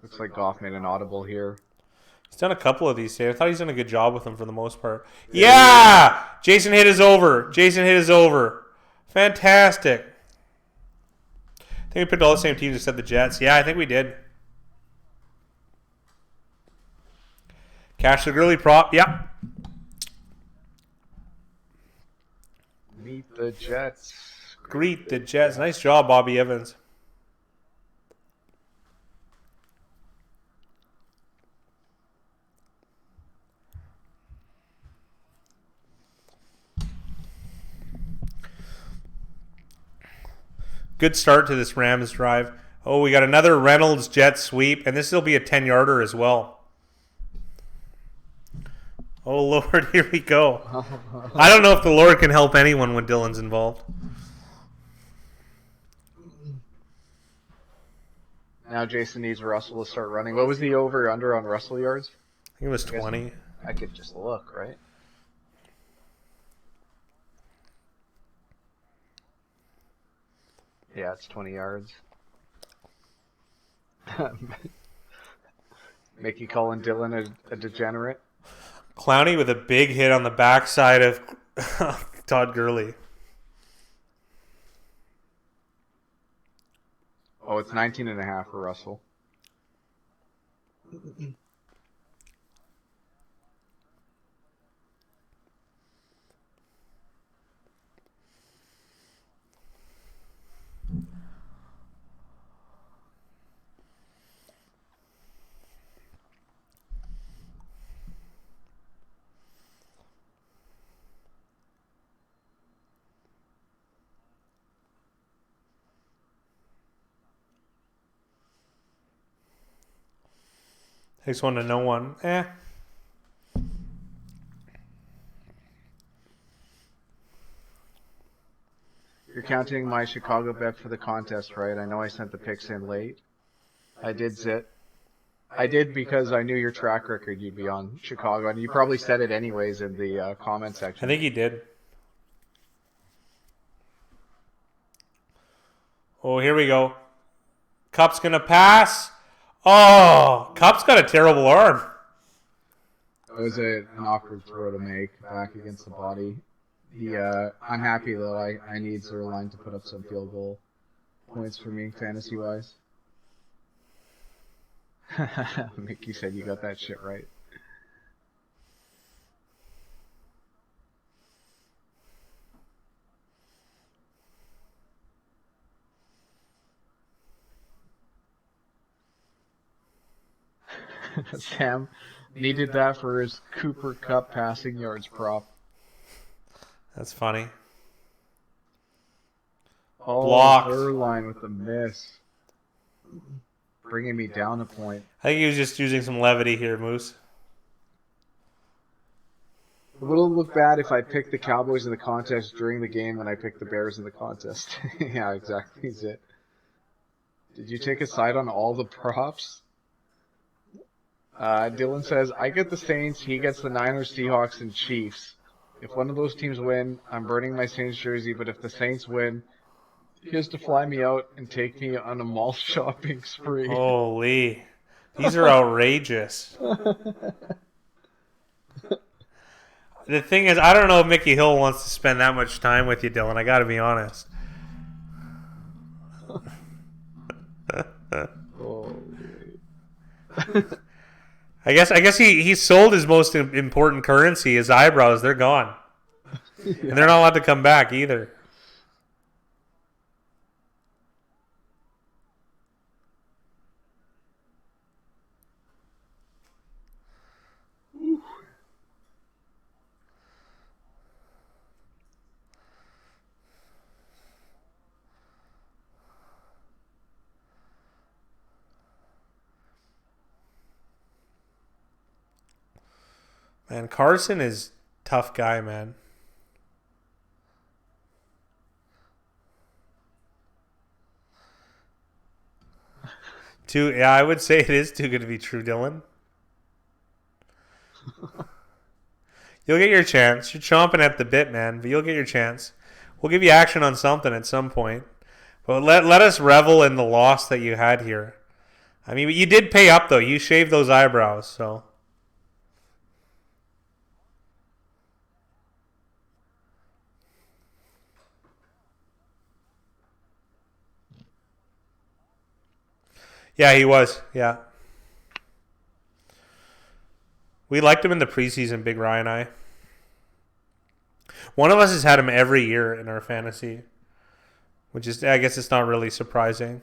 Looks like Goff made an audible here. He's done a couple of these today. I thought he's done a good job with them for the most part. Yeah! Jason hit his over. Fantastic. I think we picked all the same teams except the Jets. Yeah, I think we did. Cash the Gurley prop. Yeah. Meet the Jets. Greet the Jets. Nice job, Bobby Evans. Good start to this Rams drive. Oh, we got another Reynolds jet sweep, and this will be a 10-yarder as well. Oh, Lord, here we go. I don't know if the Lord can help anyone when Dylan's involved. Now Jason needs Russell to start running. What was the over-under on Russell yards? I think it was 20. I could just look, right? Yeah, it's 20 yards. Mickey calling Dylan a degenerate. Clowney with a big hit on the backside of Todd Gurley. Oh, it's 19.5 for Russell. Takes one to no one. You're counting my Chicago bet for the contest, right? I know I sent the picks in late. I did zit. I did because I knew your track record. You'd be on Chicago, and you probably said it anyways in the comment section. I think he did. Oh, here we go. Cup's going to pass. Oh, Cup's got a terrible arm. It was an awkward throw to make back against the body. I'm happy though. I need Zerline to put up some field goal points for me, fantasy-wise. Mickey said you got that shit right. Sam needed that for his Cooper Cup passing yards prop. That's funny. Oh, Blocked. Zerline with the miss. Bringing me down a point. I think he was just using some levity here, Moose. It will look bad if I pick the Cowboys in the contest during the game when I pick the Bears in the contest. Yeah, exactly. Is it. Did you take a side on all the props? Dylan says, I get the Saints, he gets the Niners, Seahawks, and Chiefs. If one of those teams win, I'm burning my Saints jersey, but if the Saints win, he has to fly me out and take me on a mall shopping spree. Holy. These are outrageous. The thing is, I don't know if Mickey Hill wants to spend that much time with you, Dylan. I got to be honest. I guess he sold his most important currency, his eyebrows. They're gone. Yeah. And they're not allowed to come back either. Man, Carson is tough guy, man. Yeah, I would say it is too good to be true, Dylan. You'll get your chance. You're chomping at the bit, man, but you'll get your chance. We'll give you action on something at some point. But let us revel in the loss that you had here. I mean, you did pay up, though. You shaved those eyebrows, so... Yeah, he was. Yeah. We liked him in the preseason, Big Ryan and I. One of us has had him every year in our fantasy, which is, I guess it's not really surprising.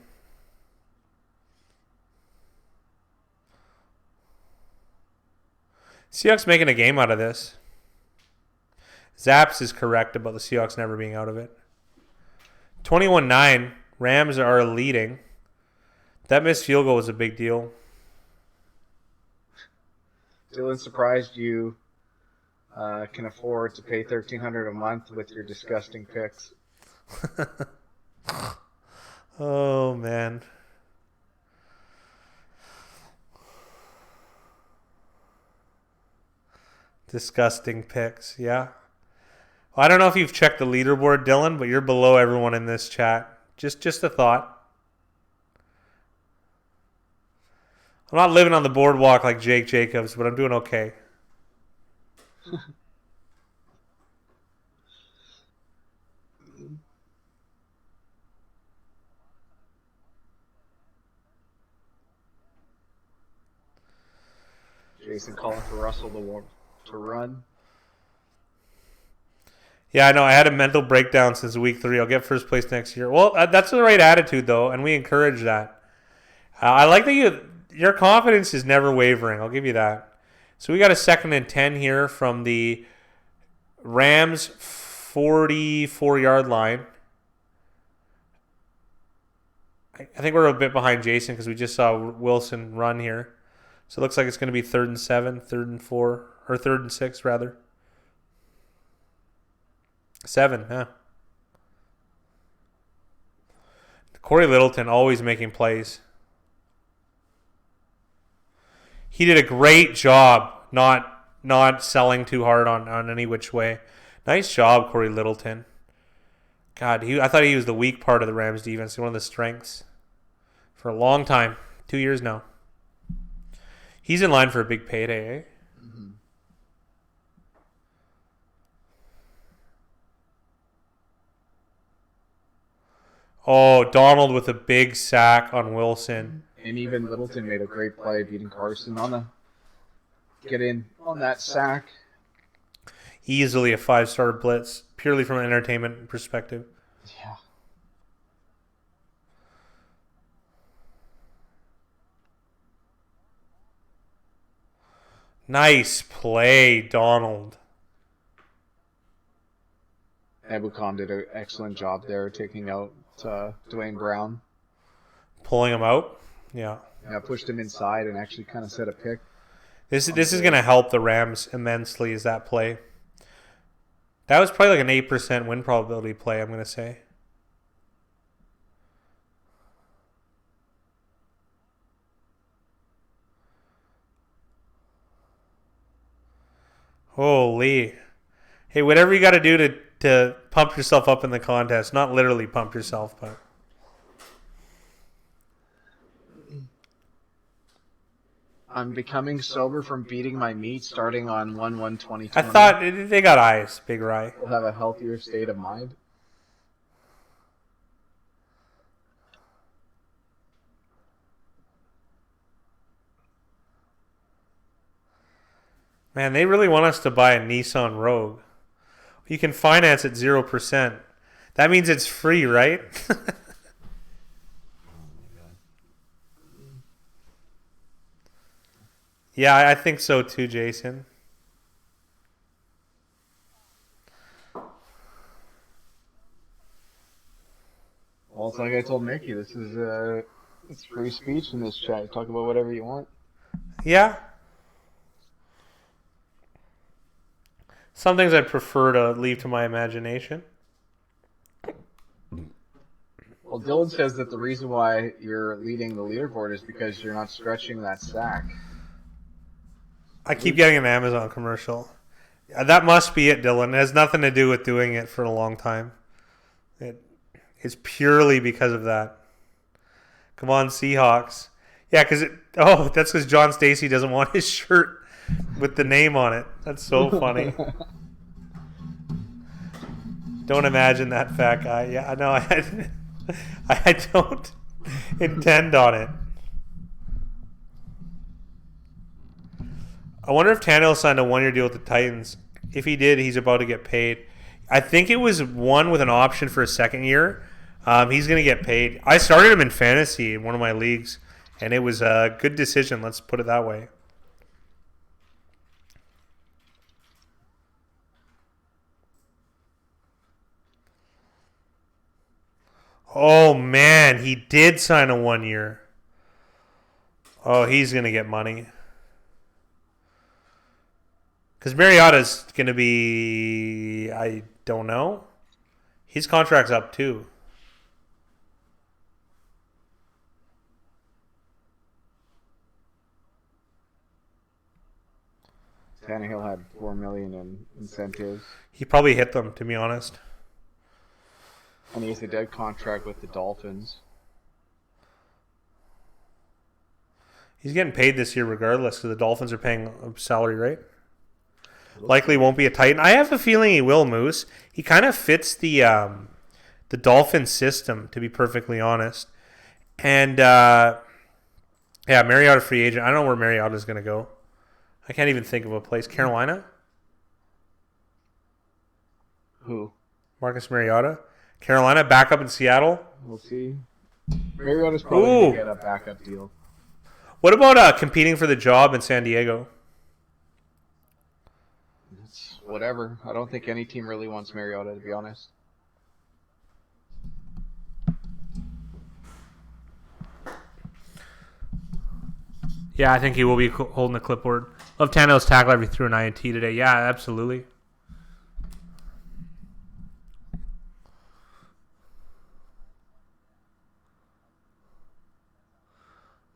Seahawks making a game out of this. Zaps is correct about the Seahawks never being out of it. 21-9. Rams are leading. That missed field goal was a big deal. Dylan, surprised you can afford to pay $1,300 a month with your disgusting picks. Oh, man. Disgusting picks, yeah. Well, I don't know if you've checked the leaderboard, Dylan, but you're below everyone in this chat. Just a thought. I'm not living on the boardwalk like Jake Jacobs, but I'm doing okay. Jason calling for Russell to run. Yeah, I know. I had a mental breakdown since week 3. I'll get first place next year. Well, that's the right attitude, though, and we encourage that. I like that your confidence is never wavering. I'll give you that. So we got a 2nd and 10 here from the Rams 44-yard line. I think we're a bit behind Jason because we just saw Wilson run here. So it looks like it's going to be 3rd and 7, 3rd and 4, or 3rd and 6, rather. 7, huh? Corey Littleton always making plays. He did a great job not selling too hard on any which way. Nice job, Corey Littleton. God, I thought he was the weak part of the Rams defense, one of the strengths for a long time. 2 years now. He's in line for a big payday, eh? Mm-hmm. Oh, Donald with a big sack on Wilson. And even Littleton made a great play beating Carson on the get in on that sack. Easily a 5-star blitz, purely from an entertainment perspective. Yeah. Nice play, Donald. Ebukam did an excellent job there, taking out Dwayne Brown. Pulling him out? Yeah. Yeah, pushed him inside and actually kind of set a pick. This is going to help the Rams immensely, is that play. That was probably like an 8% win probability play, I'm going to say. Holy. Hey, whatever you got to do to pump yourself up in the contest. Not literally pump yourself, but... I'm becoming sober from beating my meat starting on 1/1/2020. I thought they got eyes, Big Rye. We'll have a healthier state of mind. Man, they really want us to buy a Nissan Rogue. You can finance at 0%. That means it's free, right? Yeah, I think so too, Jason. Well, it's like I told Mickey, this is it's free speech in this chat. Talk about whatever you want. Yeah. Some things I'd prefer to leave to my imagination. Well, Dylan says that the reason why you're leading the leaderboard is because you're not stretching that sack. I keep getting an Amazon commercial. That must be it, Dylan. It has nothing to do with doing it for a long time. It's purely because of that. Come on, Seahawks. Yeah, that's because John Stacy doesn't want his shirt with the name on it. That's so funny. Don't imagine that fat guy. Yeah, no, I don't intend on it. I wonder if Tannehill signed a 1-year deal with the Titans. If he did, he's about to get paid. I think it was one with an option for a second year. He's going to get paid. I started him in fantasy in one of my leagues, and it was a good decision. Let's put it that way. Oh, man, he did sign a 1 year. Oh, he's going to get money. Because Mariota's going to be, I don't know. His contract's up too. Tannehill had $4 million in incentives. He probably hit them, to be honest. And he has a dead contract with the Dolphins. He's getting paid this year regardless because the Dolphins are paying a salary, right? Likely won't be a Titan. I have a feeling he will, Moose. He kind of fits the Dolphin system, to be perfectly honest. And, yeah, Mariota free agent. I don't know where Mariota's going to go. I can't even think of a place. Carolina? Who? Marcus Mariota? Carolina, back up in Seattle? We'll see. Mariota's probably going to get a backup deal. What about competing for the job in San Diego? It's whatever. I don't think any team really wants Mariota, to be honest. Yeah, I think he will be holding the clipboard. Love Tannehill's tackle every threw an INT today. Yeah, absolutely.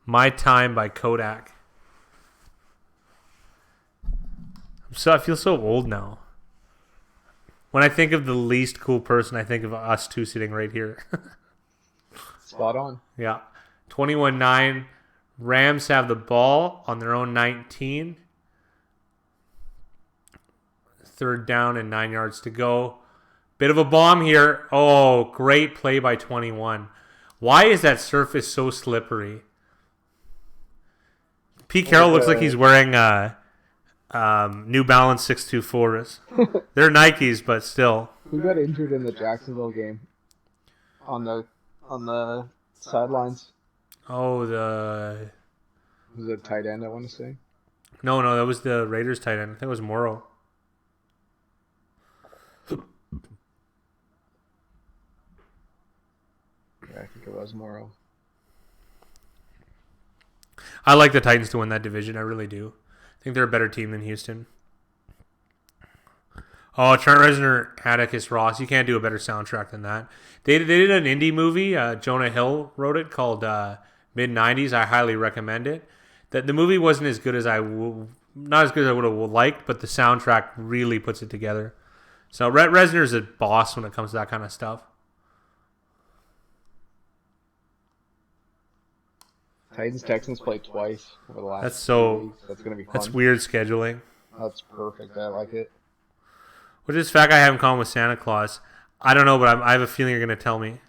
My Time by Kodak. I feel so old now. When I think of the least cool person, I think of us two sitting right here. Spot on. Yeah. 21-9. Rams have the ball on their own 19. 3rd down and 9 yards to go. Bit of a bomb here. Oh, great play by 21. Why is that surface so slippery? Pete Carroll looks like he's wearing New Balance 624s. They're Nikes, but still. Who got injured in the Jacksonville game? On the sidelines. Oh, Who's a tight end, I want to say. No, that was the Raiders tight end. I think it was Morrow. Yeah, I think it was Morrow. I like the Titans to win that division. I really do. I think they're a better team than Houston. Oh, Trent Reznor, Atticus Ross. You can't do a better soundtrack than that. They did an indie movie. Jonah Hill wrote it called Mid-90s. I highly recommend it. The movie wasn't as good as not as good as I would have liked, but the soundtrack really puts it together. So Reznor's a boss when it comes to that kind of stuff. Titans Texans play twice over the last. That's so. weeks. That's gonna be fun. That's weird scheduling. That's perfect. I like it. What is this fact I have in common with Santa Claus? I don't know, but I have a feeling you're gonna tell me.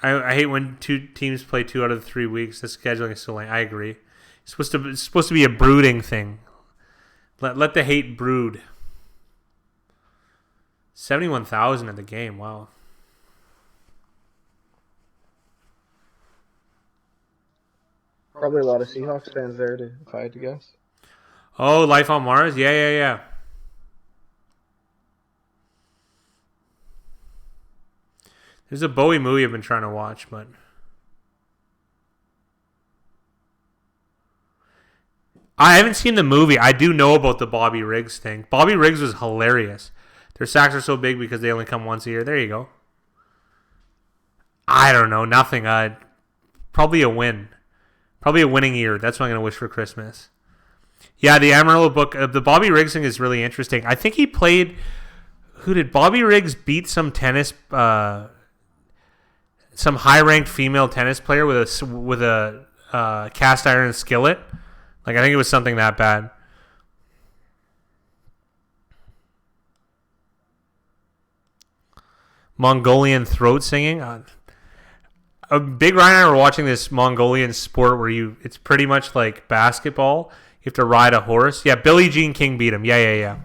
I hate when two teams play 2 out of the 3 weeks. The scheduling is so lame. I agree. It's supposed to be a brooding thing. Let the hate brood. 71,000 at the game. Wow. Probably a lot of Seahawks fans there, if I had to guess. Oh, Life on Mars? Yeah. There's a Bowie movie I've been trying to watch, but I haven't seen the movie. I do know about the Bobby Riggs thing. Bobby Riggs was hilarious. Their sacks are so big because they only come once a year. There you go. I don't know. Nothing. Probably a win. Probably a winning year. That's what I'm going to wish for Christmas. Yeah, the Amarillo book. The Bobby Riggs thing is really interesting. I think he played... Who did Bobby Riggs beat some tennis... some high-ranked female tennis player with a cast iron skillet? Like, I think it was something that bad. Mongolian throat singing. Big Ryan and I were watching this Mongolian sport where it's pretty much like basketball. You have to ride a horse. Yeah, Billie Jean King beat him. Yeah.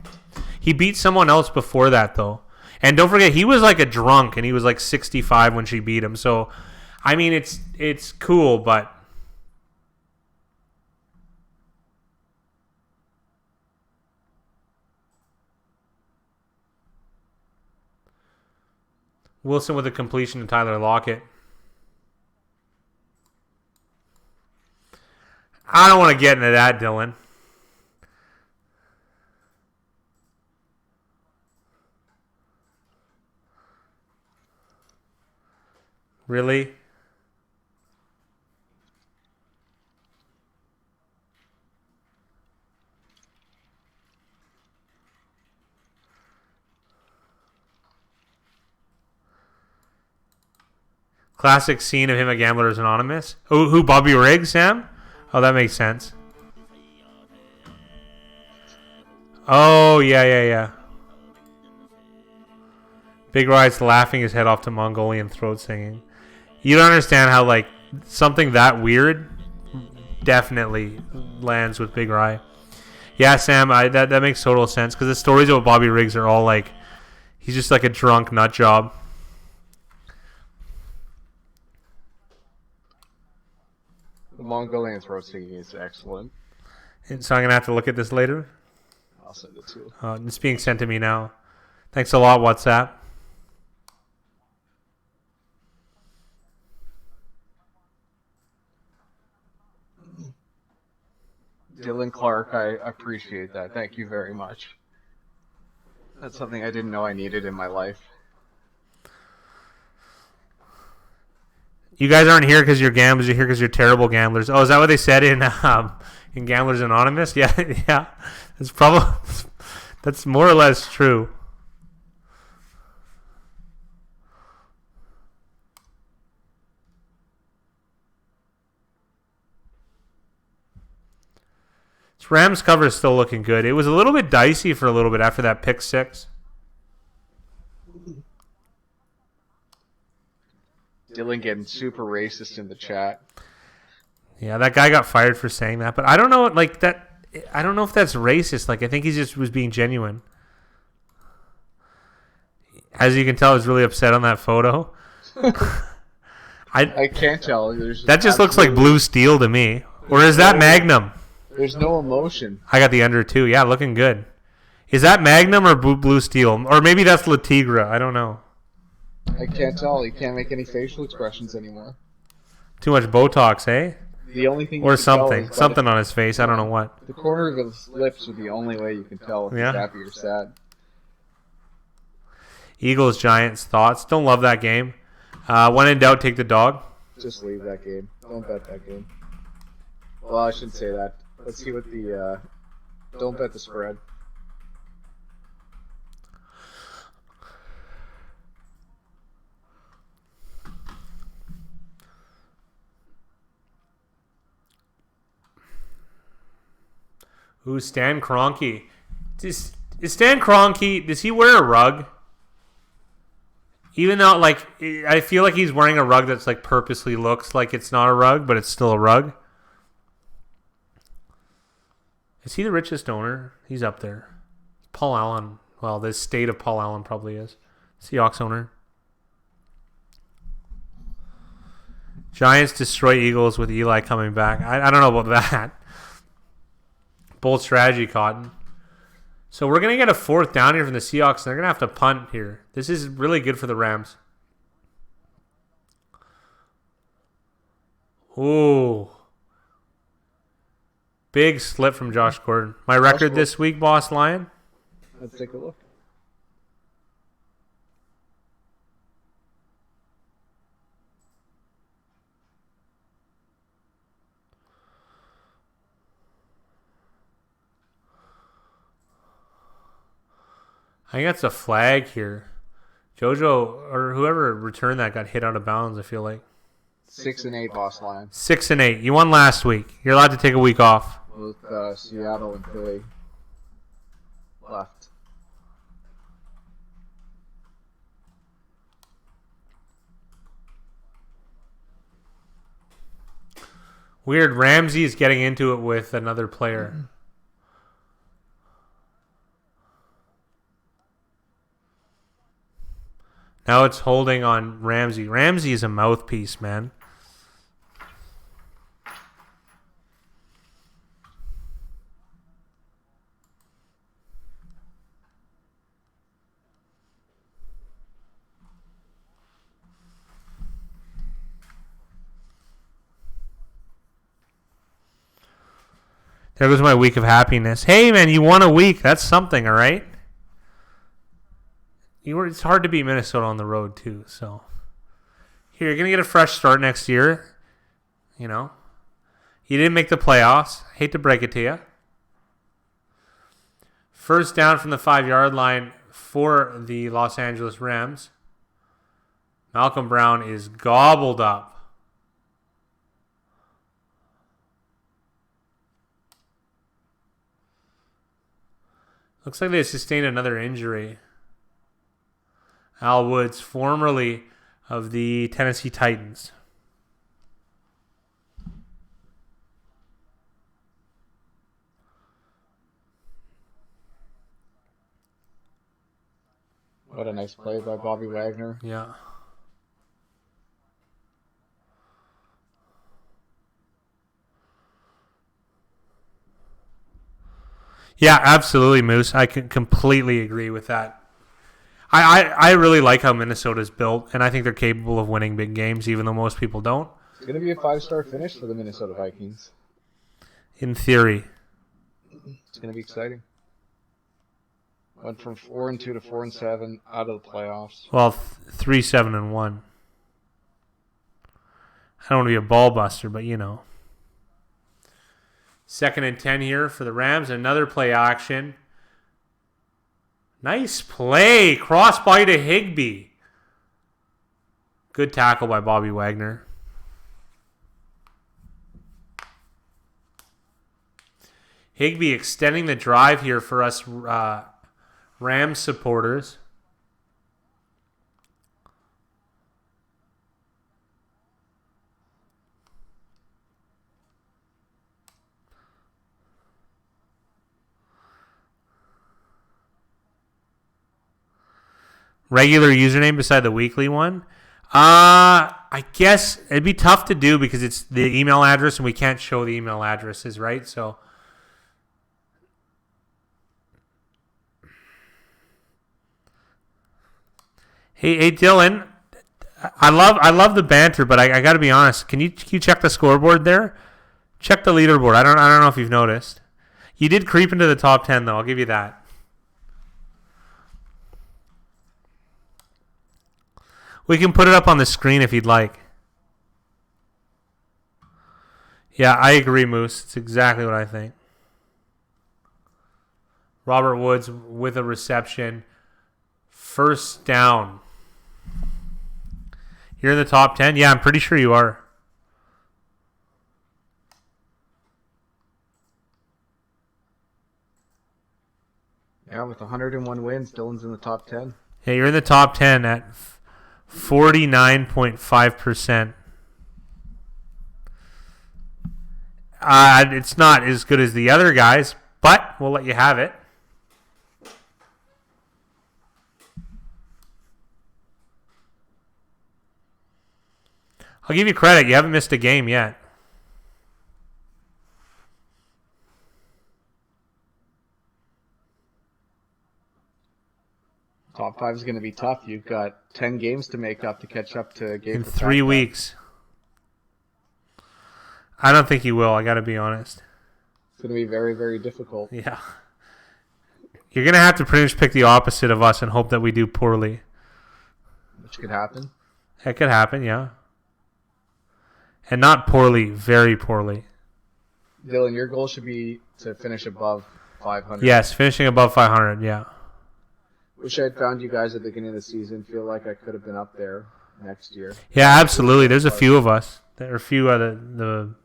He beat someone else before that, though. And don't forget, he was like a drunk, and he was like 65 when she beat him. So, I mean, it's cool, but... Wilson with a completion to Tyler Lockett. I don't want to get into that, Dylan. Really? Classic scene of him at Gamblers Anonymous. Who Bobby Riggs, Sam? Oh, that makes sense. Oh, yeah. Big Riot's laughing his head off to Mongolian throat singing. You don't understand how, like, something that weird definitely lands with Big Riot. Yeah, Sam, that makes total sense, because the stories about Bobby Riggs are all like, he's just like a drunk nut job. The Mongolian throat singing is excellent. And so I'm going to have to look at this later. I'll send it to you. It's being sent to me now. Thanks a lot, WhatsApp. Dylan Clark, I appreciate that. Thank you very much. That's something I didn't know I needed in my life. You guys aren't here because you're gamblers. You're here because you're terrible gamblers. Oh, is that what they said in Gamblers Anonymous? Yeah. That's more or less true. This Rams cover is still looking good. It was a little bit dicey for a little bit after that pick six. Dylan getting super racist in the chat. Yeah, that guy got fired for saying that, but I don't know, like that. I don't know if that's racist. Like, I think he just was being genuine. As you can tell, he's really upset on that photo. I can't tell. That just looks like blue steel to me. Or is that Magnum? There's no emotion. I got the under 2. Yeah, looking good. Is that Magnum or blue steel? Or maybe that's La Tigra. I don't know. I can't tell. He can't make any facial expressions anymore. Too much Botox, eh? The only thing or something. Something on his face. I don't know what. The corner of his lips are the only way you can tell if he's happy or sad. Eagles, Giants, thoughts? Don't love that game. When in doubt, take the dog. Just leave that game. Don't bet that game. Well, I shouldn't say that. Let's see what the... don't bet the spread. Ooh, Stan Kroenke. Is Stan Kroenke, does he wear a rug? Even though, like, I feel like he's wearing a rug that's, like, purposely looks like it's not a rug, but it's still a rug. Is he the richest owner? He's up there. Paul Allen. Well, the state of Paul Allen probably is. Seahawks owner. Giants destroy Eagles with Eli coming back. I don't know about that. Bold strategy, Cotton. So we're going to get a 4th down here from the Seahawks. And they're going to have to punt here. This is really good for the Rams. Ooh. Big slip from Josh Gordon. My record this week, Boss Lion? Let's take a look. I think that's a flag here. JoJo or whoever returned that got hit out of bounds, I feel like. 6-8, Boss Lion. 6-8. You won last week. You're allowed to take a week off. With Seattle and Philly left. Weird. Ramsey is getting into it with another player. Now it's holding on Ramsey. Ramsey is a mouthpiece, man. There goes my week of happiness. Hey, man, you won a week. That's something, all right? It's hard to beat Minnesota on the road, too. So here, you're going to get a fresh start next year. You know, you didn't make the playoffs. Hate to break it to you. First down from the 5-yard line for the Los Angeles Rams. Malcolm Brown is gobbled up. Looks like they sustained another injury. Al Woods, formerly of the Tennessee Titans. What a nice play by Bobby Wagner. Yeah. Yeah, absolutely, Moose. I can completely agree with that. I really like how Minnesota's built, and I think they're capable of winning big games, even though most people don't. It's going to be a 5-star finish for the Minnesota Vikings. In theory. It's going to be exciting. Went from 4-2 to 4-7 out of the playoffs. Well, 3-7-1. I don't want to be a ball buster, but you know. 2nd and 10 here for the Rams. Another play action. Nice play. Cross body to Higbee. Good tackle by Bobby Wagner. Higbee extending the drive here for us Rams supporters. Regular username beside the weekly one. I guess it'd be tough to do because it's the email address and we can't show the email addresses, right? So hey Dylan, I love the banter, but I got to be honest. Can you check the scoreboard there? Check the leaderboard. I don't know if you've noticed. You did creep into the top 10 though. I'll give you that. We can put it up on the screen if you'd like. Yeah, I agree, Moose. It's exactly what I think. Robert Woods with a reception. First down. You're in the top 10? Yeah, I'm pretty sure you are. Yeah, with 101 wins, Dylan's in the top 10. Yeah, you're in the top 10 at 49.5%. It's not as good as the other guys, but we'll let you have it. I'll give you credit. You haven't missed a game yet. Top 5 is going to be tough. You've got 10 games to make up to catch up to game in 3 weeks. I don't think you will. I got to be honest. It's going to be very, very difficult. Yeah. You're going to have to pretty much pick the opposite of us and hope that we do poorly. Which could happen. That could happen, yeah. And not poorly, very poorly. Dylan, your goal should be to finish above 500. Yes, finishing above 500, yeah. Wish I had found you guys at the beginning of the season. Feel like I could have been up there next year. Yeah, absolutely. There's a few of us. There are a few the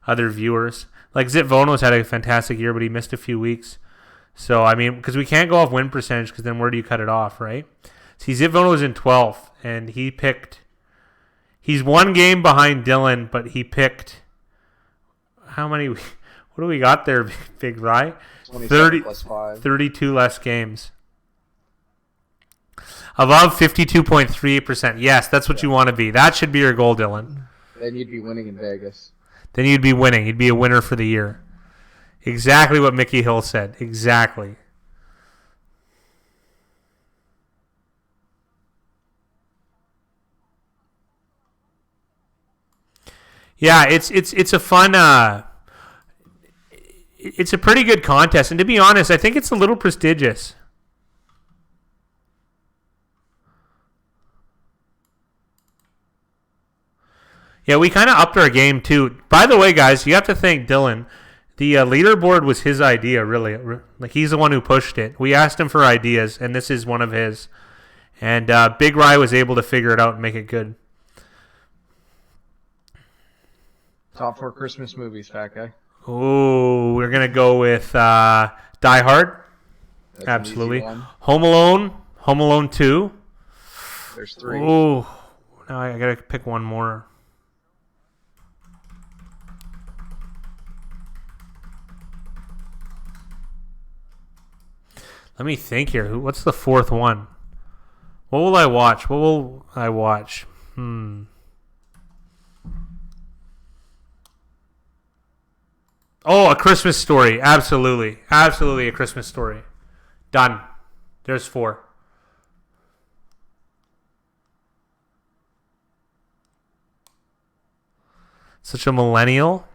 other viewers. Like Zip Vonos had a fantastic year, but he missed a few weeks. So, I mean, because we can't go off win percentage because then where do you cut it off, right? See, Zip Vono was in 12th, and he picked... He's one game behind Dylan, but he picked... How many... What do we got there, Big Rye? 32 less games. Above 52.38%. Yes, that's what you want to be. That should be your goal, Dylan. Then you'd be winning in Vegas. Then you'd be winning. You'd be a winner for the year. Exactly what Mickey Hill said. Exactly. Yeah, it's a fun... it's a pretty good contest. And to be honest, I think it's a little prestigious. Yeah, we kind of upped our game, too. By the way, guys, you have to thank Dylan. The leaderboard was his idea, really. Like, he's the one who pushed it. We asked him for ideas, and this is one of his. And Big Rye was able to figure it out and make it good. Top 4 Christmas movies, fat guy. Oh, we're going to go with Die Hard. That's absolutely. Home Alone 2. There's 3. Oh, now I got to pick one more. Let me think here. What's the 4th one? What will I watch? Oh, A Christmas Story. Absolutely. Absolutely A Christmas Story. Done. There's 4. Such a millennial.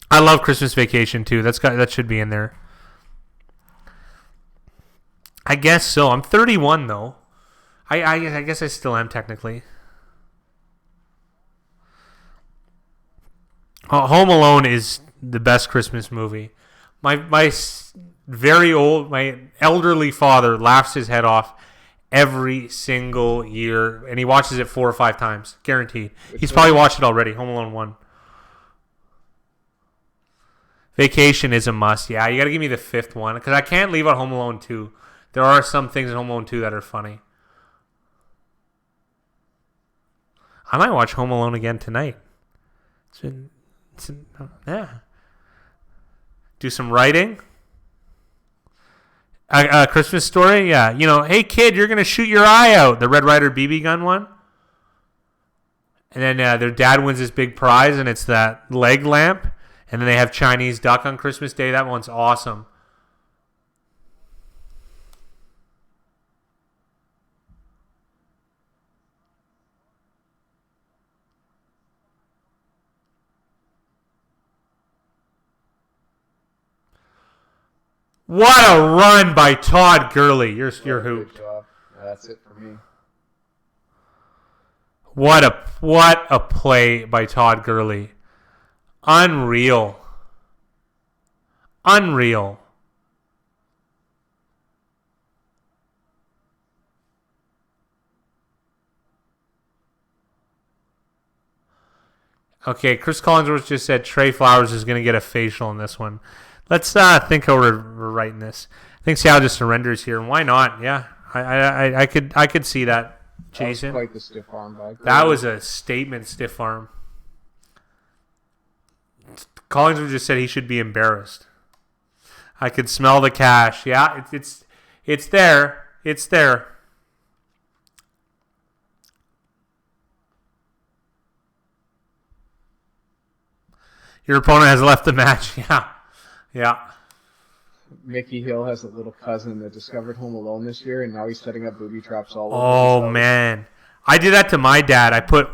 I love Christmas Vacation too. That should be in there. I guess so. I'm 31 though. I guess I still am technically. Home Alone is the best Christmas movie. My elderly father laughs his head off every single year, and he watches it 4 or 5 times, guaranteed. He's probably watched it already. Home Alone 1. Vacation is a must. Yeah, you got to give me the 5th one because I can't leave out Home Alone 2. There are some things in Home Alone 2 that are funny. I might watch Home Alone again tonight. Yeah. Do some writing. A Christmas Story, yeah. Hey kid, you're going to shoot your eye out. The Red Ryder BB gun one. And then their dad wins this big prize, and it's that leg lamp. And then they have Chinese duck on Christmas Day. That one's awesome. What a run by Todd Gurley. You're hooped. That's it for me. What a play by Todd Gurley. Unreal. Unreal. Okay, Chris Collinsworth just said Trey Flowers is going to get a facial in this one. Let's think how we're writing this. I think Seattle just surrenders here. Why not? Yeah, I could see that, Jason. That was quite the stiff arm by Gurley. That was a statement stiff arm. Collinsworth just said he should be embarrassed. I could smell the cash. Yeah, it's there. It's there. Your opponent has left the match. Yeah. Yeah. Mickey Hill has a little cousin that discovered Home Alone this year, and now he's setting up booby traps all over. Oh, man. I did that to my dad.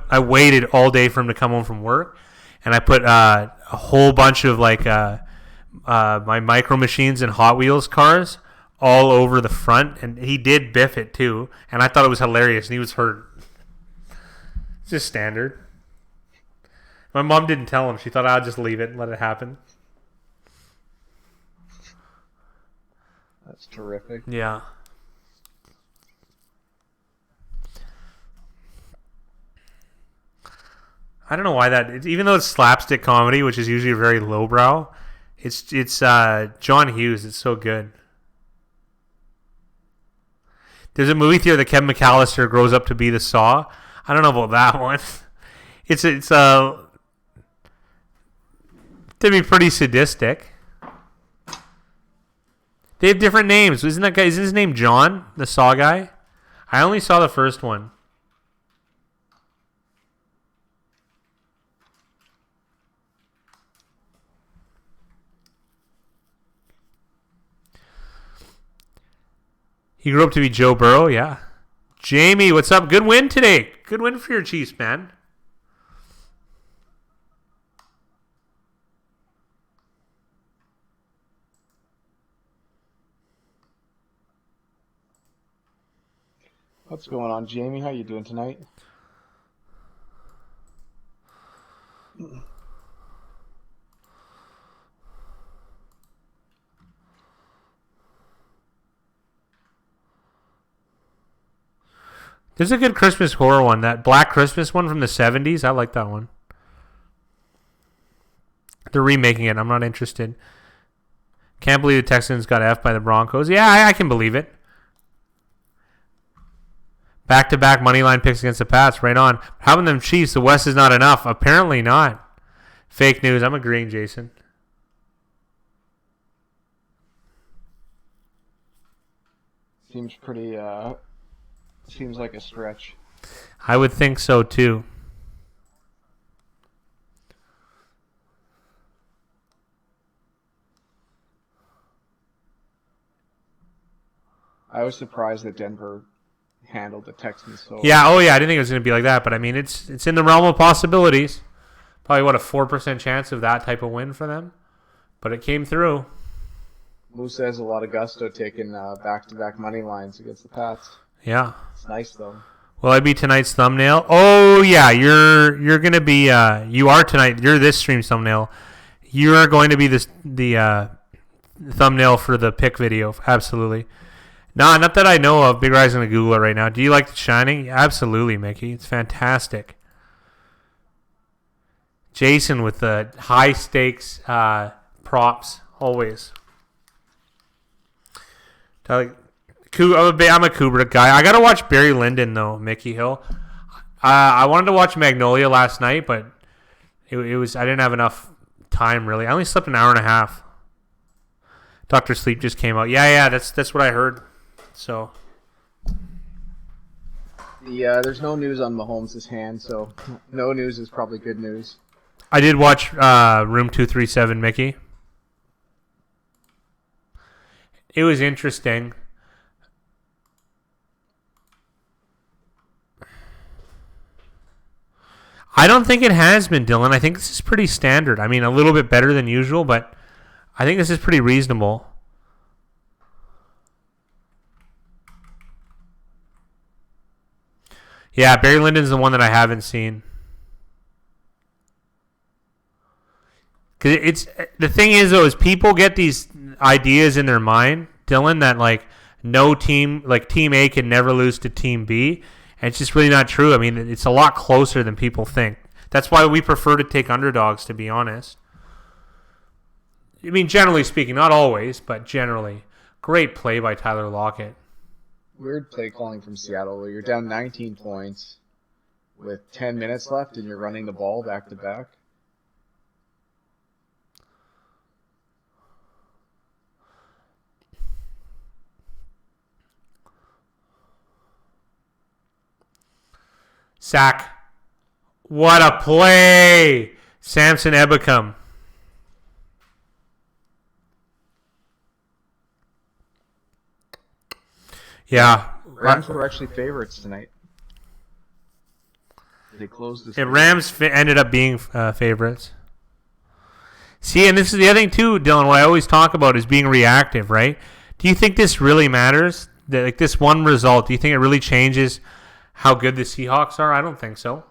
I waited all day for him to come home from work, and I put a whole bunch of my Micro Machines and Hot Wheels cars all over the front, and he did biff it too, and I thought it was hilarious, and he was hurt. It's just standard. My mom didn't tell him. She thought I'd just leave it and let it happen. That's terrific. Yeah. I don't know why even though it's slapstick comedy, which is usually very lowbrow, it's John Hughes. It's so good. There's a movie theater that Kevin McAllister grows up to be the Saw. I don't know about that one. It's to be pretty sadistic. They have different names. Isn't his name John, the Saw guy? I only saw the first one. He grew up to be Joe Burrow, yeah. Jamie, what's up? Good win today. Good win for your Chiefs, man. What's going on, Jamie? How you doing tonight? There's a good Christmas horror one. That Black Christmas one from the 70s. I like that one. They're remaking it. I'm not interested. Can't believe the Texans got F by the Broncos. Yeah, I can believe it. Back-to-back money line picks against the Pats. Right on. How about them Chiefs? The West is not enough. Apparently not. Fake news. I'm agreeing, Jason. Seems pretty, seems like a stretch. I would think so, too. I was surprised that Denver handled the Texans so yeah, oh yeah, I didn't think it was going to be like that, but I mean, it's in the realm of possibilities. Probably, a 4% chance of that type of win for them, but it came through. Musa has a lot of gusto taking back-to-back money lines against the Pats. Yeah. It's nice, though. Will I be tonight's thumbnail? Oh, yeah, you're going to be, you are tonight, you're this stream's thumbnail. You are going to be the thumbnail for the pick video, absolutely. No, not that I know of. Big Rise going to Google it right now. Do you like The Shining? Absolutely, Mickey. It's fantastic. Jason with the high stakes props, always. I'm a Kubrick guy. I got to watch Barry Lyndon, though, Mickey Hill. I wanted to watch Magnolia last night, but it was I didn't have enough time, really. I only slept an hour and a half. Dr. Sleep just came out. Yeah, that's what I heard. So, There's no news on Mahomes' hand, so no news is probably good news. I did watch Room 237, Mickey. It was interesting. I don't think it has been, Dylan. I think this is pretty standard. I mean, a little bit better than usual, but I think this is pretty reasonable. Yeah, Barry Lyndon's the one that I haven't seen. Cause the thing is though, is people get these ideas in their mind, Dylan, that like no team, like Team A can never lose to Team B, and it's just really not true. I mean, it's a lot closer than people think. That's why we prefer to take underdogs, to be honest. I mean, generally speaking, not always, but generally. Great play by Tyler Lockett. Weird play calling from Seattle. You're down 19 points with 10 minutes left, and you're running the ball back to back. Sack. What a play! Samson Ebukam. Yeah. Rams were actually favorites tonight. They closed this. Rams ended up being favorites. See, and this is the other thing too, Dylan, what I always talk about is being reactive, right? Do you think this really matters? That, like, this one result, do you think it really changes how good the Seahawks are? I don't think so.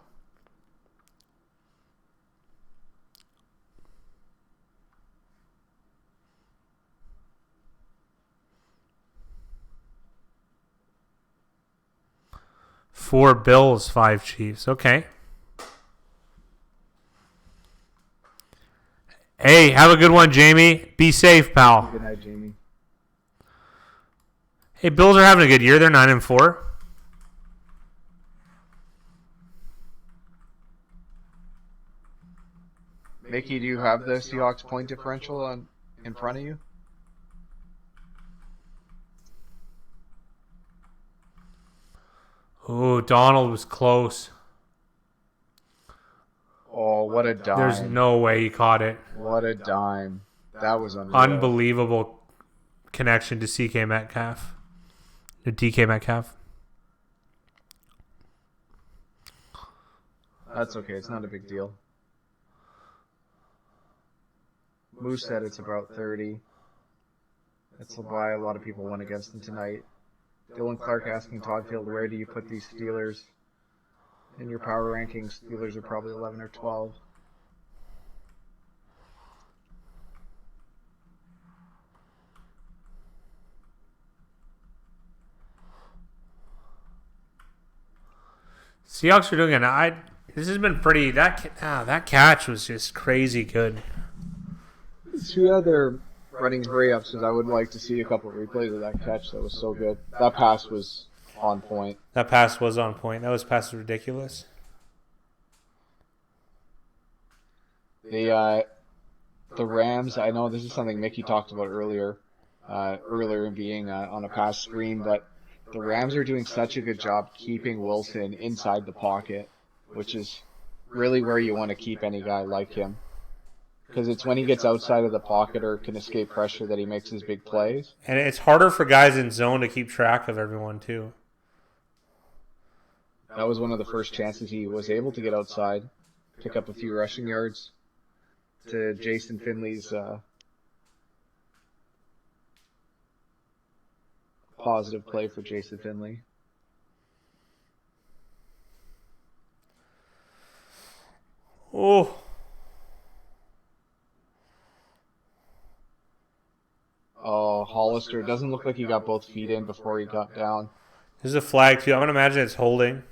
Four Bills, 5 Chiefs. Okay. Hey, have a good one, Jamie. Be safe, pal. Good night, Jamie. Hey, Bills are having a good year. They're 9-4. Mickey, do you have the Seahawks point differential in front of you? Oh, Donald was close. Oh, what a dime. There's no way he caught it. What a dime. That was unreal. Unbelievable connection to CK Metcalf. To DK Metcalf. That's okay. It's not a big deal. Moose said it's about 30. That's why a lot of people went against him tonight. Dylan Clark asking Todd Field, where do you put these Steelers in your power rankings? Steelers are probably 11 or 12. Seahawks are doing it. This has been pretty. That catch was just crazy good. Two other running hurry-ups because I would like to see a couple of replays of that catch. That was so good. That pass was on point. That pass was on point. That pass was ridiculous. The Rams, I know this is something Mickey talked about earlier in being on a pass screen, but the Rams are doing such a good job keeping Wilson inside the pocket, which is really where you want to keep any guy like him. Because it's when he gets outside of the pocket or can escape pressure that he makes his big plays. And it's harder for guys in zone to keep track of everyone, too. That was one of the first chances he was able to get outside, pick up a few rushing yards to Jason Finley's positive play for Jason Finley. Oh. Oh, Hollister. Doesn't look like he got both feet in before he got down. There's a flag, too. I'm going to imagine it's holding.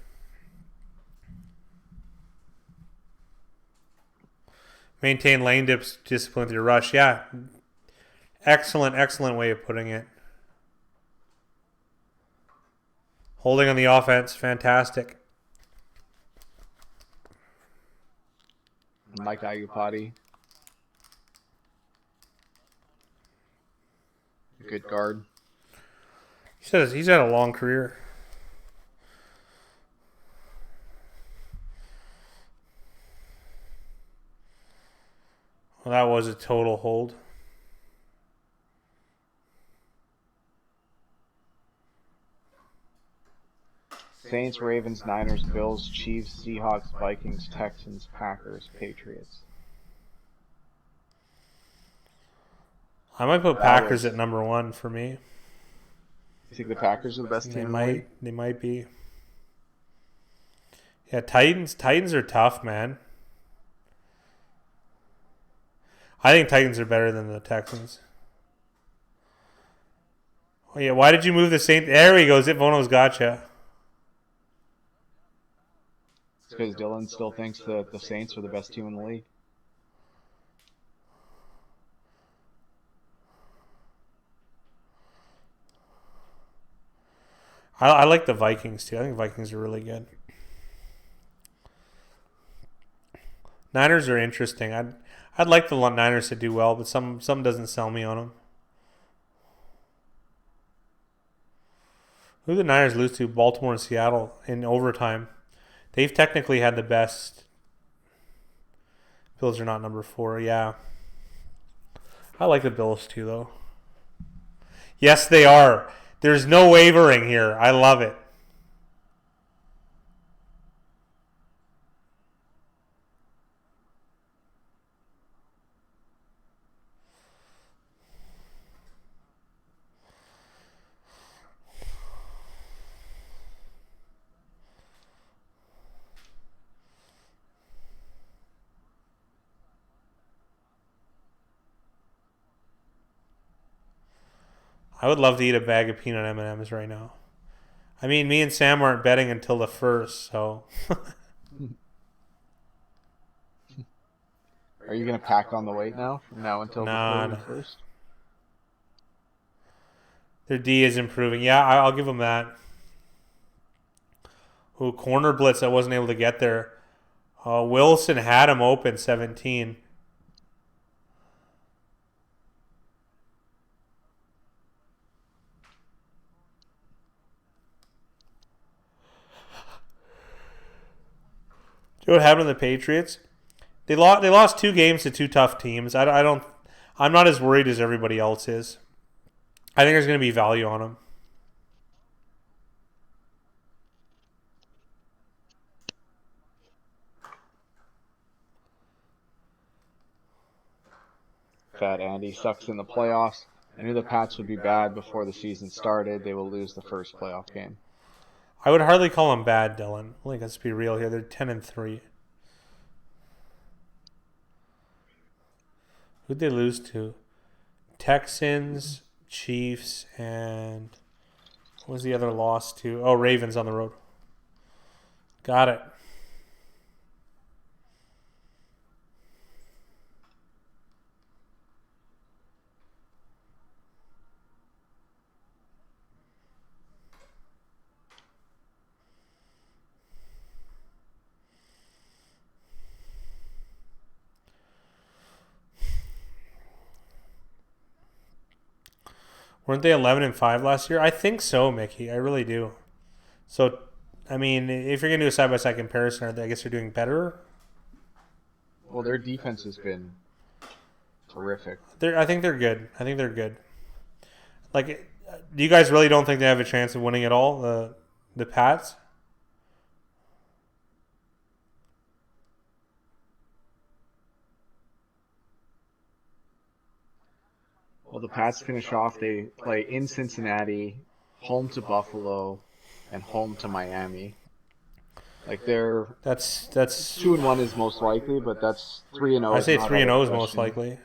Maintain lane discipline through rush. Yeah. Excellent, excellent way of putting it. Holding on the offense. Fantastic. Mike Iupati. Good guard. He's had a long career. Well, that was a total hold. Saints, Ravens, Niners, Bills, Chiefs, Seahawks, Vikings, Texans, Packers, Patriots. I might put Packers at number 1 for me. You think the Packers are the best team in the league? They might be. Yeah, Titans are tough, man. I think Titans are better than the Texans. Oh yeah, why did you move the Saints? There he goes. Vono's gotcha. It's because Dylan still thinks that the Saints are the best team in the league. I like the Vikings too. I think Vikings are really good. Niners are interesting. I'd like the Niners to do well, but some doesn't sell me on them. Who did the Niners lose to? Baltimore and Seattle in overtime. They've technically had the best. Bills are not number 4. Yeah. I like the Bills too, though. Yes, they are. There's no wavering here. I love it. I would love to eat a bag of peanut M&Ms right now. I mean, me and Sam aren't betting until the 1st, so. Are you going to pack on the weight now? From now until the 1st? Their D is improving. Yeah, I'll give them that. Ooh, corner blitz. I wasn't able to get there. Wilson had him open 17. Do you know what happened to the Patriots? They lost 2 games to 2 tough teams. I'm not as worried as everybody else is. I think there's going to be value on them. Fat Andy sucks in the playoffs. I knew the Pats would be bad before the season started. They will lose the first playoff game. I would hardly call them bad, Dylan. Like, let's be real here. They're 10-3. Who'd they lose to? Texans, Chiefs, and what was the other loss to? Oh, Ravens on the road. Got it. Weren't they 11-5 last year? I think so, Mickey. I really do. So, I mean, if you're going to do a side-by-side comparison, I guess they're doing better? Well, their defense has been terrific. I think they're good. Like, do you guys really don't think they have a chance of winning at all, the Pats? Well, the Pats finish off. They play in Cincinnati, home to Buffalo, and home to Miami. Like that's 2-1 is most likely, but that's 3-0. I say 3-0 is most likely.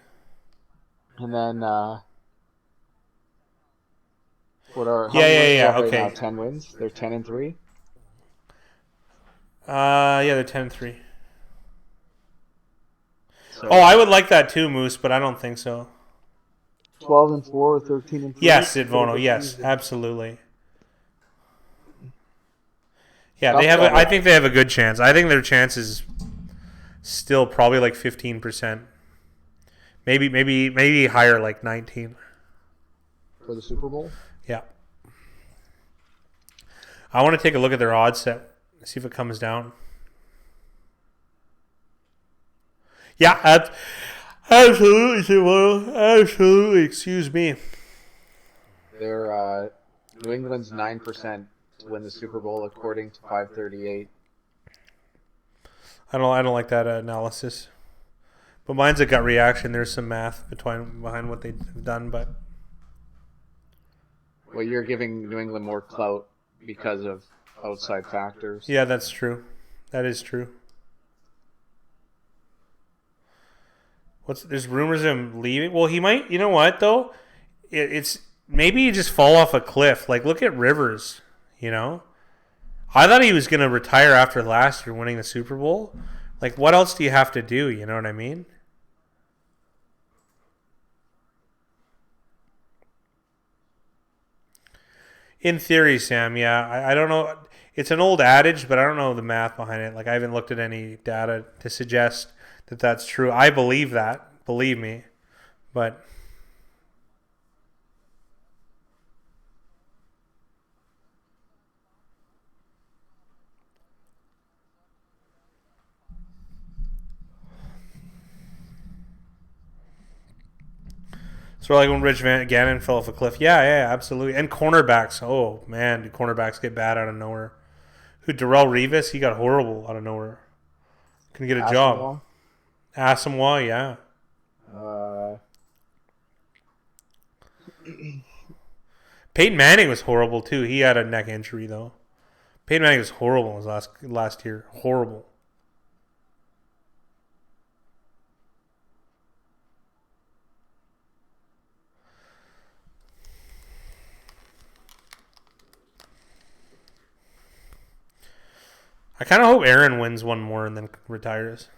And then yeah. Okay. Now? 10 wins. They're 10-3. Yeah, they're 10-3. So, I would like that too, Moose, but I don't think so. 12-4 or 13-3. Yes, Sidvono. Yes, absolutely. Yeah, they have. I think they have a good chance. I think their chance is still probably like 15%. Maybe higher, like 19. For the Super Bowl? Yeah. I want to take a look at their odds set, see if it comes down. Yeah, Absolutely, Simone. Absolutely. Excuse me. They're New England's 9% to win the Super Bowl according to 538. I don't like that analysis. But mine's a gut reaction. There's some math behind what they've done, but Well, you're giving New England more clout because of outside factors. yeah, that's true. That is true. There's rumors of him leaving. Well, he might. You know what though? It's maybe you just fall off a cliff. Like look at Rivers. You know, I thought he was gonna retire after last year winning the Super Bowl. Like what else do you have to do? You know what I mean? In theory, Sam. Yeah, I don't know. It's an old adage, but I don't know the math behind it. Like I haven't looked at any data to suggest that that's true. I believe that. Believe me, but. So like when Rich Van Gannon fell off a cliff. Yeah, absolutely. And cornerbacks. Oh man, do cornerbacks get bad out of nowhere? Who Darrell Revis? He got horrible out of nowhere. Couldn't get a job. Asamoah, yeah. Peyton Manning was horrible too. He had a neck injury though. Peyton Manning was horrible in his last year. Horrible. I kind of hope Aaron wins one more and then retires.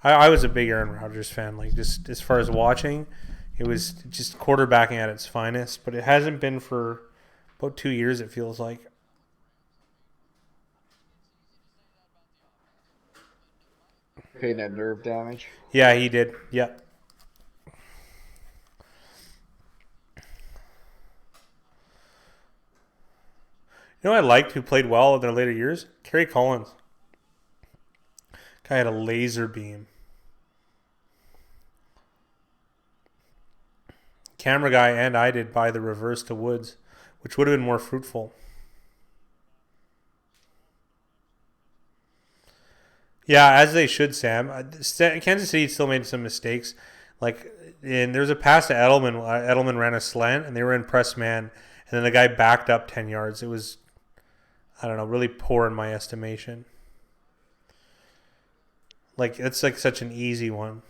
I was a big Aaron Rodgers fan. Like just as far as watching, it was just quarterbacking at its finest. But it hasn't been for about 2 years. It feels like. Paying that nerve damage. Yeah, he did. Yeah. You know, I liked who played well in their later years. Kerry Collins. Guy had a laser beam. Camera guy and I did buy the reverse to Woods, which would have been more fruitful. Yeah, as they should, Sam. Kansas City still made some mistakes. Like, there was a pass to Edelman. Edelman ran a slant, and they were in press man, and then the guy backed up 10 yards. It was, I don't know, really poor in my estimation. Like, it's like such an easy one.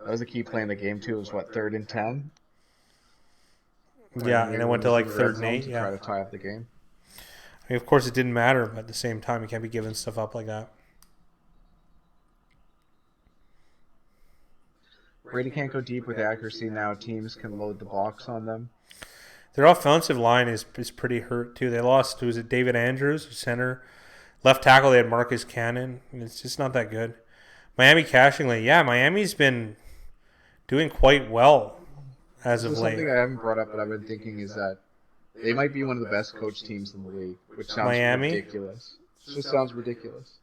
That was a key play in the game too. It was what, 3rd and 10? Yeah, and it went to like 3rd and 8. Yeah. Try to tie up the game. I mean, of course, it didn't matter, but at the same time, you can't be giving stuff up like that. Brady can't go deep with accuracy now. Teams can load the box on them. Their offensive line is pretty hurt, too. They lost, was it David Andrews, center? Left tackle, they had Marcus Cannon. It's just not that good. Miami cashing late. Yeah, Miami's been doing quite well as of late. Something I haven't brought up, but I've been thinking is that they might be one of the best coached teams in the league, which sounds ridiculous. It just sounds ridiculous.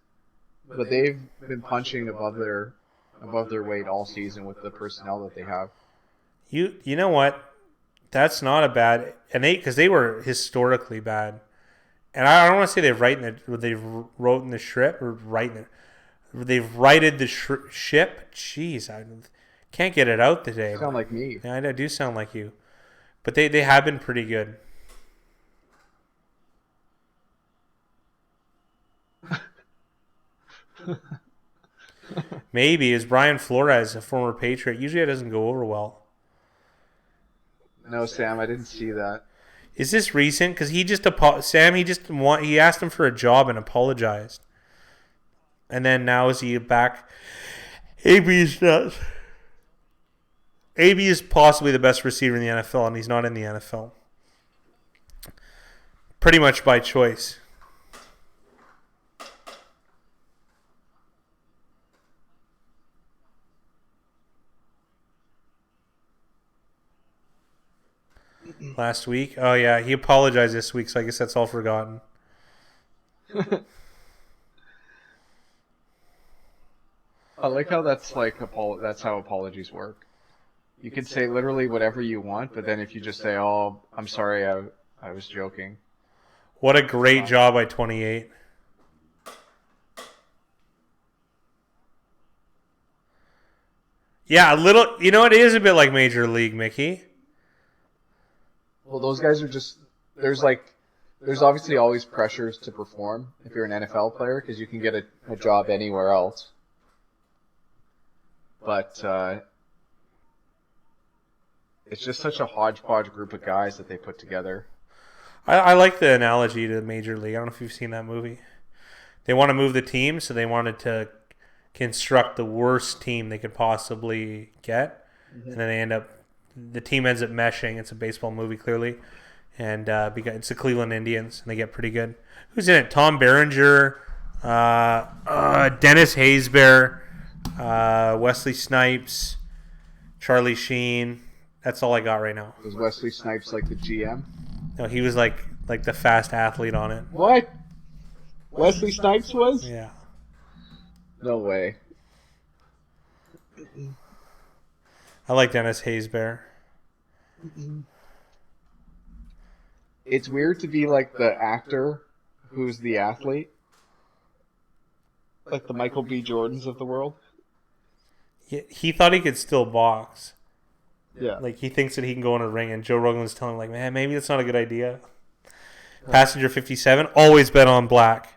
But they've been punching above their weight all season with the personnel that they have. You know what? That's not a bad, and because they were historically bad, and I don't want to say they've wrote in the ship or they've righted the ship. Jeez, I can't get it out today. You sound like me. Yeah, I do sound like you, but they have been pretty good. Maybe is Brian Flores, a former Patriot. Usually it doesn't go over well. No, Sam, I didn't see that. Is this recent? Because he asked him for a job and apologized, and then now is he back? AB's nuts. AB is possibly the best receiver in the NFL, and he's not in the NFL. Pretty much by choice. Last week? Oh, yeah. He apologized this week, so I guess that's all forgotten. I like how that's like that's how apologies work. You can say literally whatever you want, but then if you just say, "Oh, I'm sorry, I was joking." What a great job by 28. Yeah, a little. You know, it is a bit like Major League, Mickey. Well, those guys are just there's obviously always pressures to perform if you're an NFL player because you can get a job anywhere else. But it's just such a hodgepodge group of guys that they put together. I like the analogy to Major League. I don't know if you've seen that movie. They want to move the team, so they wanted to construct the worst team they could possibly get, and then the team ends up meshing. It's a baseball movie, clearly, and it's the Cleveland Indians, and they get pretty good. Who's in it? Tom Berenger, Dennis Haysbert, Wesley Snipes, Charlie Sheen. That's all I got right now. Was Wesley Snipes like the GM? No, he was like the fast athlete on it. What? Wesley Snipes was? Yeah. No way. I like Dennis Haysbert. It's weird to be like the actor who's the athlete. Like the Michael B. Jordans of the world. He thought he could still box. Yeah. Like, he thinks that he can go in a ring, and Joe Rogan was telling him, like, man, maybe that's not a good idea. Passenger 57, always bet on black.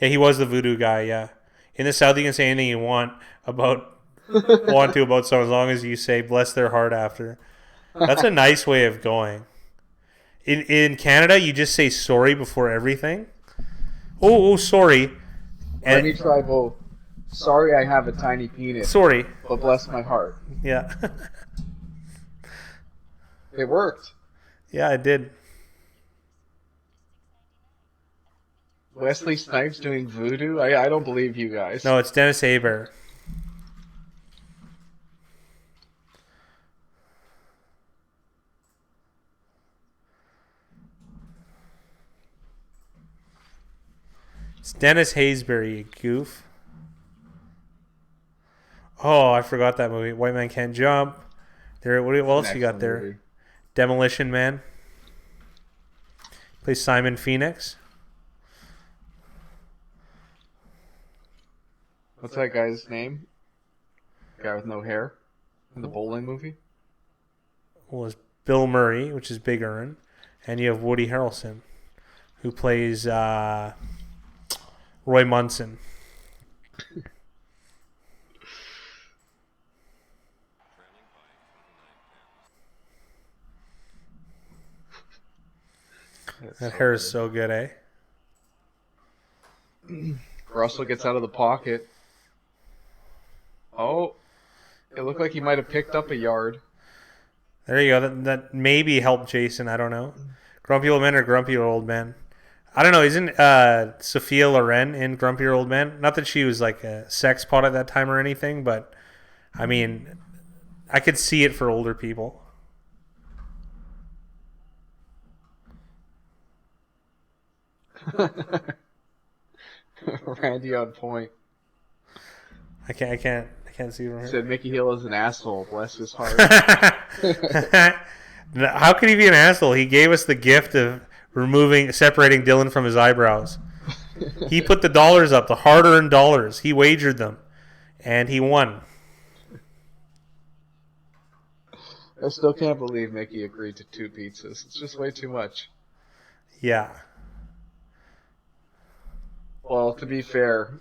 Yeah, he was the voodoo guy, yeah. In the South, you can say anything you want about someone as long as you say bless their heart after. That's a nice way of going. In Canada, you just say sorry before everything. Oh, sorry. Let me try both. Sorry I have a tiny penis. Sorry. But bless my heart. Yeah. It worked. Yeah, it did. Wesley Snipes doing voodoo? I don't believe you guys. No, it's Dennis Haysbert. It's Dennis Haysbert, you goof. Oh, I forgot that movie. White Man Can't Jump. What else you got there? Movie. Demolition Man. Plays Simon Phoenix. What's that guy's name? Guy with no hair in the bowling movie? Well, it's Bill Murray, which is Big Earn, and you have Woody Harrelson, who plays Roy Munson. That hair is so good, eh? Russell gets out of the pocket. Oh, it looked like he might have picked up a yard. There you go. That maybe helped Jason. I don't know. Grumpy Old Men or Grumpy Old Men? I don't know. Isn't Sophia Loren in Grumpy Old Men? Not that she was like a sex pot at that time or anything, but I mean, I could see it for older people. Randy on point. I can't see from here. Said Mickey Hill is an asshole. Bless his heart. How could he be an asshole? He gave us the gift of separating Dylan from his eyebrows. He put the dollars up, the hard-earned dollars. He wagered them, and he won. I still can't believe Mickey agreed to 2 pizzas. It's just way too much. Yeah. Well, to be fair,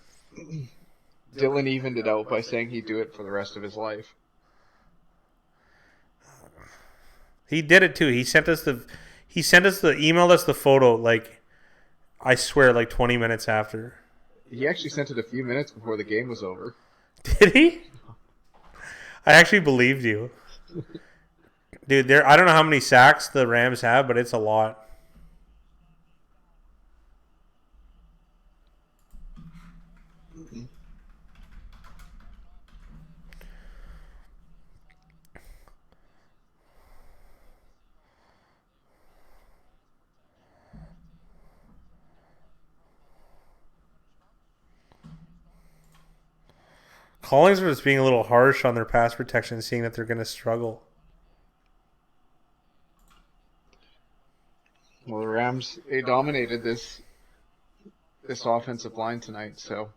Dylan evened it out by saying he'd do it for the rest of his life. He did it too. He emailed us the photo, like, I swear, like 20 minutes after. He actually sent it a few minutes before the game was over. Did he? I actually believed you. Dude, I don't know how many sacks the Rams have, but it's a lot. Collingsworth's being a little harsh on their pass protection, seeing that they're going to struggle. Well, the Rams, they dominated this offensive line tonight, so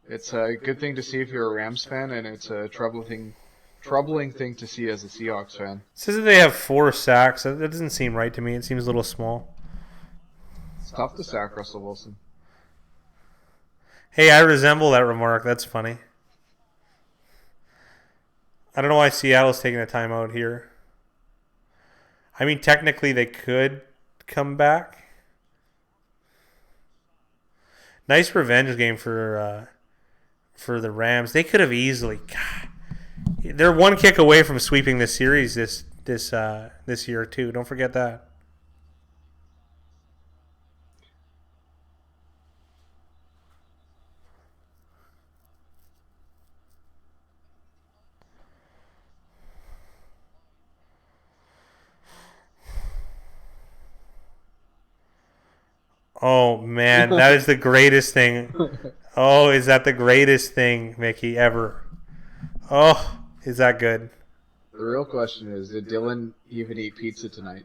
it's a good thing to see if you're a Rams fan, and it's a troubling thing to see as a Seahawks fan. It says that they have 4 sacks. That doesn't seem right to me. It seems a little small. It's tough to sack Russell Wilson. Hey, I resemble that remark. That's funny. I don't know why Seattle's taking a timeout here. I mean, technically they could come back. Nice revenge game for the Rams. They could have easily. God, they're 1 kick away from sweeping this series this year too. Don't forget that. Oh, man, that is the greatest thing. Oh, is that the greatest thing, Mickey, ever? Oh, is that good? The real question is, did Dylan even eat pizza tonight?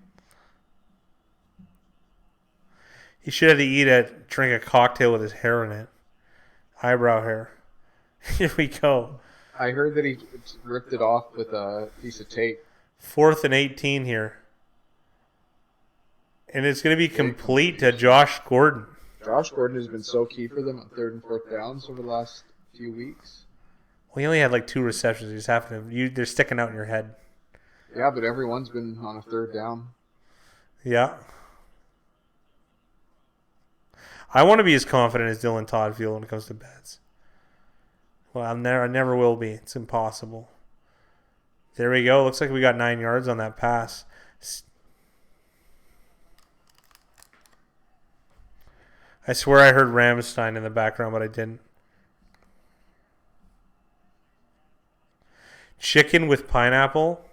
He should have drink a cocktail with his hair in it. Eyebrow hair. Here we go. I heard that he ripped it off with a piece of tape. 4th and 18 here. And it's going to be complete to Josh Gordon. Josh Gordon has been so key for them on 3rd and 4th downs over the last few weeks. Well, he only had like 2 receptions. You just have to. They're sticking out in your head. Yeah, but everyone's been on a 3rd down. Yeah. I want to be as confident as Dylan Toddfield when it comes to bets. Well, I never will be. It's impossible. There we go. Looks like we got 9 yards on that pass. I swear I heard Ramstein in the background, but I didn't. Chicken with pineapple.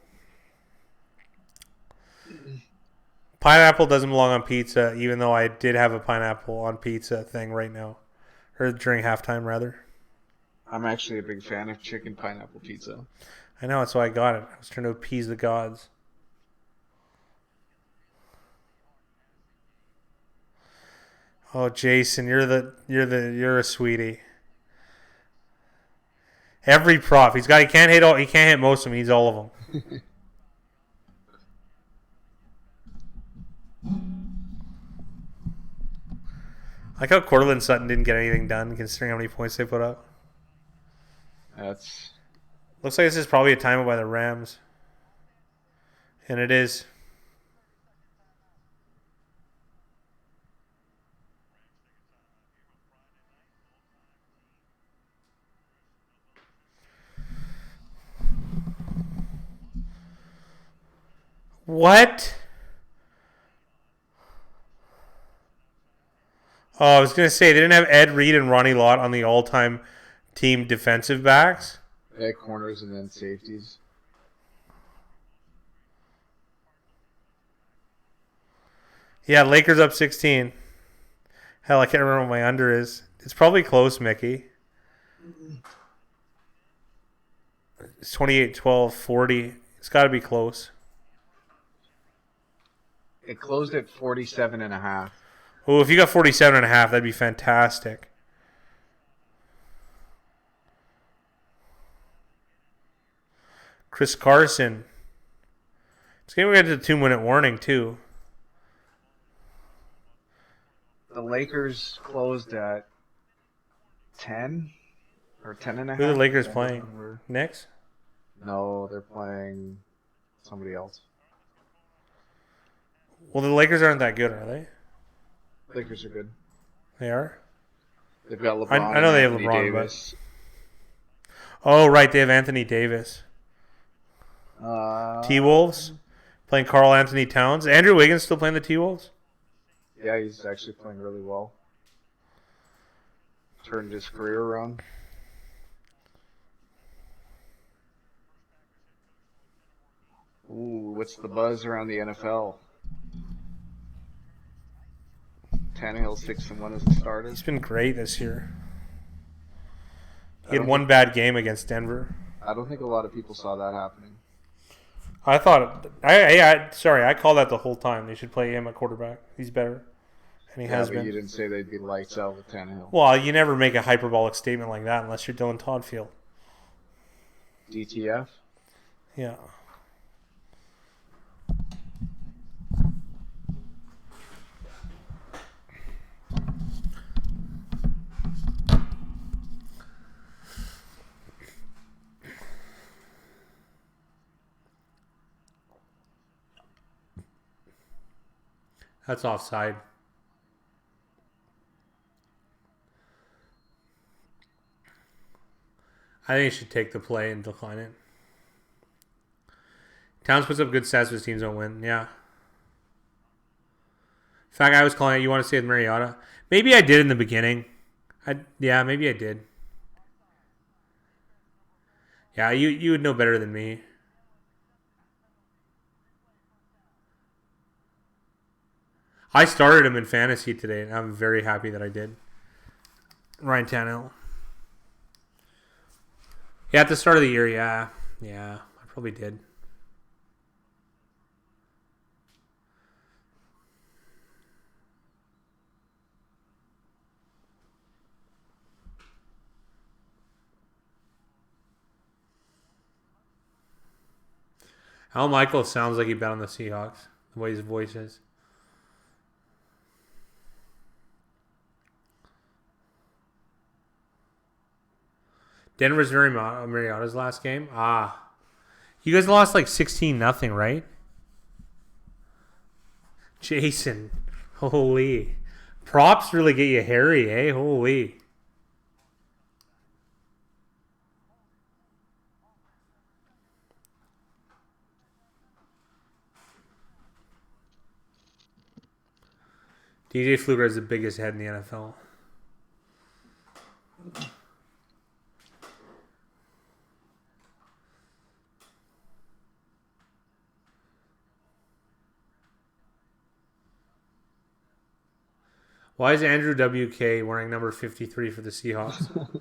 Pineapple doesn't belong on pizza, even though I did have a pineapple on pizza thing right now. Or during halftime, rather. I'm actually a big fan of chicken pineapple pizza. I know, that's why I got it. I was trying to appease the gods. Oh, Jason, you're a sweetie. Every prop he can't hit most of them. He needs all of them. I like how Cortland Sutton didn't get anything done, considering how many points they put up. Looks like this is probably a timeout by the Rams, and it is. What? Oh, I was going to say, they didn't have Ed Reed and Ronnie Lott on the all-time team defensive backs. They had corners and then safeties. Yeah, Lakers up 16. Hell, I can't remember what my under is. It's probably close, Mickey. It's 28-12, 40. It's got to be close. It closed at 47.5. Oh, if you got 47.5, that'd be fantastic. Chris Carson. It's going to get to the 2-minute warning, too. The Lakers closed at 10 or 10.5. Who are the Lakers playing? Knicks? No, they're playing somebody else. Well, the Lakers aren't that good, are they? Lakers are good. They are? They've got LeBron. I know they have Anthony LeBron, Davis. Oh, right. They have Anthony Davis. T-Wolves playing Karl Anthony Towns. Andrew Wiggins still playing the T-Wolves? Yeah, he's actually playing really well. Turned his career around. Ooh, what's the buzz around the NFL? Tannehill 6-1 as a starter. He's been great this year. He had one bad game against Denver. I don't think a lot of people saw that happening. I thought I called that the whole time. They should play him at quarterback. He's better, and he has been. You didn't say they'd be lights out with Tannehill. Well, you never make a hyperbolic statement like that unless you're Dylan Toddfield. DTF. Yeah. That's offside. I think he should take the play and decline it. Towns puts up good stats, but his teams don't win. Yeah. In fact, I was calling it. You want to say with Mariota? Maybe I did in the beginning. Yeah, maybe I did. Yeah, you would know better than me. I started him in fantasy today, and I'm very happy that I did. Ryan Tannehill. Yeah, at the start of the year, yeah. Yeah, I probably did. Al Michaels sounds like he bet on the Seahawks, the way his voice is. Denver's Mariota's last game? You guys lost like 16-0, right? Jason. Holy. Props really get you hairy, eh? Holy. DJ Fluker has the biggest head in the NFL. Why is Andrew WK wearing number 53 for the Seahawks?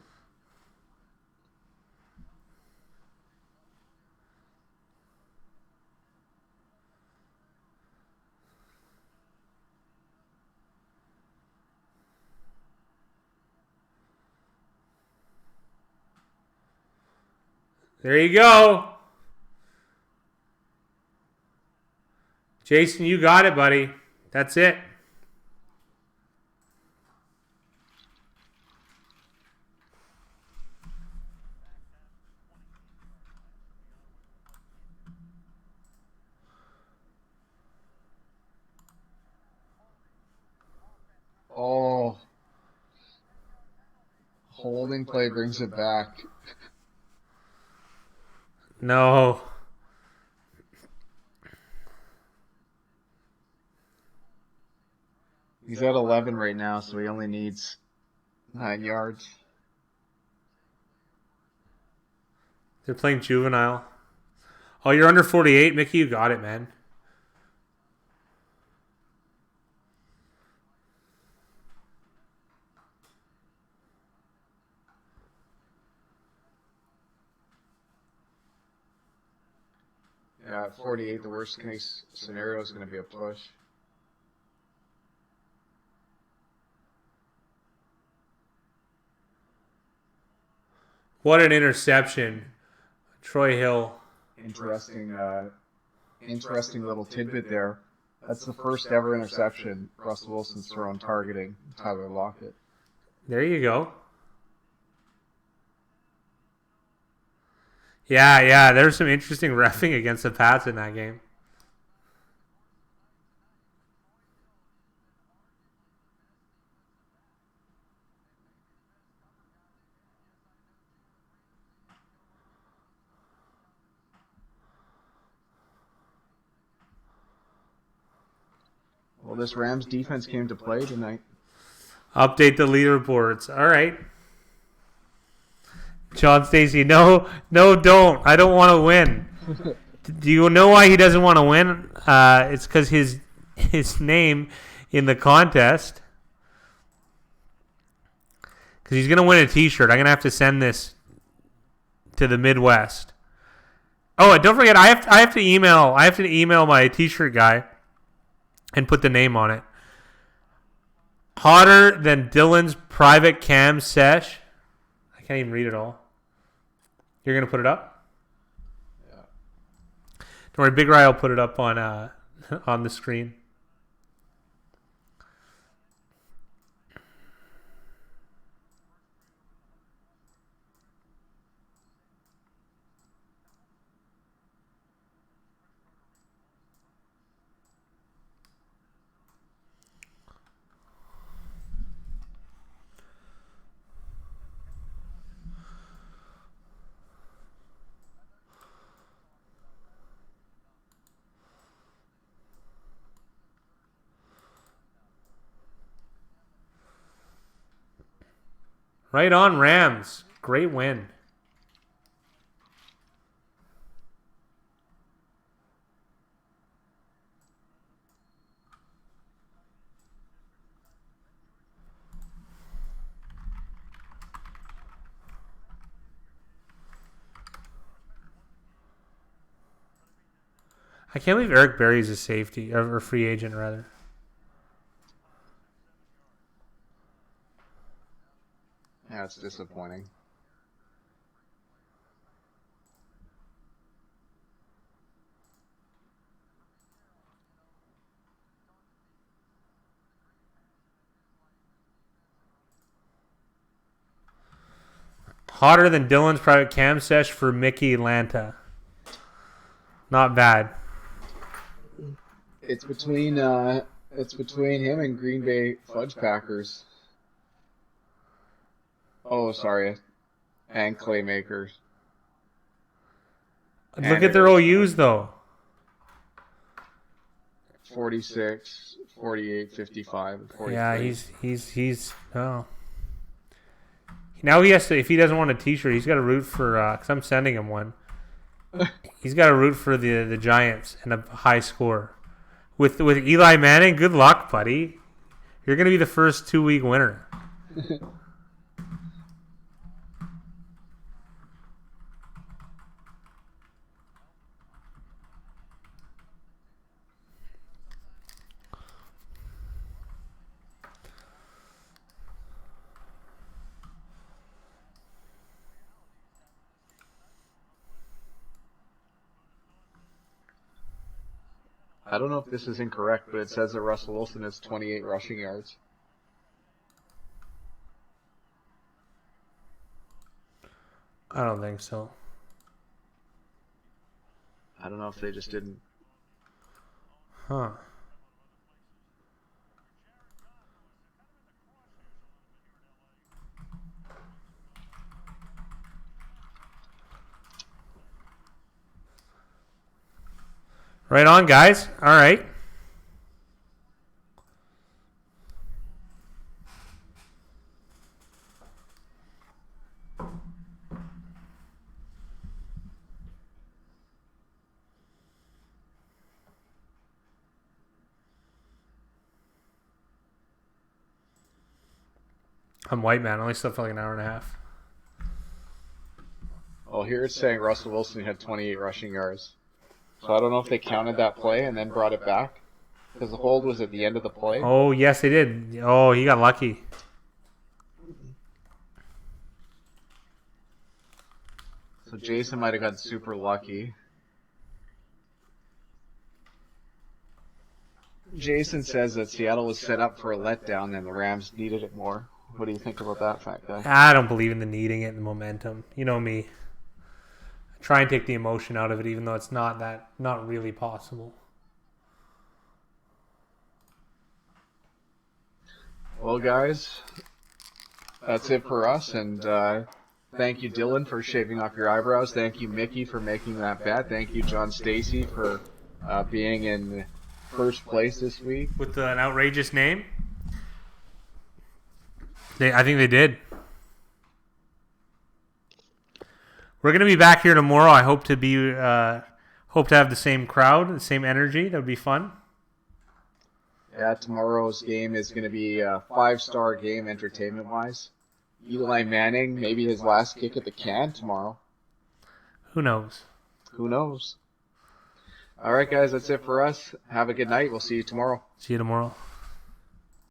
There you go. Jason, you got it, buddy. That's it. Oh. Holding play brings it back. No. He's at 11 right now, so he only needs 9 yards. They're playing juvenile. Oh, you're under 48, Mickey? You got it, man. Yeah, at 48, the worst case scenario is going to be a push. What an interception. Troy Hill. Interesting little tidbit there. That's the first ever interception Russell Wilson's thrown targeting Tyler Lockett. There you go. Yeah, there's some interesting reffing against the Pats in that game. Well, this Rams defense came to play tonight. Update the leaderboards. All right. John Stacey, no, don't. I don't want to win. Do you know why he doesn't want to win? It's because his name in the contest Because he's going to win a T-shirt. I'm going to have to send this to the Midwest. Oh, and don't forget, I have to email my T-shirt guy and put the name on it. Hotter than Dylan's private cam sesh. I can't even read it all. You're going to put it up? Yeah. Don't worry, Big Rye will put it up on the screen. Right on, Rams. Great win. I can't believe Eric Berry's a safety, or free agent, rather. Yeah, it's disappointing. Hotter than Dylan's private cam sesh for Mickey Atlanta. Not bad. It's between him and Green Bay Fudge Packers. Oh, sorry. And Claymakers. Look at their OUs, though. 46, 48, 55, and 43. Yeah, he's oh. Now he has to, if he doesn't want a T-shirt, he's got to root for, because I'm sending him one. He's got to root for the Giants and a high score. With Eli Manning, good luck, buddy. You're going to be the first 2-week winner. I don't know if this is incorrect, but it says that Russell Wilson has 28 rushing yards. I don't think so. I don't know if they just didn't. Huh. Right on, guys. All right. I'm white, man. I only slept for like an hour and a half. Oh, here it's saying Russell Wilson had 28 rushing yards. So I don't know if they counted that play and then brought it back. Because the hold was at the end of the play. Oh, yes, they did. Oh, he got lucky. So Jason might have gotten super lucky. Jason says that Seattle was set up for a letdown and the Rams needed it more. What do you think about that, fat guy? I don't believe in the needing it and the momentum. You know me. I try and take the emotion out of it, even though it's not really possible. Well, guys, that's it for us. And thank you, Dylan, for shaving off your eyebrows. Thank you, Mickey, for making that bet. Thank you, John Stacy, for being in first place this week. With an outrageous name? I think they did. We're gonna be back here tomorrow. I hope to have the same crowd, the same energy. That would be fun. Yeah, tomorrow's game is gonna be a 5-star game entertainment-wise. Eli Manning, maybe his last kick at the can tomorrow. Who knows? Who knows? All right, guys, that's it for us. Have a good night. We'll see you tomorrow. See you tomorrow.